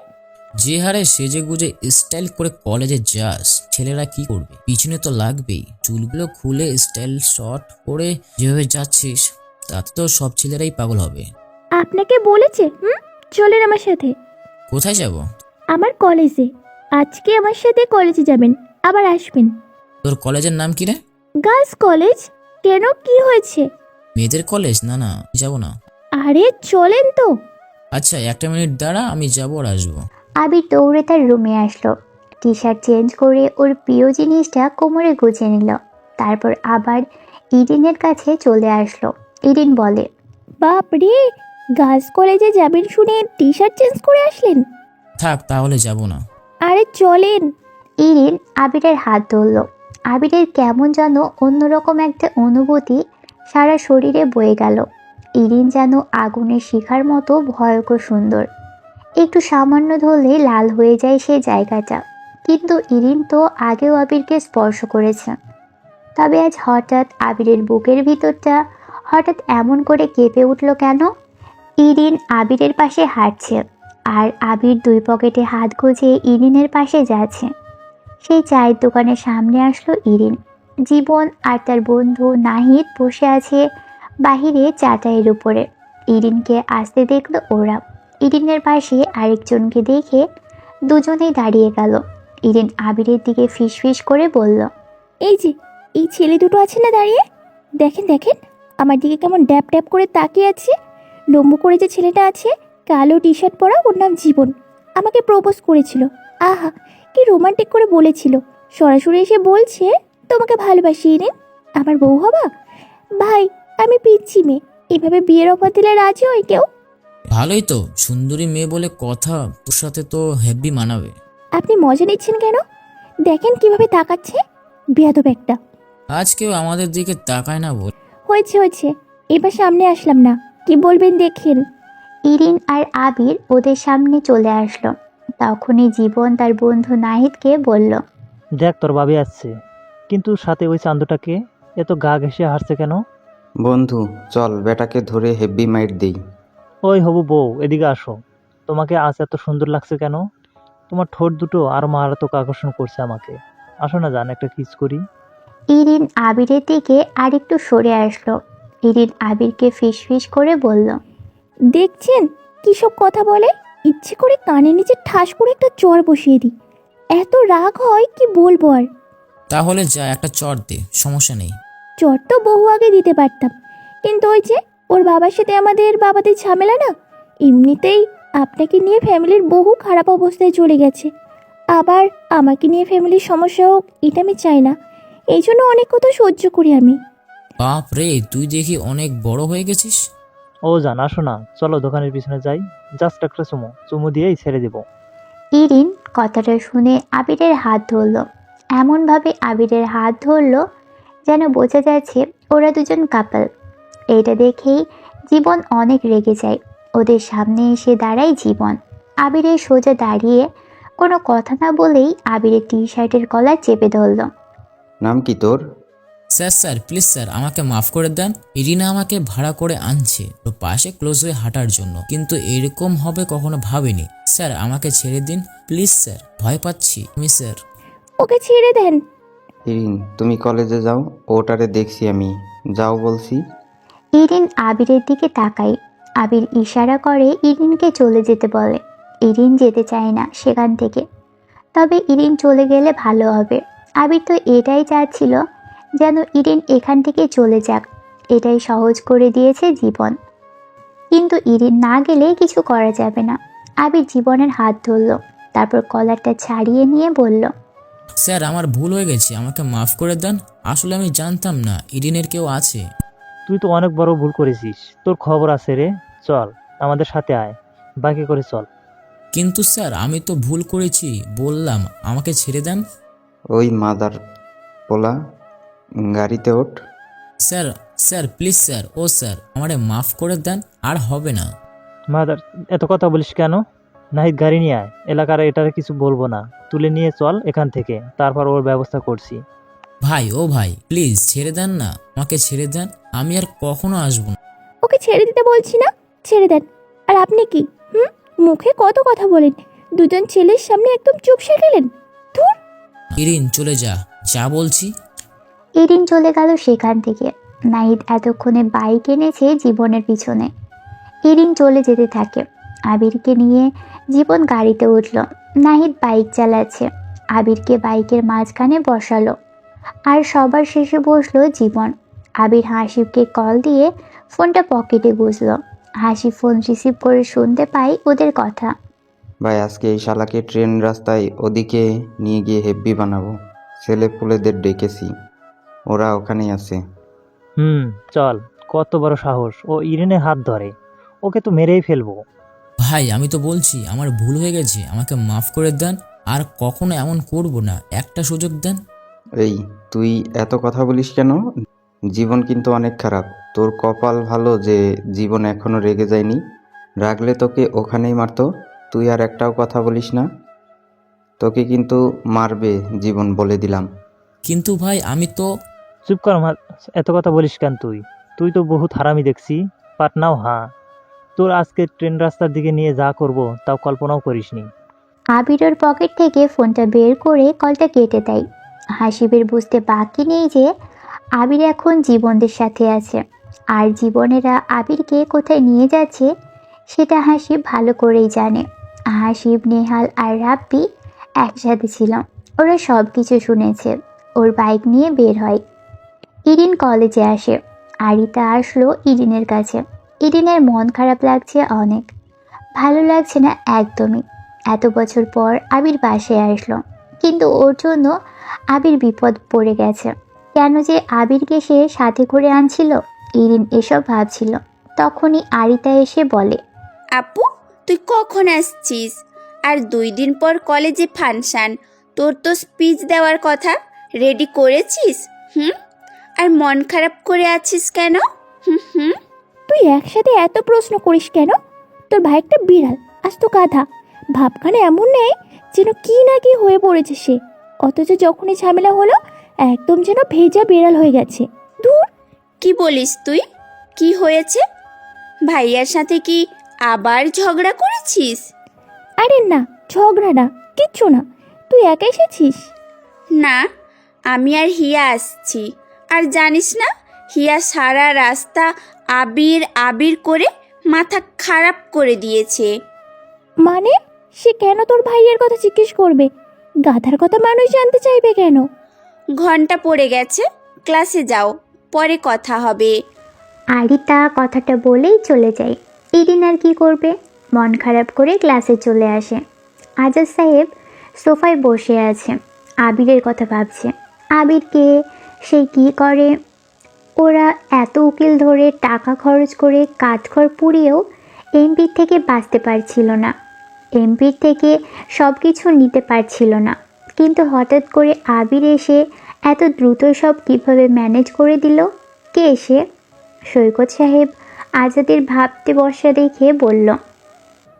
যে হারে সেজে গুজে স্টাইল করে কলেজে যাস, ছেলেরা কি করবে? পিছনে তো লাগবেই। চুলগুলো খুলে স্টাইল শর্ট করে যেভাবে যাচ্ছিস, তাতে তো সব ছেলেরাই পাগল হবে। আপনাকে বলেছে? চলেন আমার সাথে। কোথায় যাব? আমার কলেজে। আজকে আমার সাথে কলেজে যাবেন, আবার আসবেন। তোর কলেজের নাম কি রে? Girls college. কেন, কি হয়েছে? মেয়েদের কলেজ? না না, যাব না। আরে চলেন তো। আচ্ছা, একটা মিনিট দাঁড়া, আমি যাবো আর আসবো। আবির দৌড়ে তার রুমে আসলো। টি শার্ট চেঞ্জ করে ওর প্রিয় জিনিসটা কোমরে গুছিয়ে নিল। তারপর আবার ইরিনের কাছে চলে আসলো। ইরিন বলে, বাপ রে, গার্লস কলেজে যাবেন শুনে টি শার্ট চেঞ্জ করে আসলেন? থাক, তাহলে যাব না। আরে চলেন। ইরিন আবিরের হাত ধরল। আবিরের কেমন যেন অন্যরকম একটা অনুভূতি সারা শরীরে বয়ে গেল। ইরিন যেন আগুনের শিখার মতো ভয়ঙ্কর সুন্দর। একটু সামান্য ধরলে লাল হয়ে যায় সেই জায়গাটা। কিন্তু ইরিন তো আগেও আবিরকে স্পর্শ করেছে। তবে আজ হঠাৎ আবিরের বুকের ভিতরটা হঠাৎ এমন করে কেঁপে উঠল কেন? ইরিন আবিরের পাশে হাঁটছে আর আবির দুই পকেটে হাত গুজিয়ে ইরিনের পাশে যাচ্ছে। সেই চায়ের দোকানের সামনে আসলো ইরিন। জীবন আর তার বন্ধু নাহিদ বসে আছে বাহিরে চাটাইয়ের উপরে। ইরিনকে আসতে দেখলো ওরা। ইরিনের পাশে আরেকজনকে দেখে দুজনেই দাঁড়িয়ে গেল। ইরিন আবিরের দিকে ফিসফিস করে বলল, এই যে এই ছেলে দুটো আছে না দাঁড়িয়ে, দেখেন দেখেন আমার দিকে কেমন ড্যাপ ড্যাপ করে তাকিয়ে আছে। লম্বু করে যে ছেলেটা আছে, কালো টি শার্ট পরা, ওর নাম জীবন। আমাকে প্রপোজ করেছিল। আহা, কি রোমান্টিক করে বলেছিল। সরাসরি এসে বলছে তোমাকে ভালোবাসি ইরিন, আমার বউ হবা। ভাই আমি পিচ্ছি মেয়ে, এভাবে বিয়ের অফার দিলে রাজি হয় কেউ? ভালোই তো, সুন্দরী মেয়ে বলে কথা, তোর সাথে তো হেভি মানাবে। আপনি মজা নিচ্ছেন কেন? দেখেন কিভাবে তাকাচ্ছে, বেয়াদব একটা। আজ কেউ আমাদের দিকে তাকায় না বল। হয়েছে হয়েছে, এবার সামনে আসলাম না, কি বলবেন দেখেন। ইরিন আর আবির ওদের সামনে চলে আসলো। তখনই জীবন তার বন্ধু নাহিদকে বলল, দেখ তোর ভাবি আসছে, কিন্তু সাথে ওই চান্দুটাকে এত গা ঘেঁষে হাসছে কেন? বন্ধু চল বেটাকে ধরে হেভি মাইট দেই। ওই হবু বউ, এদিকে আসো। তোমাকে আজ এত সুন্দর লাগছে কেন? তোমার ঠোঁট দুটো আর মারাত্মক আকর্ষণ করছে আমাকে। আসো না জান, একটা কিস করি। ইরিন আবিরের দিকে আরেকটু সরে আসলো। ইরিন আবিরকে ফিসফিস করে বলল, দেখছেন কি সব কথা বলে? ইচ্ছে করে কানে নিচে ঠাস করে একটা চর বসিয়ে দিই। এত রাগ হয় কি বলবো আর। তাহলে যা একটা চট দে, সমস্যা নেই। চর তো বহু আগে দিতে পারতাম, কিন্তু ওই যে ওর বাবার সাথে আমাদের বাবাদের ঝামেলা না, এমনিতেই আপনাকে নিয়ে ফ্যামিলির বহু খারাপ অবস্থায় চলে গেছে, আবার আমাকে নিয়ে ফ্যামিলির সমস্যা হোক এটা আমি চাই না। এই জন্য অনেক কথা সহ্য করি আমি। বাপ রে, তুই দেখি অনেক বড় হয়ে গেছিস। ও জান, আসো না, চলো দোকানের পিছনে যাই, জাস্ট একটা চুমু দিয়েই ছেড়ে দেবো। ইরিন কথাটা শুনে আবিরের হাত ধরল। এমনভাবে আবিরের হাত ধরল যেন বোঝা যাচ্ছে ওরা দুজন কাপল। এটা দেখেই জীবন অনেক রেগে যায়। ওদের সামনে এসে দাঁড়ায় জীবন। আবিরের সোজা দাঁড়িয়ে কোনো কথা না বলেই আবিরের টি শার্টের কলার চেপে ধরল। নাম কি তোর? স্যার স্যার প্লিজ স্যার, আমাকে মাফ করে দেন। ইরিনা আমাকে ভাড়া করে আনছে ওর পাশে ক্লোজ হয়ে হাঁটার জন্য, কিন্তু এরকম হবে কখনো ভাবিনি। স্যার আমাকে ছেড়ে দিন প্লিজ স্যার, ভয় পাচ্ছি আমি স্যার। ওকে ছেড়ে দেন। ইরিন, তুমি কলেজে যাও, ওটারে দেখছি আমি, যাও বলছি। ইরিন আবিরের দিকে তাকায়। আবির ইশারা করে ইরিনকে চলে যেতে বলে। ইরিন যেতে চায় না সেখান থেকে, তবে ইরিন চলে গেলে ভালো হবে। আবির তো এটাই চাচ্ছিল যেন ইরিন এখান থেকে চলে যাক, এটাই সহজ করে দিয়েছে জীবন। কিন্তু ইরিন না গেলে কিছু করা যাবে না। আবির জীবনের হাত ধরল, তারপর কলারটা ছাড়িয়ে নিয়ে বলল, স্যার আমার ভুল হয়ে গেছে, আমাকে মাফ করে দেন। আসলে আমি জানতাম না ইরিনের কেউ আছে। তুই তো অনেক বড় ভুল করেছিস, তোর খবর আছে রে, চল আমাদের সাথে আয়, বাকি করে চল। কিন্তু স্যার আমি তো ভুল করেছি, বললাম আমাকে ছেড়ে দেন। ওই মাদার পোলা, গাড়িতে ওঠ। স্যার স্যার প্লিজ স্যার, ও স্যার আমারে মাফ করে দেন, আর হবে না। মাদার, এত কথা বলিস কেন? নাহিদ গাড়ি নিয়ে আয়, এলাকার এটারে কিছু বলবো না, তুলে নিয়ে চল এখান থেকে, তারপর ওর ব্যবস্থা করছি। ভাই ও ভাই প্লিজ ছেড়ে দেন না, আমাকে ছেড়ে দেন, আমি আর কখনো আসবো না। ওকে ছেড়ে দিতে বলছি না, ছেড়ে দেন। আর আপনি কি মুখে কত কথা বলেন, দুজন ছেলের সামনে একদম চুপসে গেলেন। ধুর। ইরিন চলে যা, যা বলছি। ইরিন চলে গেল সেখান থেকে। নাহিদ এতক্ষণে বাইক এনেছে জীবনের পিছনে। ইরিন চলে যেতে থাকে। আবিরকে নিয়ে জীবন গাড়িতে উঠল। নাহিদ বাইক চালাচ্ছে, আবিরকে বাইকের মাঝখানে বসালো, আর সবার শেষে বসলো জীবন। আবির হাসিবকে কল দিয়ে ফোনটা পকেটে গুজলো। হাসি ফোন রিসিভ করে শুনতে পাই ওদের কথা। ভাই আজকে এই শালাকে ট্রেন রাস্তায় ওদিকে নিয়ে গিয়ে হেব্বি বানাবো, ছেলে পুলেদের ডেকেছি, ওরা ওখানেই আছে। চল, কত বড় সাহস, ও ইরিনের হাত ধরে, ওকে তো মেরেই ফেলবো। ভাই আমি তো বলছি আমার ভুল হয়ে গেছে, আমাকে মাফ করে দেন, আর কখনো এমন করব না, একটা সুযোগ দেন। এই তুই এত কথা বলিস কেন? জীবন কিন্তু অনেক খারাপ, তোর কপাল ভালো যে জীবন এখনো রেগে যায়নি, রাগলে তোকে ওখানেই মারতো। তুই আর একটাও কথা বলিস না, তোকে কিন্তু মারবে জীবন, বলে দিলাম। কিন্তু ভাই আমি তো। চুপ কর, এত কথা বলিস কেন তুই? তুই তো বহুত হারামি দেখছি, পাটনাও হ্যাঁ, তোর আজকে ট্রেন রাস্তার দিকে নিয়ে যা করব তাও কল্পনাও করিসনি। আবিরের পকেট থেকে ফোনটা বের করে কলটা কেটে দেয়। হাসিবের বুঝতে বাকি নেই যে আবির এখন জীবনদের সাথে আছে, আর জীবনেরা আবিরকে কোথায় নিয়ে যাচ্ছে সেটা হাসিব ভালো করেই জানে। হাসিব, নেহাল আর রাব্বি একসাথে ছিল, ওরা সব কিছু শুনেছে। ওর বাইক নিয়ে বের হয়। ইরিন কলেজে আসে। আরিতা আসলো ইরিনের কাছে। ইরিনের মন খারাপ লাগছে অনেক, ভালো লাগছে না একদমই। এত বছর পর আবির বাসায় আসলো, কিন্তু ওর জন্য আবির বিপদ পড়ে গেছে। কেন যে আবিরকে সে সাথে করে আনছিল, ইরিন এসব ভাবছিল। তখনই আরিতা এসে বলে, আপু তুই কখন আসছিস? আর 2 দিন পর কলেজে ফাংশন, তোর তো স্পিচ দেওয়ার কথা, রেডি করেছিস? আর মন খারাপ করে আছিস কেন? তুই একসাথে এত প্রশ্ন করিস কেন? তোর ভাই একটা বিড়াল, আজ তো গাধা, ভাবখানে এমন নেই যেন কি না কি হয়ে পড়েছে সে, অথচ যখনই ঝামেলা হলো একদম যেন ভেজা বিড়াল হয়ে গেছে। ধুর। কি বলিস তুই? কি হয়েছে? ভাইয়ার সাথে কি আবার ঝগড়া করেছিস? আরে না, ঝগড়া না, কিচ্ছু না, তুই একা এসেছিস। না, আমি আর হিয়া আসছি। আর জানিস না, হিয়া সারা রাস্তা আবির আবির করে মাথা খারাপ করে দিয়েছে। মানে সে কেন তোর ভাইয়ের কথা জিজ্ঞেস করবে? গাধার কথা মানুষ জানতে চাইবে কেন? ঘন্টা পড়ে গেছে, ক্লাসে যাও, পরে কথা হবে। আরিতা কথাটা বলেই চলে যায়। ইরিন আর কি করবে, মন খারাপ করে ক্লাসে চলে আসে। আজাদ সাহেব সোফায় বসে আছে, আবিরের কথা ভাবছে। আবিরকে সে কি করে? ওরা এত উকিল ধরে টাকা খরচ করে কাঠখড় পুড়িয়েও এমপির থেকে বাঁচতে পারছিল না, এমপির থেকে সব কিছু নিতে পারছিল না। কিন্তু হঠাৎ করে আবির এসে এত দ্রুত সব কীভাবে ম্যানেজ করে দিল? কে এসে? সৈকত সাহেব আজাদের ভাবতে বসা দেখে বলল,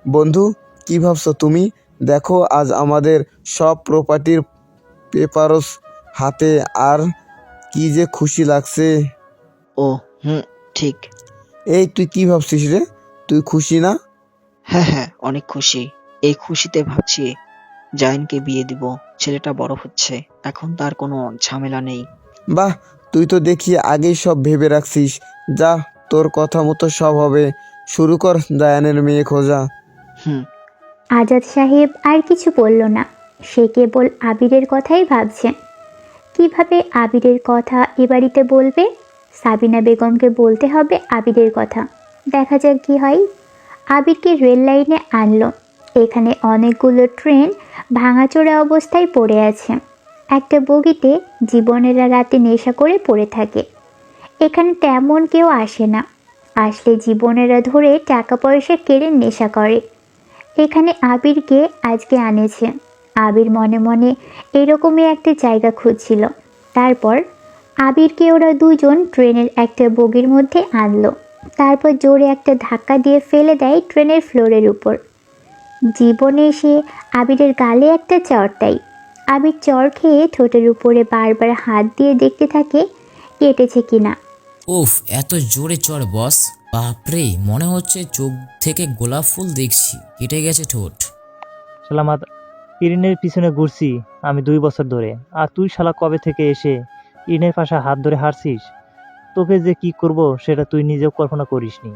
বন্ধু, কি ভাবছো তুমি? দেখো, আজ আমাদের সব প্রপার্টির পেপারস হাতে, আর কি যে খুশি লাগছে। ও ঠিক। এই তুই কি ভাবছিস রে? তুই খুশি না? হ্যাঁ হ্যাঁ, অনেক খুশি। এই খুশিতে ভাবছি জাইনকে বিয়ে দিব। ছেলেটা বড় হচ্ছে, এখন তার কোনো ঝামেলা নেই। বাহ, তুই তো দেখি আগেই সব ভেবে রাখছিস। যা, তোর কথা মতো সব হবে। শুরু কর জায়ানের মেয়ে খোঁজা। আজাদ সাহেব আর কিছু বলল না, সে কেবল আবিরের কথাই ভাবছে। কিভাবে আবিরের কথা এ বাড়িতে বলবে? সাবিনা বেগমকে বলতে হবে আবিরের কথা। দেখা যাক কি হয়। আবিরকে রেল লাইনে আনলো। এখানে অনেকগুলো ট্রেন ভাঙাচোরা অবস্থায় পড়ে আছে। একটা বগিতে জীবনেরা রাতে নেশা করে পড়ে থাকে। এখানে তেমন কেউ আসে না, আসলে জীবনেরা ধরে টাকা পয়সা কেড়ে নেশা করে। এখানে আবিরকে আজকে আনেছে। আবির মনে মনে এরকমই একটা জায়গা খুঁজছিল। তারপর আবিরকে ওরা দুজন ট্রেনের একটা বগির মধ্যে আনলো। তারপর জোরে একটা ধাক্কা দিয়ে ফেলে দেয় ট্রেনের ফ্লোরের উপর। জীবনে এসে আবিরের গালে একটা চড় দেয়। আবির চড় খেয়ে ঠোঁটের উপরে বারবার হাত দিয়ে দেখতে থাকে কেটেছে কিনা। উফ, এত জোরে চড় বস! বাপরে, মনে হচ্ছে চোখ থেকে গোলাপ ফুল দেখছি। কেটে গেছে ঠোঁট। সালামাত, ইরিনের পিছনে ঘুরছি আমি 2 বছর ধরে, আর তুই শালা কবে থেকে এসে ইরিনের পাশে হাত ধরে হারছিস? তোকে যে কি করব সেটা তুই নিজেও কল্পনা করিসনি।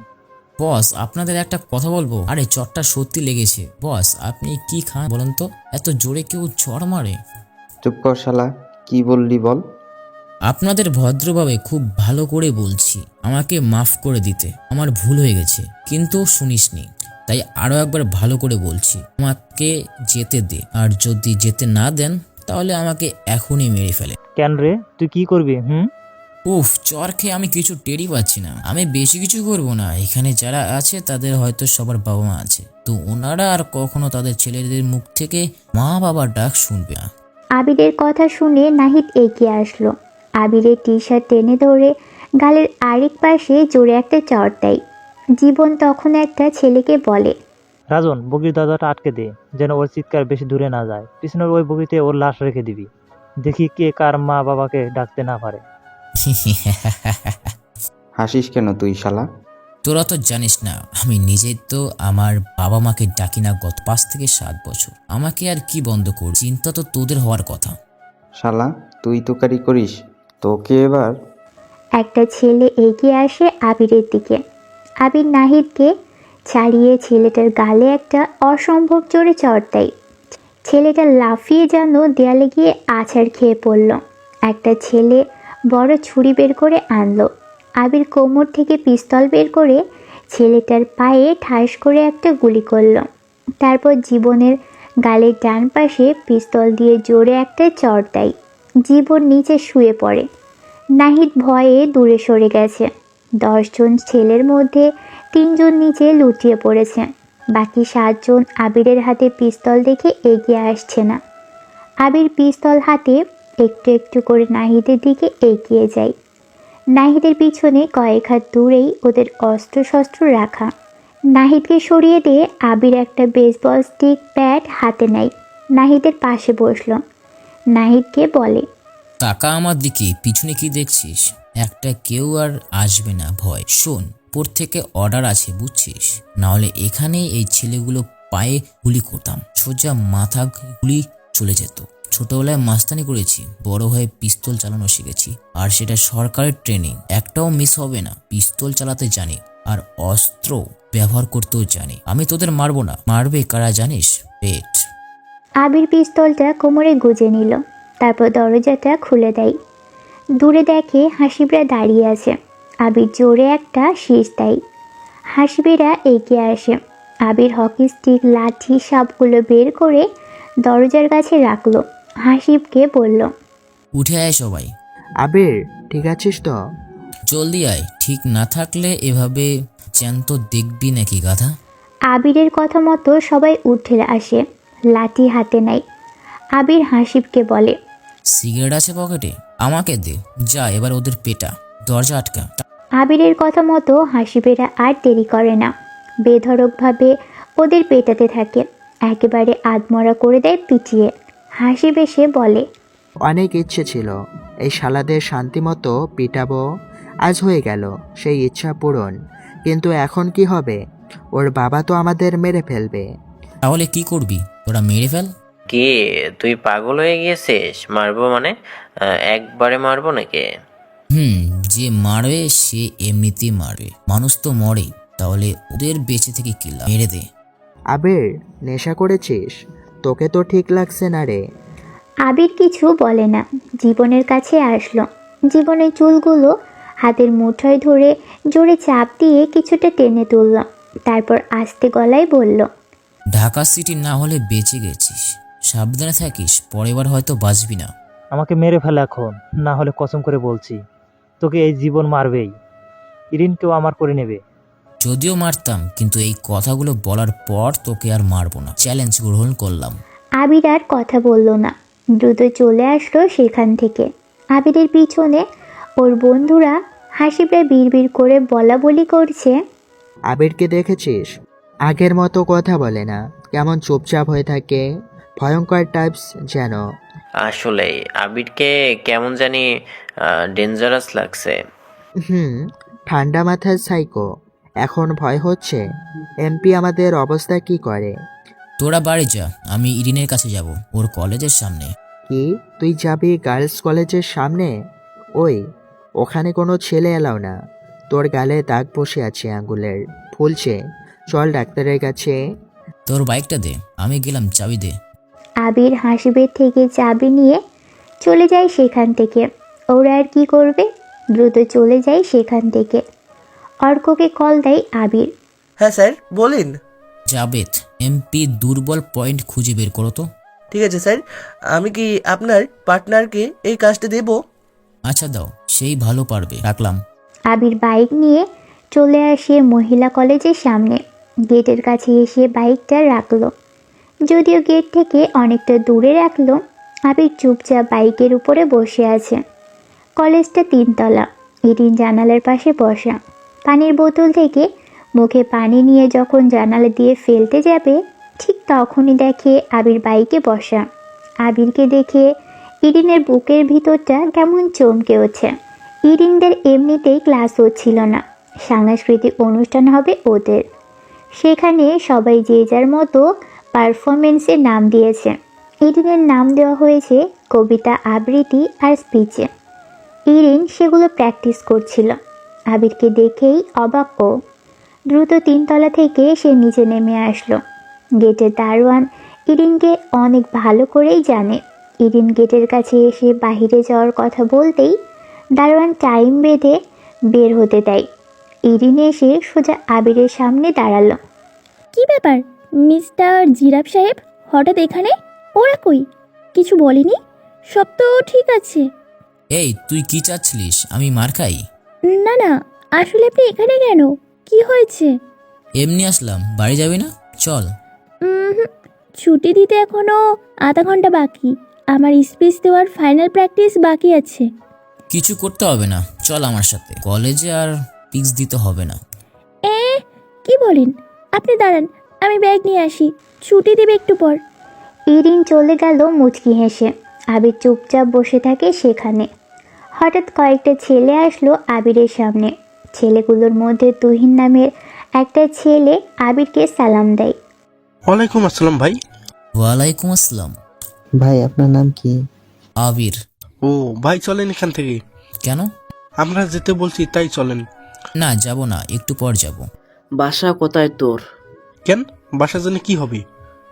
বস, আপনাদের একটা কথা বলবো? আরে চটটা সত্যি লেগেছে। বস, আপনি কি খান বলেন তো? এত জোরে কেউ চড় মারে? চুপ কর শালা, কি বললি বল? আপনাদের ভদ্রভাবে খুব ভালো করে বলছি, আমাকে মাফ করে দিতে। আমার ভুল হয়ে গেছে, কিন্তু শুনিসনি, তাই আরো একবার ভালো করে বলছি, আমাকে যেতে দে। আর যদি যেতে না দেন তাহলে আমাকে এখনই মেরে ফেলে। কেন রে, তুই কি করবি? উফ, চর খেয়ে আমি কিছু টেরই পাচ্ছি না। আমি বেশি কিছু করব না। এখানে যারা আছে তাদের হয়তো সবার বাবা মা আছে, তো ওনারা আর কখনো তাদের ছেলেদের মুখ থেকে মা বাবার ডাক শুনবে না। আবিরের কথা শুনে নাহিদ এগিয়ে আসলো। আবিরের টি শার্ট টেনে ধরে গালের আরেক পাশে জোরে একটা চড় দেয়। জীবন তখন একটা ছেলেকে বলে, রাজন, বগির দরজাটা আটকে দে, যেন ওর চিৎকার বেশি দূরে না যায়। পিছনের ওই বগিতে ওর লাশ রেখে দিবি। দেখি কে কার মা বাবাকে ডাকতে না পারে। হাসিস কেন তুই শালা? তোরা তো জানিস না, আমি নিজেই তো আমার বাবা মাকে ডাকি না গত 5 থেকে 7 বছর। আমাকে আর কি বন্ধ কর? চিন্তা তো তোদের হওয়ার কথা। শালা, তুই তোকারি করিস? তোকে এবার। একটা ছেলে এগিয়ে আসে আবিরের দিকে। আবির নাহিদকে ছাড়িয়ে ছেলেটার গালে একটা অসম্ভব জোরে চড় দেয়। ছেলেটা লাফিয়ে যেন দেয়ালে গিয়ে আছাড় খেয়ে পড়ল। একটা ছেলে বড় ছুরি বের করে আনলো। আবির কোমর থেকে পিস্তল বের করে ছেলেটার পায়ে ঠাস করে একটা গুলি করলো। তারপর জীবনের গালের ডান পাশে পিস্তল দিয়ে জোরে একটা চড় দেয়। জীবন নিচে শুয়ে পড়ে। নাহিদ ভয়ে দূরে সরে গেছে। 10 জন ছেলের মধ্যে 3 জন নিচে লুটিয়ে পড়েছে। বাকি 7 জন আবিরের হাতে পিস্তল দেখে এগিয়ে আসছে না। আবির পিস্তল হাতে একটু একটু করে নাহিদের দিকে এগিয়ে যায়। নাহিদের পিছনে কয়েক হাত দূরেই ওদের অস্ত্রশস্ত্র রাখা। নাহিদকে সরিয়ে দিয়ে আবির একটা বেসবল স্টিক ব্যাট হাতে নেয়। নাহিদের পাশে বসলো। নাহিদকে বলে, টাকা আমার দিকে, পিছনে কি দেখছিস? একটা কেউ আর আসবে না, ভয়। শোন, উপর থেকে অর্ডার আছে, বুঝছিস? নাহলে এখানে এই ছেলেগুলো পায়ে গুলি করতাম, সোজা মাথা গুলি চলে যেত। ছোটবেলায় মাস্তানি করেছি, বড় হয়ে পিস্তল চালানো শিখেছি, আর সেটা সরকারের ট্রেনিং, একটাও মিস হবে না। পিস্তল চালাতে জানি আর অস্ত্র ব্যবহার করতেও জানি। আমি তোদের মারবো না, মারবে কারা জানিস? পেট। আবির পিস্তলটা কোমরে গুজে নিল, তারপর দরজাটা খুলে দেয়। দূরে দেখে হাসিবরা দাঁড়িয়ে আছে। আবির জোরে একটা শীষ দেয়। হাসিবেরা এগিয়ে আসে। আবির হকি স্টিক, লাঠি সবগুলো বের করে দরজার কাছে রাখলো। হাসিবকে বলল, উঠে আয় সবাই। আবির ঠিক আছিস তো? জলদি আয়, ঠিক না থাকলে এভাবে জ্যান্ত দেখবি নাকি গাধা? আবিরের কথা মতো সবাই উঠে আসে, লাঠি হাতে নেয়। আবির হাসিবকে বলে, সিগারেট আছে পকেটে? আমাকে দে। যা এবার ওদের পেটা, দরজা আটকা। আবিরের কথা মতো হাসিবেরা আর দেরি করে না, বেধড়কভাবে ওদের পেটাতে থাকে, একেবারে আধমরা করে দেয় পিটিয়ে। হাসিব এসে বলে, অনেক ইচ্ছে ছিল এই শালাদের শান্তিমতো পিটাবো, আজ হয়ে গেল সেই ইচ্ছা পূরণ। কিন্তু এখন কি হবে? ওর বাবা তো আমাদের মেরে ফেলবে। তাহলে কি করবি? তোরা মেরে ফেল। কে তুই পাগল হয়ে গিয়েছিস? মারবো মানে একবারে মারবো নাকি? যে মারবে সে এমনিতেই মারবে, মানুষ তো মরেই, তাহলে ওদের বেঁচে থেকে কি লাভ? মেরে দে। আবির নেশা করেছিস? তোকে তো ঠিক লাগছে না রে। আবির কিছু বলে না, জীবনের কাছে আসলো। জীবনের চুলগুলো হাতের মুঠোয় ধরে জোরে চাপ দিয়ে কিছুটা টেনে তুলল, তারপর আস্তে গলায় বলল, ঢাকা সিটি না হলে বেঁচে গেছিস, সাবধানে থাকিস, পরেরবার হয়তো বাঁচবি না। আমাকে মেরে ফেলে এখন, না হলে কসম করে বলছি তোকে এই জীবন মারবেই। ইরিনকেও আমার করে নেবে। যদিও মারতাম, কিন্তু এই কথাগুলো বলার পর তোকে আর মারবো না, চ্যালেঞ্জ গ্রহণ করলাম। আবির আর কথা বলল না, দ্রুত চলে আসলো সেখান থেকে। আবিরের পিছনে ওর বন্ধুরা হাসিবে বিড়বিড় করে বলা বলি করছে, আবিরকে দেখেছিস? আগের মতো কথা বলে না, কেমন চুপচাপ হয়ে থাকে, ভয়ঙ্কর টাইপস যেন। আসলেই আবিরকে কেমন জানি ডেঞ্জারাস লাগছে। ঠান্ডা মাথার সাইকো। এখন ভয় হচ্ছে এমপি আমাদের অবস্থা কি করে। তোরা বাড়ি যা, আমি ইরিনের কাছে যাব, ওর কলেজের সামনে। কি তুই যাবি গার্লস কলেজের সামনে? ওখানে কোনো ছেলে এলাও না। তোর গালে দাগ বসে আছে আঙ্গুলের, ফুলছে। চল ডাক্তারের কাছে। তোর বাইকটা দে, আমি গেলাম, চাবি দে। আবির হাসিবের থেকে চাবি নিয়ে চলে যায় সেখান থেকে। ওরা আর কি করবে, দ্রুত চলে যায় সেখান থেকে। অর্ককে কল দেয় আবির। হ্যাঁ স্যার বলেন। জাবেদ, এমপি দুর্বল পয়েন্ট খুঁজে বের করো তো। ঠিক আছে স্যার, আমি কি আপনার পার্টনারকে এই কাজটা দেব? আচ্ছা দাও, সেই ভালো পারবে, রাখলাম। আবির বাইক নিয়ে চলে আসে মহিলা কলেজের সামনে। গেটের কাছে এসে বাইকটা রাখলো, যদিও গেট থেকে অনেকটা দূরে রাখলো। আবির চুপচাপ বাইকের উপরে বসে আছে। কলেজটা 3 তলা। ইরিন জানালার পাশে বসা, পানির বোতল থেকে মুখে পানি নিয়ে যখন জানালা দিয়ে ফেলতে যাবে, ঠিক তখনই দেখে আবির বাইকে বসা। আবিরকে দেখে ইরিনের বুকের ভিতরটা কেমন চমকে ওঠে। ইরিনদের এমনিতেই ক্লাস হচ্ছিল না, সাংস্কৃতিক অনুষ্ঠান হবে ওদের। সেখানে সবাই যে যার মতো পারফরমেন্সের নাম দিয়েছে। ইরিনের নাম দেওয়া হয়েছে কবিতা, আবৃত্তি আর স্পিচে। ইরিন সেগুলো প্র্যাকটিস করছিল। আবিরকে দেখেই অবাক ও। দ্রুত 3 তলা থেকে সে নিচে নেমে আসলো। গেটের দারোয়ান ইরিনকে অনেক ভালো করেই জানে। ইরিন গেটের কাছে এসে বাহিরে যাওয়ার কথা বলতেই দারোয়ান টাইম বেঁধে বের হতে দেয়। ইরিন এসে সোজা আবিরের সামনে দাঁড়ালো। কি ব্যাপার মিস্টার জিরাফ সাহেব, হঠাৎ এখানে? ওরা কই? কিছু বলেনি? সব তো ঠিক আছে। এই তুই কি চাচ্ছিলিস আমি মার খাই? না না, আসলে আপনি এখানে কেন? কি হয়েছে? এমনি আসলাম, বাড়ি যাবি না? চল। ছুটি দিতে এখনো আধা ঘন্টা বাকি। আমার স্পিচ দেওয়ার ফাইনাল প্র্যাকটিস বাকি আছে। কিছু করতে হবে না, চল আমার সাথে, কলেজে আর পিক্স দিতে হবে না। কি বলেন? আপনি দাঁড়ান, আমি ব্যাগ নিয়ে আসি, ছুটি দেবে একটু পর। ইরিন চলে গেল মুচকি হেসে। আবির চুপচাপ বসে থাকে সেখানে। হঠাৎ কয়েকটা ছেলে আসলো আবিরের সামনে। ছেলেগুলোর মধ্যে তুহিন নামের একটা ছেলে আবিরকে সালাম দেয়। ওয়ালাইকুম আসসালাম ভাই। ওয়ালাইকুম আসসালাম। ভাই আপনার নাম কি? আবির। ও ভাই চলেন এখান থেকে। কেন? আমরা যেতে বলছি তাই চলেন। না যাব না, একটু পর যাব। বাসা কোথায় তোর? কেন বাসা জানে কি হবে?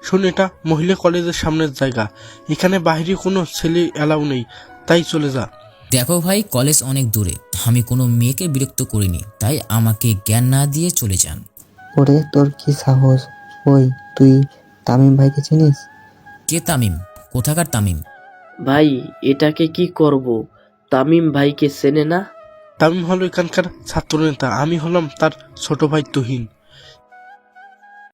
শোন, এটা মহিলা কলেজের সামনের জায়গা, এখানে বাইরে কোনো ছেলে এলাও নেই, তাই চলে যা। দেখো ভাই, কলেজ অনেক দূরে, আমি কোনো মেয়েকে বিরক্ত করিনি, তাই আমাকে জ্ঞান না দিয়ে চলে যান। ওরে তোর কি সাহস! ওই তুই তামিম ভাইকে চিনিস? কে তামিম? কোথাকার তামিম? ভাই এটাকে কি করব? তামিম ভাইকে চেনে না? তামিম হলো এখানকার ছাত্রনেতা, আমি হলাম তার ছোট ভাই তুহিন।